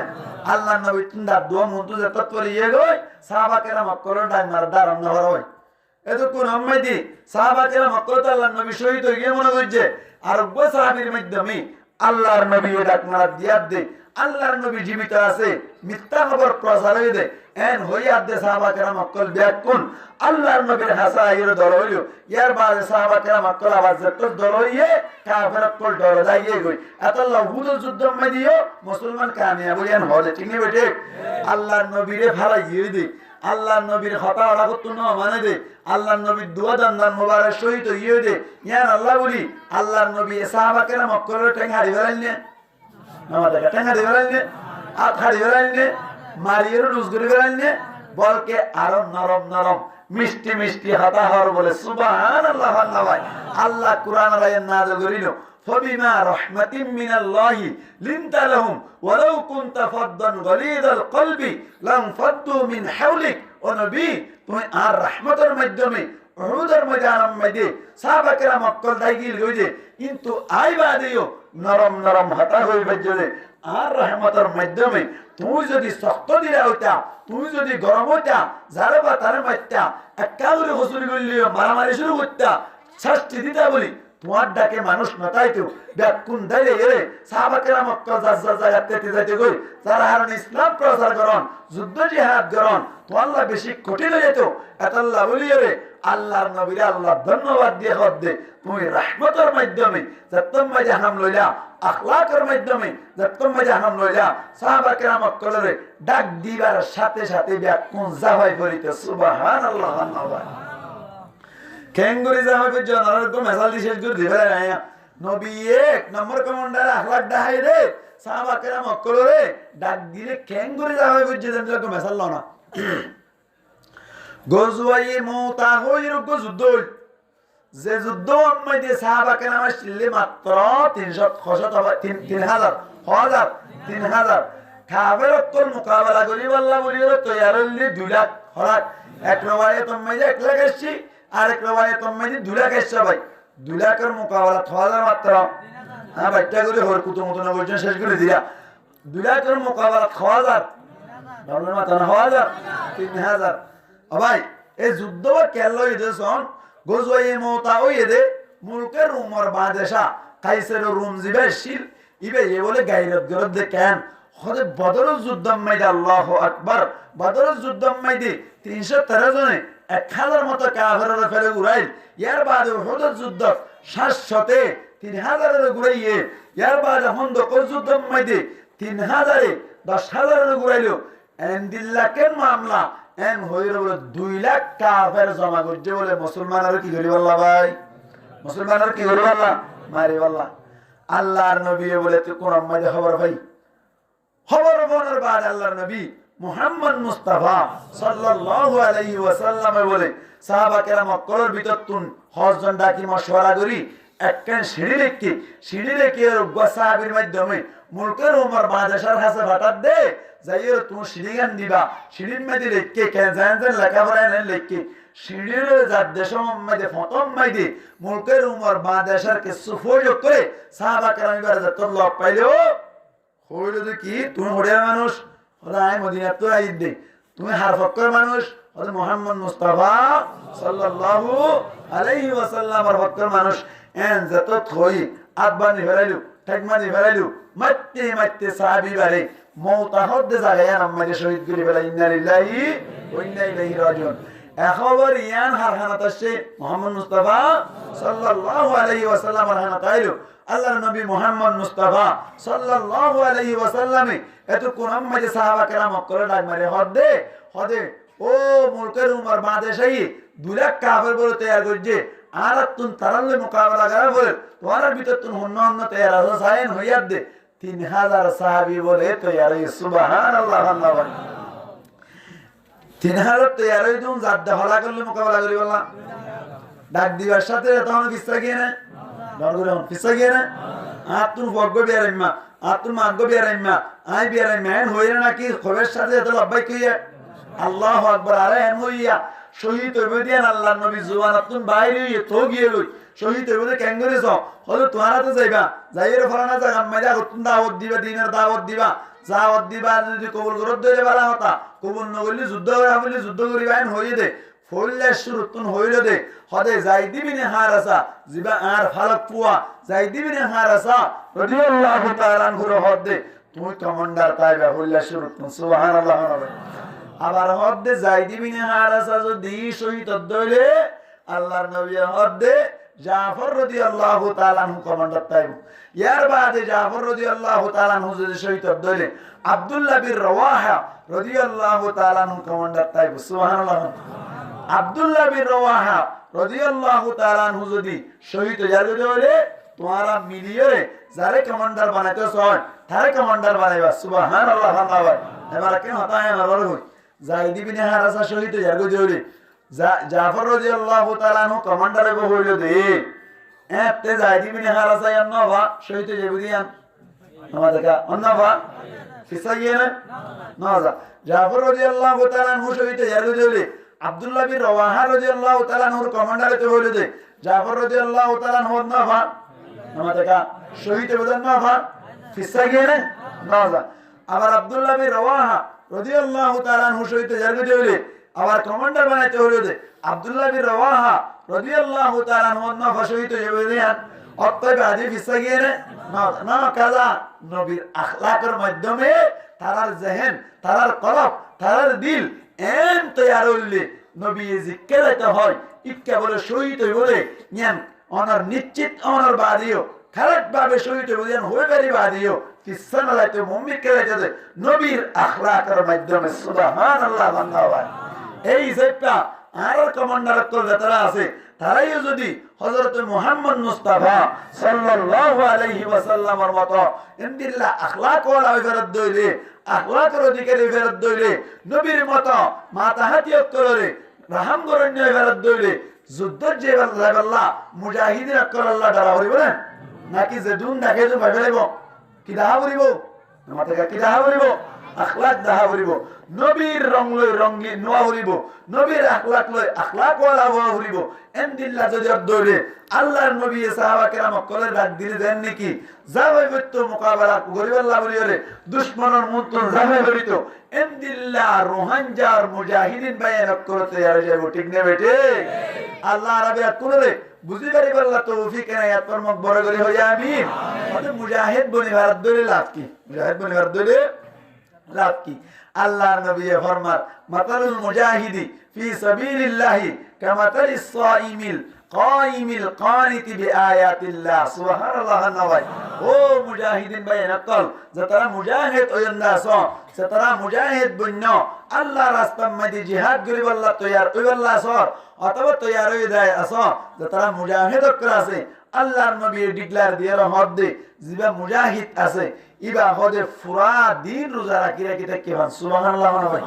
আল্লাহর নবী তুন দাঁত দোয়া মন্ত্র যত করে ইয়ে গই সাহাবা کرام আকলে ডাই মার দারন না হয় এত কোন আম্মাইদি সাহাবা کرام আকলে আল্লাহর নবী শহীদ হয়ে মনে করছে আর গো সাহাবীর মাধ্যমে আল্লাহর নবী ডাকনা দিয়া দে আল্লাহর নবী জীবিত আছে মিথ্যা খবর প্রচার হয়ে দে এন হইয়া দে সাহাবা کرام আকল ব্যাকুন আল্লাহর নবীর হাসাইর দল হইলো ইয়ার বাদে সাহাবা کرام আকল আওয়াজ যত দল হইয়ে কাফের আকল ডর যাইয়ে গই আল্লাহ হুদুর যুদ্ধ মধ্যে মুসলমান কামিয়াব হইয়ান হলে ঠিক নেই বেটে আল্লাহর নবীরে ফালাইয়ে দে আল্লাহর নবীর কথা ওরা করতো না মানে দে আল্লাহর নবীর দোয়া দান মোবারক শহীদ হইয়ে দে ইয়ান আল্লাহ বলি আল্লাহর নবী সাহাবা کرام আকল টেং হারি বেলাইনে আমাদের টেং হারি বেলাইনে আত হারি বেলাইনে মারিয়ের রুজ করে বেলাইনে বলকে আরো নরম নরম মিষ্টি মিষ্টি হাতা হর বলে সুবহানাল্লাহ ভাই আল্লাহ কুরআন আয়াত নাযিল করিল ফবিমা রাহমাতিন মিনাল্লাহি লিনতা লাহুম ওয়ালাউ কুনতা ফাদ্দান গলিযাল কলবি লাম ফাদ্দু মিন হাওলিক ও নবী তুমি আর রহমতের মাধ্যমে উহুদের ময়দানের মধ্যে সাহাবা কেরাম অক্কল দাইগিল হইছে কিন্তু আইবাদিও নরম নরম হাতা হই বাজে আর রহমতের মাধ্যমে তুই যদি শক্ত দিলা হইতা তুই যদি গরম হইতা যারে বা তারে মারতা একাউরে হসুল গলিও মারামারি শুরু করতা শাস্তি দিতা বলি তোমার ডাকে মানুষ নতাইতো ব্যাকুন দাইলে এরে সাহাবা কেরাম অক্কল জায়গাতে যাইতে কই যারা হারণ ইসলাম প্রচার করন যুদ্ধ জিহাদ করন তো আল্লাহ বেশি কঠিন হয়ে যেত এতাল্লাহ বলি রে আল্লাহর নবীরে আল্লাহ ধন্যবাদ দিয়ে হদ্দে তুমি রহমতের মাধ্যমে যত্তম মাঝে হাম লইলা আখলাকের মাধ্যমে যত্তম মাঝে হাম লইলা সাহাবা কেরাম অক্কলরে ডাক দিবার সাথে সাথে ব্যাকুন জাহাই করিতে সুবহানাল্লাহ আল্লাহ কেঙ্গুরি জাহাই করে জনর তো মেসাল দি শেষ করে দিবে না নবী এক নম্বর কমান্ডার আখলাক দেখাই রে সাহাবা কেরাম অক্কলরে ডাক দিলে কেঙ্গুরি জাহাই করে যেন তো মেসাল লও না গজওয়ায়ে মুতা হইর যুদ্ধ যে যুদ্ধ মধ্যে সাহাবা কেরাম আসলে মাত্র 3000 কাফের অক্কল মোকাবেলা করি আল্লাহ বলি তৈয়ার হইলে 2 লাখ হরাক এক রওয়ায়াত মধ্যে 1 লাখ আসছি আর এক রওয়ায়াত মধ্যে 2 লাখ আসছে ভাই 2 লাখের মোকাবেলা 6000 মাত্র হ্যাঁ বাইটা করে হর কুতো মতন বলছেন শেষ করে দিয়া 2 লাখের মোকাবেলা 6000 ডলার মাত্র 3000 ভাই এই যুদ্ধ কেল ইদেশন গজওয়ায়ে মুতা ওইদে মুলকের উমর বাদেশা কাইসার রুম জিবে শিল ইবে এ বলে গায়রত গরত দেখেন হদে বদরের যুদ্ধ মধ্যে আল্লাহু আকবার বদরের যুদ্ধ মধ্যে 313 জনে 1000 মতো কাফেররা ফেলে উড়াইল এর বাদে উহুদের যুদ্ধ 700 3000 এর ঘুরাইয়ে এর বাদে খন্দকের যুদ্ধ মধ্যে 3000 এ 10000 এর ঘুরাইলো এন্দিল্লাকের মামলা এন হইর বলে 2 লাখ কাফের জমা করছে বলে মুসলমানের কি করি আল্লাহ ভাই মুসলমানের কি করি আল্লাহ মারি আল্লাহ আল্লাহর নবী বলে তো কোন মধ্যে খবর ভাই খবর বলার বাদ আল্লাহর নবী মুহাম্মদ মুস্তাফা সাল্লাল্লাহু আলাইহি ওয়াসাল্লাম বলে সাহাবা কেরাম অক্কলের ভিতর তুন হজজন ডাকি মশওয়ারা করি একখান সিঁড়ি রেখে সাহাবীর মাধ্যমে মুলকের উমর বাদেশার হাসে ভাটার দে যাইও তুমি সিঁড়ি গান দিবা সিঁড়ির মধ্যে লেখকে কেন লেখাপড়া এনে লেখকে সিঁড়ির যার দেশের মধ্যে ফতম মাইদে মুলকের উমর বাদেশার কে সুফোযোগ করে সাহাবা কেরাম এবার তোর লক পাইলেও হইল কি তুমি হরিয়ার মানুষ হলে মদিনা তো আইদ দে তুমি হারফক্কর মানুষ হলে মুহাম্মদ মুস্তাফা সাল্লাল্লাহু আলাইহি ওয়াসাল্লামের ফক্কর মানুষ এন যত থই আদবানি ফেরাইলু ঠেকমানি ফেরাইলু মাত্তে সাহাবী বারে মওতা হদ্দে জায়গা আমাদের শহীদ করে ফেলা ইন্না লিল্লাহি ওয়া ইন্না ইলাইহি রাজিউন এখবর ইয়ান হারহানাত আসে মুহাম্মদ মুস্তাফা সাল্লাল্লাহু আলাইহি ওয়াসাল্লামের হানাত আইলো আল্লাহর নবী মুহাম্মদ মুস্তাফা সাল্লাল্লাহু আলাইহি ওয়াসাল্লামে এত কোন মাঝে সাহাবা কেরাম করে ডাক মারে হদে ও মুলকের উমর বাদেশাই 2 লাখ কাফের বলে তৈয়ার করছে আর তুন তারালে মোকাবেলা করা বলে তোমার ভিতর তুন হন্য তৈয়ার আছে সাইন হইয়ার দে 3000 সাহাবী বলে তৈয়ার সুবহানাল্লাহ আল্লাহ 3000 তৈয়ার হই তুন জাদ্দা হলা করলে মোকাবেলা করি বললা ডাক দিবার সাথে তখন কিস্তা গিয়ে না ডরগরন কিস্তা গিয়ে না আতুন ফগগ বিয়ারাইমা আতুন মাগগ বিয়ারাইমা আই বিয়ারাইমা এন হইরা নাকি খবের সাথে এত লব্বাই কইয়া আল্লাহু আকবার আরে এন হইয়া শহীদ হইবে দিয়ান আল্লাহর নবী জুয়ান আতুন বাইরে তো গিয়ে লই শহীদ হইবে কেন করেছ হলো তোমারা তো যাইবা যাইরে ফলানা জায়গা মাইদা তুন দাওয়াত দিবা দিনের দাওয়াত দিবা দাওয়াত দিবা যদি কবুল করত দইলে বালা হতা কবুল নগলি যুদ্ধ করা বলি যুদ্ধ করিবা এন হইয়ে দে ফইলে শুরু তুন হইল দে হদে যাই দিবিনে হারাসা জিবা আর ফালক পুয়া যাই দিবিনে হারাসা রাদিয়াল্লাহু তাআলা আনহু হদে তুমি কমান্ডার তাইবা ফইলে শুরু তুন সুবহানাল্লাহ আবার হদে যাই দিবিনে হারাসা যদি শহীদ দইলে আল্লাহর নবী হদে জাফর রাদিয়াল্লাহু তাআলা আনহু কমান্ডার তাইব ইয়ার বাদে জাফর রাদিয়াল্লাহু তাআলা আনহু যদি শহীদ দইলে আব্দুল্লাহ বিন রওয়াহা রাদিয়াল্লাহু তাআলা আনহু কমান্ডার তাইব সুবহানাল্লাহ আব্দুল্লাহ বিন রওয়াহা রাদিয়াল্লাহু তাআলা আনহু যদি শহীদ হইলে তোমারা মিলিয়ে যারে কমান্ডার বানাইতেছ তারে কমান্ডার বানাইবা সুবহানাল্লাহ আল্লাহ এবার কেন হতায় না বলো যাইদ ইবনে হারাসা শহীদ হইলে জাফর রাদিয়াল্লাহু তাআলা আনহু কমান্ডার হইল দে এতে যাইদ ইবনে হারাসা নবা শহীদ হইবেন আমাদের অন্যবা ফিসাইয়ে না জাফর রাদিয়াল্লাহু তাআলা আনহু শহীদ হইলে আব্দুল্লাহ বিন রওয়াহা রাদিয়াল্লাহু তাআলা আনহুর কমান্ডারে হইলো যে জাফর রাদিয়াল্লাহু তাআলা আনহু নাফা আমাদেরকা শহীদ হবেন নাফা ফিসা গিয়ে না যা আবার আব্দুল্লাহ বিন রওয়াহা রাদিয়াল্লাহু তাআলা আনহু শহীদ জারগতে হইলে আবার কমান্ডার বানাইতে হইলো যে আব্দুল্লাহ বিন রওয়াহা রাদিয়াল্লাহু তাআলা আনহু নাফা শহীদ হবেন অতএব আদি ফিসা গিয়ে না কাজা নবীর আখলাকের মাধ্যমে তারার জেহেন তারার কলব তারার দিল এন তৈয়ার হইলে নবী জিক্কে যাইতে হয় ইক্কা বলে শহীদ হই বলে জ্ঞান অনার নিশ্চিত অনার বাদিও খারাপ ভাবে শহীদ হই বলে হয়ে পারি বাদিও কিসা না যাইতে মুমিনকে যাইতে নবীর আখলাকের মাধ্যমে সুবহানাল্লাহ বান্দাওয়ার এই সেটা আর কমান্ডার কল যারা আছে তারাই যদি হযরত মুহাম্মদ মুস্তাফা সাল্লাল্লাহু আলাইহি ওয়াসাল্লামের মতো ইনদিল্লাহ আখলাক ওয়ালা ফেরত দইলে আখলাকের অধিকারী ফেরত দইলে নবীর মতো মাথা হাতিয়ত করে রাহাম গরণ্য ফেরত দইলে যুদ্ধের যে আল্লাহ মুজাহিদিন আকল আল্লাহ দ্বারা হইব না নাকি যে দুন দেখে তো ভাবে লাগব কি দাহা বলিব মাথা কি দাহা বলিব আখলাক দাহা বলিব নবীর রং লই রঙ্গি নোয়া হরিব নবীর আখলাক লই আখলাক ওয়ালা হওয়া হরিব এনদিল্লাহ যদি দৌড়ে আল্লাহর নবী সাহাবা কেরাম কলের ডাক দিলে দেন নাকি যাবে বৈত্য মোকাবেলা গরিব আল্লাহ বলিরে দুশমনের মুন্তন যাবে বলিত এনদিল্লাহ রোহানজার মুজাহিদিন বাইন করতে আর যাবো ঠিক না বেটে আল্লাহ রাবে কোনরে বুঝি পারি আল্লাহ তৌফিক এনায়াত ফরমাক বড় করে হইয়া আমিন মানে মুজাহিদ বনি ভারত দলে লাভ কি মুজাহিদ বনি ভারত দলে লাভ কি আল্লাহর নবী ফরমান মাতালুল মুজাহিদি ফি সাবিলিল্লাহি কামাতালিস সাইমিল কাইমিল কানিতি বিআয়াতিল্লাহ সুবহানাল্লাহ নওয়াই ও মুজাহিদিন ভাই নকল যারা মুজাহিদ ওয়ন্দা আছো যারা মুজাহিদ বন্য আল্লাহর রাস্তার মধ্যে জিহাদ করিব আল্লাহ তৈয়ার ওই আল্লাহ আছো অথবা তৈয়ার হয়ে যায় আছো যারা মুজাহিদ আছে আল্লাহর নবী ডিক্লেয়ার দিয়ে রহমত দে জিবা মুজাহিদ আছে ইবা হদে পুরা দিন রোজা রাখি রাখি থাকি ভান সুবহানাল্লাহ ভাই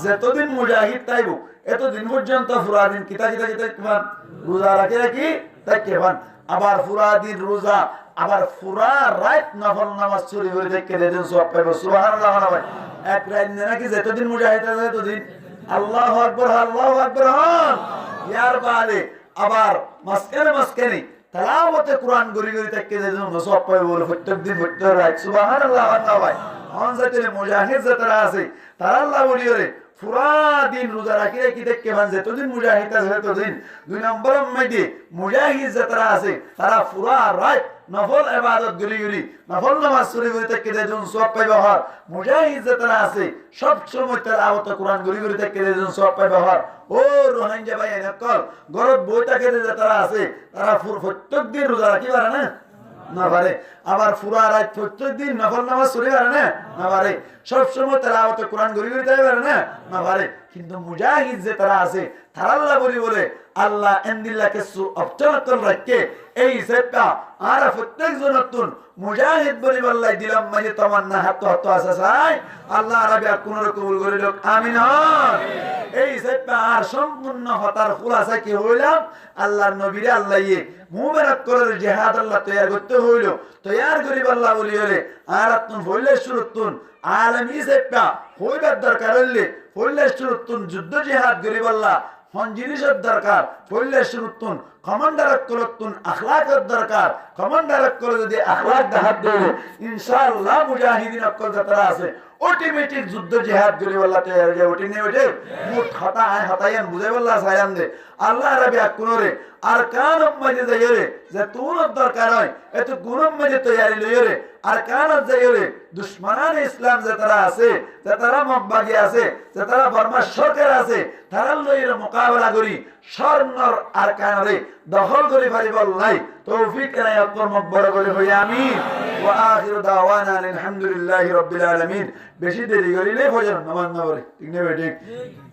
যতদিন মুজাহিদ তাইব এতদিন পর্যন্ত পুরা দিন কিতা কিতা কিতা কিমান রোজা রাখি রাখি থাকি ভান আবার পুরা দিন রোজা আবার পুরা রাত নফল নামাজ চুরি করে দেখে দেন সব পাইব সুবহানাল্লাহ ভাই এক রাত নাকি যতদিন মুজাহিদ আছে ততদিন আল্লাহু আকবার হন ইয়ার বাদে আবার মাসকানে তেলাওয়াতে কুরআন গরি গরি তাকে যেন সব পাবে বলে প্রত্যেকদিন প্রত্যেক রাত সুবহানাল্লাহ আল্লাহ ভাই অনজাতিলে মুজাহিদ যারা আছে তারা আল্লাহ বলিরে পুরা দিন রোজা রাখি রাখি দেখে ভান যতদিন মুজাহিদ আছে ততদিন দুই নম্বর মধ্যে মুজাহিদ যারা আছে তারা পুরা রাত নফল ইবাদত গরি গরি নফল নামাজ চুরি গরি তাকে যেন সব পাবে হর মুজাহিদ যারা আছে সব সময় তেলাওয়াতে কুরআন গরি গরি তাকে যেন সব পাবে হর ও রোহিঙ্গা ভাই নকল গরব বইটাকে যারা আছে তারা প্রত্যেক দিন রোজা রাখি পারে না পারে আবার পুরা রাত প্রত্যেক দিন নফল নামাজ চুরি পারে না পারে সব সময় তেলাওয়াতে কুরআন গরি গরি তাই পারে না পারে কিন্তু মুজাহিদ যে তারা আছে তারা আল্লাহ বলে আল্লাহ এনদিল্লাহকে অবচরণ রাখে এই সেটা আর প্রত্যেক জনতুন মুজাহিদ বলি আল্লাহ দিলাম মানে তামান্না হাত হাত আছে চাই আল্লাহ রাবে কোন কবুল করে লোক আমিন এই সেটা আর সম্পূর্ণ হতার খুলাসা কি হইলাম আল্লাহর নবীরে আল্লাহ মুবারক করে জিহাদ আল্লাহ তৈয়ার করতে হইল তৈয়ার করিব আল্লাহ বলি হলে আর তুন হইলে শুরুতুন আলমী সেটা হইবার দরকার হইলে হইলে শুরুতুন যুদ্ধ জিহাদ করিব আল্লাহ কোন জিনিসের দরকার হইলে শুরুতুন কমান্ডার কলতুন আখলাকের দরকার কমান্ডার কল যদি আখলাক দাহাত দেবে ইনশাআল্লাহ মুজাহিদিন অকল যারা আছে অটোমেটিক যুদ্ধ জিহাদ করি আল্লাহ তৈয়ার হয়ে ওটি নিয়ে ওঠে মুঠ হতায়ান বুঝাই আল্লাহ সায়ান দে আল্লাহ রাবি কোনরে আর কান মাঝে যাইরে যে তোর দরকার হয় এত গুণম মাঝে তৈয়ারি লইরে আর কান যাইরে দুশমনান ইসলাম যে তারা আছে যে তারা মকবাগি আছে যে তারা বর্মা সরকার আছে তারা লইরে মোকাবেলা করি স্বর্ণর আর কানরে দখল করে পারিব আল্লাহ তৌফিক এনায়াত ফরমাক বড় করে হই আমিন ওয়া আখিরু দাওয়ানা আলহামদুলিল্লাহি রাব্বিল আলামিন বেশি দেরি করিলে ফজর নামাজ না পড়ে ঠিক না বেঠিক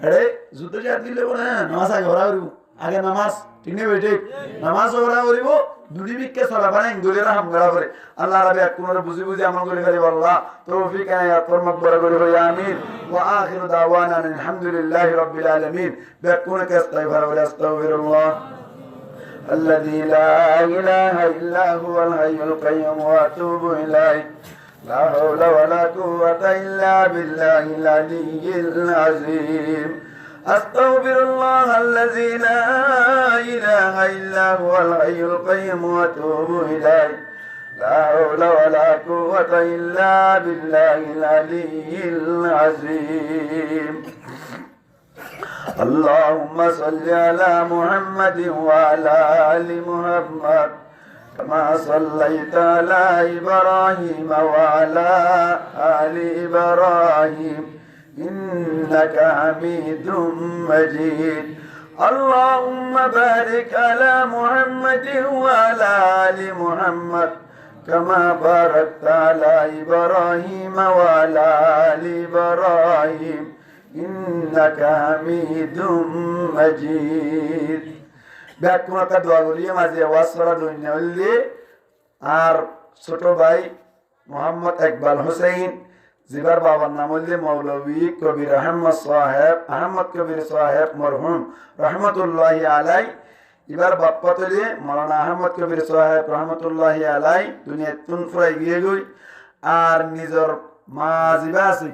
আরে যুদ্ধ জাত দিলে না নামাজ আগে ওরা করিব আগে নামাজ ঠিক না বেঠিক নামাজ ওরা করিব দুটি বিকে চলা বানাই গলে রাম গড়া করে আল্লাহ রাবে কোনরে বুঝি বুঝি আমল করে পারিব আল্লাহ তৌফিক এনায়াত ফরমাক বড় করে হই আমিন ওয়া আখিরু দাওয়ানা আলহামদুলিল্লাহি রাব্বিল আলামিন বেকুনকে আস্তাগফিরু ওয়া আস্তাগফিরুল্লাহ الذي لا إله إلا هو الحي القيوم وأتوب إليه لا حول ولا قوة إلا بالله العلي العظيم আস্তাগফিরুল্লাহ আল্লাযী লা ইলাহা ইল্লা হুয়াল হাইয়ুল কাইয়্যুম ওয়া আতুবু ইলাইহি লা হাওলা ওয়া লা কুওয়াতা ইল্লা বিল্লাহিল আলিয়্যিল আযীম اللهم صل على محمد وعلى آل محمد كما صليت على إبراهيم وعلى آل إبراهيم إنك حميد مجيد اللهم بارك على محمد وعلى آل محمد كما باركت على إبراهيم وعلى آل إبراهيم إنك حميد مجيد ব্যাকুণতা দোয়া করিয়ে মাঝে ওয়াসরা দুনিয়া হইলে আর ছোট ভাই মোহাম্মদ ইকবাল হোসেন জিবার বাবার নাম হইলে মৌলভী কবির আহমদ কবির সাহেব মরহুম রহমতুল্লাহি আলাই এবার বাপ্পা তলে মৌলানা আহমদ কবির সাহেব রহমতুল্লাহি আলাই দুনিয়া তুন ফুরাই গিয়ে গই আর নিজর মা জিবা আছে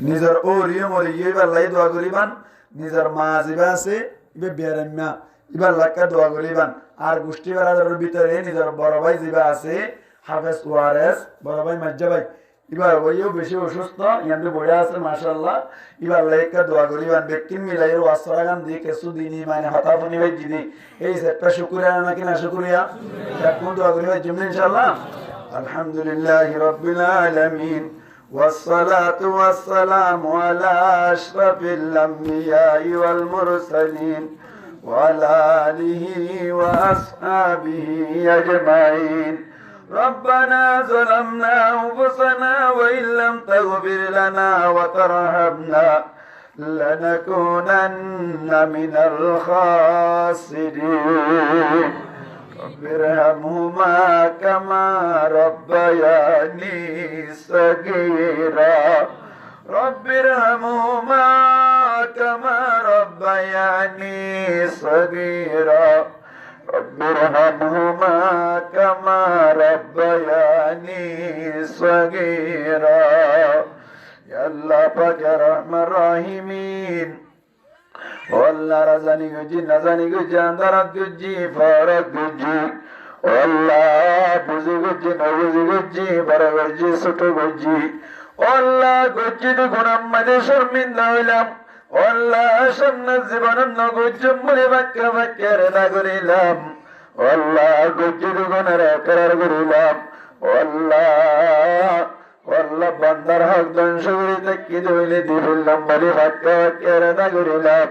নিজর ওরিও মরি এবার লাই দোয়া করিবান নিজর মা জিবা আছে ইবে বেরাম্মা এবার লাক্কা দোয়া করিবান আর গোষ্ঠী বারাদারের ভিতরে নিজর বড় ভাই জিবা আছে হাফেজ ওয়ারেস বড় ভাই মাজ্জা ভাই এবার ওইও বেশি অসুস্থ ইয়ান্তে বড় আছে মাশাআল্লাহ এবার লাইকা দোয়া করিবান ব্যক্তি মিলাইর ওয়াসরা গান দিয়ে কিছু দিনই মানে হতাফনি ভাই জিনি এই সেটটা শুকরিয়া নাকি না শুকরিয়া কোন দোয়া করিবা জিম ইনশাআল্লাহ আলহামদুলিল্লাহি রাব্বিল আলামিন والصلاة والسلام على أشرف الأنبياء والمرسلين وعلى آله وأصحابه أجمعين ربنا ظلمنا أنفسنا وإن لم تغفر لنا وترحمنا لنكونن من الخاسرين رب ارحمهما كما ربياني صغيرا رب ارحمهما كما ربياني صغيرا رب ارحمهما كما ربياني صغيرا يا الله পাক রহমান রহিমিন والله رزاني گجي نزاني گجي اندرات گجي فارق گجي والله بوزي گجي نوزي گجي بڑا گجي سٹو گجي والله گجي دو گنام مدي شرمين دولام والله شمنا زبانم نو گجم ملي بكا بكر نگريلام والله گجي دو گنار قرار گريلام والله بندر حق دن شغري تكي دويلي دي بلنم ملي بكا بكر نگريلام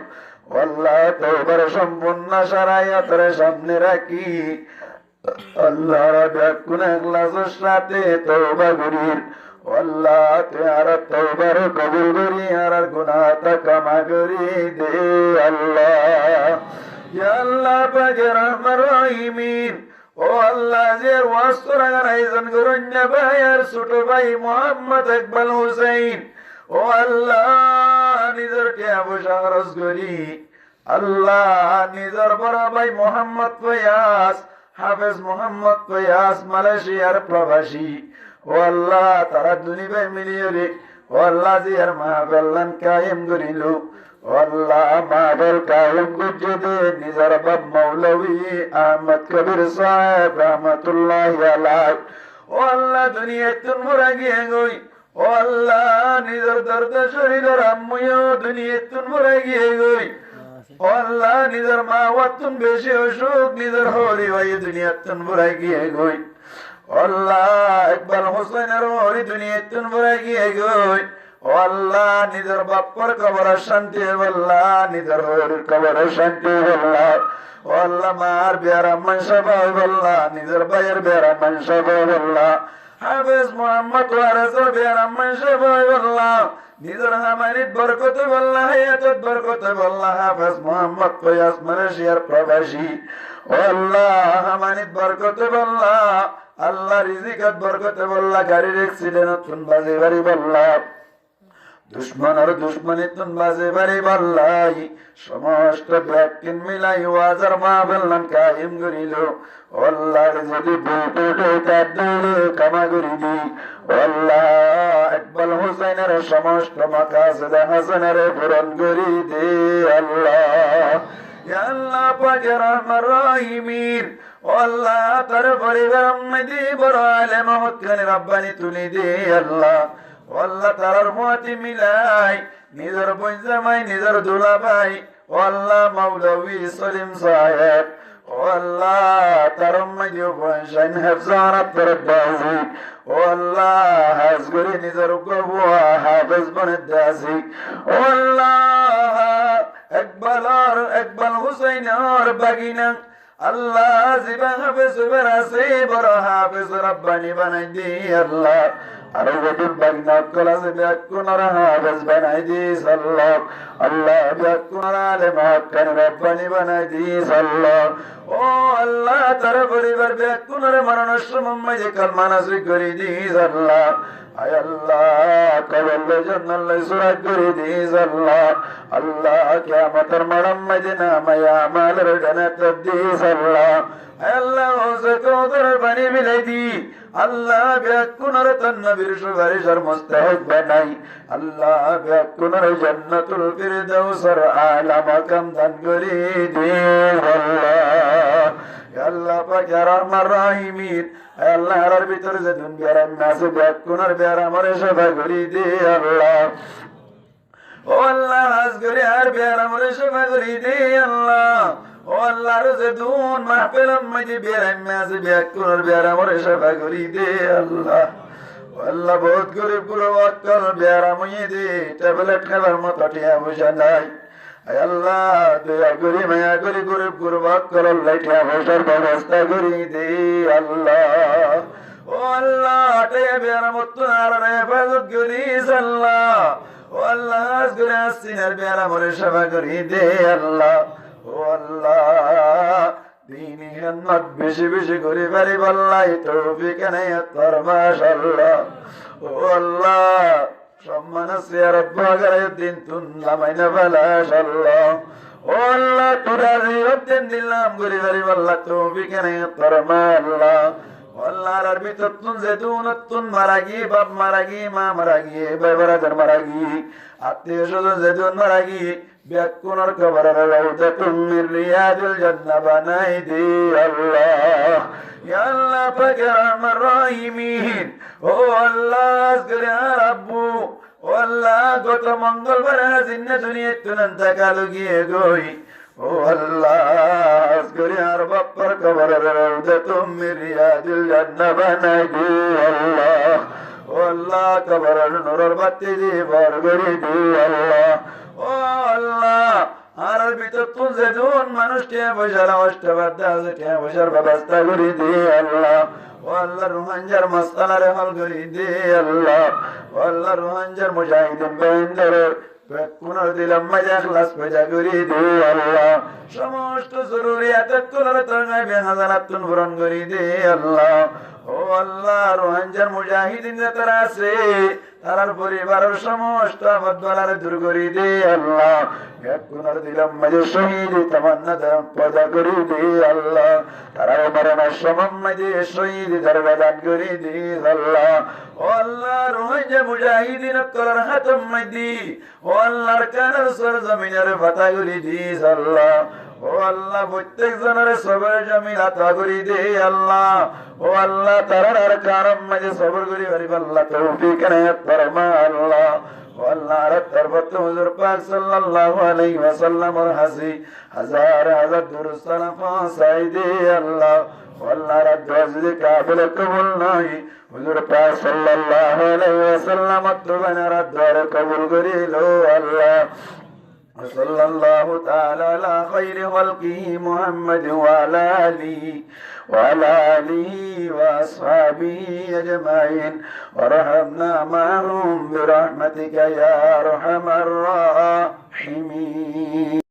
والله توبর সম্পূর্ণ শরায়াতের সামনে রাখি আল্লাহ রাব্বুল ইখলাসের সাথে তওবা করি আল্লাহ তার তওবার কবুল করি আর গুনাহটা ক্ষমা করে দে আল্লাহ ইয়া আল্লাহ পাক রহমান রহিমিন ও আল্লাহ যে ওয়াসরা গানাইজন করুন না ভাই আর ছোট ভাই মোহাম্মদ ইকবাল হোসেন ও আল্লাহ নিজের টিয়া পয়সা খরচ করি আল্লাহ নিজের বড় ভাই মোহাম্মদ ফয়াজ হাফেজ মোহাম্মদ ফয়াজ মালয়েশিয়ার প্রবাসী ও আল্লাহ তারা দুনি ভাই মিলিয়ে রে ও আল্লাহ জিয়ার মাহফিলান কায়েম করিল ও আল্লাহ মাহফিল কায়েম করতে দে নিজের বাপ মৌলভী আহমদ কবির সাহেব রহমতুল্লাহি আলাইহি ও আল্লাহ দুনিয়ায় তোমরা গিয়ে গই ও আল্লাহ নিজের দর্দ শরীরের আম্মুও দুনিয়ায় তোমরা গিয়ে গই ও আল্লাহ নিজের মা ওয়াতুন বেশি অসুখ নিজের হরি ভাই দুনিয়ায় তোমরা গিয়ে গই ও আল্লাহ ইকবাল হোসেনের হরি দুনিয়ায় তোমরা গিয়ে গই ও আল্লাহ নিজের বাপ্পার কবর শান্তি আল্লাহ নিজের হরির কবর শান্তি আল্লাহ ও আল্লাহ মার বেয়ারা মনসাবা আল্লাহ নিজের ভাইয়ের বেয়ারা মনসাবা আল্লাহ হাফেজ মোহাম্মদ ওয়ারেসের বেয়ারা মনসাবা আল্লাহ নিজের হামানিত বরকত আল্লাহ হায়াতত বরকত আল্লাহ হাফেজ মোহাম্মদ ফয়াজ মালয়েশিয়ার প্রবাসী ও আল্লাহ হামানিত বরকত আল্লাহ আল্লাহ রিজিকত বরকত আল্লাহ গাড়ির অ্যাক্সিডেন্ট বাজে বাড়ি আল্লাহ দুশ্মন আর দুশ্মনী তুন বাজে বাড়ি বাল্লাই সমস্ত ব্যাকিন মিলাই ওয়াজার মাহফিল কায়েম করিল আল্লাহর যদি বুটে তার দৌড়ে কামা করি দি আল্লাহ ইকবাল হুসাইনের সমস্ত মাকাসিদ হাসানের পূরণ করি দে আল্লাহ ইয়া আল্লাহ পাকের রহমান রহিমিন আল্লাহ তার পরিবার মধ্যে বড় আলেম হককানি রব্বানি তুলি দে আল্লাহ আল্লাহ তার মতি মিলাই নিজের বৈজামাই নিজের দুলাভাই আল্লাহ মাওলাভী সলিম সাহেব আল্লাহ তার মধ্যে বৈশাইন হেফজানাত করবাজি আল্লাহ হাজগরি নিজের গবু হাফেজ বনে দাসি আল্লাহ ইকবাল হুসাইনের বাগিনা আল্লাহ জিবা হাফেজ আছে বড় হাফেজ রব্বানি বানাই দি আল্লাহ আর ওদের বাগিনা কলাসে ব্যাকুনার হাফেজ বানাই দি আল্লাহ আল্লাহ ব্যাকুনার আলেম হক্কানি রব্বানি বানাই দি আল্লাহ ও আল্লাহ তার পরিবার ব্যাকুনার মরণের সময় মাঝে কালমা নাসিব করে দি আল্লাহ আয় আল্লাহ কবল জান্নাত সুরাত করে দি আল্লাহ আল্লাহ কিয়ামতের মাড়াম মাঝে নামায়া আমালের জান্নাত দি আল্লাহ আয় আল্লাহ ওসকোদর পানি মিলাই দি আল্লাহ ব্যাকুনার তার নবীর সুপারিশের মুস্তাহিক বানাই আল্লাহ ব্যাকুনার জান্নাতুল ফিরদাউসের আলা মাকাম দান করে দি আল্লাহ আল্লাহ পাক ইয়া রহমান রহিমিন আল্লাহ আর ভিতরে যে দুনিয়ার নাসে ব্যাকুনার বেয়ার আমারে সেবা করি দে আল্লাহ ও আল্লাহ হাজগরি আর বেয়ার আমারে সেবা করি দে আল্লাহ ও আল্লাহ রোজে দুন মাহফিল মধ্যে বেয়ার নাসে ব্যাকুনার বেয়ার আমারে সেবা করি দে আল্লাহ ও আল্লাহ বহুত গরিব গুরবাক্কল বেয়ার আমি দে ট্যাবলেট খাবার মতো টিয়া বসা নাই আয় আল্লাহ দয়া করি মায়া করি গরিব গুরবাক্কল লাইটিয়া বসার ব্যবস্থা করি দে আল্লাহ ও আল্লাহ টিয়া বেয়ার মতো আর হেফাজত করিস আল্লাহ ও আল্লাহ আজগরে আসিনার বেয়ার আমারে সেবা করি দে আল্লাহ ও আল্লাহ দিনী হিম্মত বেশি বেশি করে পারি বল্লাই তৌফিক ইনায়াত কর মাশাআল্লাহ ও আল্লাহ সম্মান আছে রব্বা গায়ুদ্দিন তুল্লামাইনা বালাশাল্লাহ ও আল্লাহ তোরা জিয়দ্দিন দিলাম করে পারি বল্লা তৌফিক ইনায়াত কর আল্লাহ আল্লাহ আর ভিতর তুন যেতুন তুন মারা গিয়ে বাপ মারা গিয়ে মা মারা গিয়ে বেবরাদার মারা গিয়ে আত্মীয় স্বজন যেতুন মারা গিয়ে ব্যাকুনার কবরের রওজাতুম মিন রিয়াদিল জান্নাহ বানাই দে আল্লাহ ইয়া আল্লাহ পাক রহমান রহিমিন ও আল্লাহ আজকে আর আব্বু ও আল্লাহ গত মঙ্গলবার জিন্না দুনিয়া তুনন তাকালো গিয়ে গই ও আল্লাহ আজকে আর বাপ্পার কবরের রওজাতুম মিন রিয়াদিল জান্নাহ বানাই দে আল্লাহ ও আল্লাহ কবরের নূরের বাতি দিয়ে ভর করে দে আল্লাহ ও আল্লাহ আর ভিতর তুই যেজন মানুষ টিয়া পয়সার অষ্টবাদ্যা আছে টিয়া পয়সার ব্যবস্থা করে দে আল্লাহ ও আল্লাহ রুহানজার মস্তানারে হল করে দে আল্লাহ ও আল্লাহ রুহানজার মুজাহিদিন বেন্দারের পুনর দিলাম মজা ক্লাস পয়সা করে দে আল্লাহ সমস্ত জরুরিয়াত কুলার তরঙ্গায় হাজারাত তুন পূরণ করে দে আল্লাহ ও আল্লাহ রোহানজার মুজাহিদিন যারা আছে তার পরিবারের সমস্ত আপদ দূর করে দে আল্লাহ ব্যাকুনার দিলাম মাঝে শহীদ তামান্না পয়দা করে দে আল্লাহ তারা মরণের সময় মাঝে শহীদ দরগা দান করে দে আল্লাহ ও আল্লাহ রোহানজা মুজাহিদিন কলার হাতম মাঝে ও আল্লাহর কানার সর জমিনের ফাতা করে দিস আল্লাহ ও আল্লাহ প্রত্যেক জনের সবর জমিন আতা করে দে আল্লাহ ও আল্লাহ তারার কারম মাঝে সবর করি পারি আল্লাহ তৌফিক ইনায়াত ফরমা আল্লাহ ও আল্লাহ রাত্তার পথে হুজুর পাক সাল্লাল্লাহু আলাইহি ওয়াসাল্লামের হাসি হাজার হাজার দুরূদ সালাম পৌঁছাই দে আল্লাহ ও আল্লাহ রাজ্জে কাবিল কবুল নাই হুজুর পাক সাল্লাল্লাহু আলাইহি ওয়াসাল্লাম তুবানা রাদ্দার কবুল করিলো আল্লাহ صلى الله تعالى على خير خلقه محمد وعلى آله وأصحابه أجمعين وارحمنا معهم برحمتك يا أرحم الراحمين.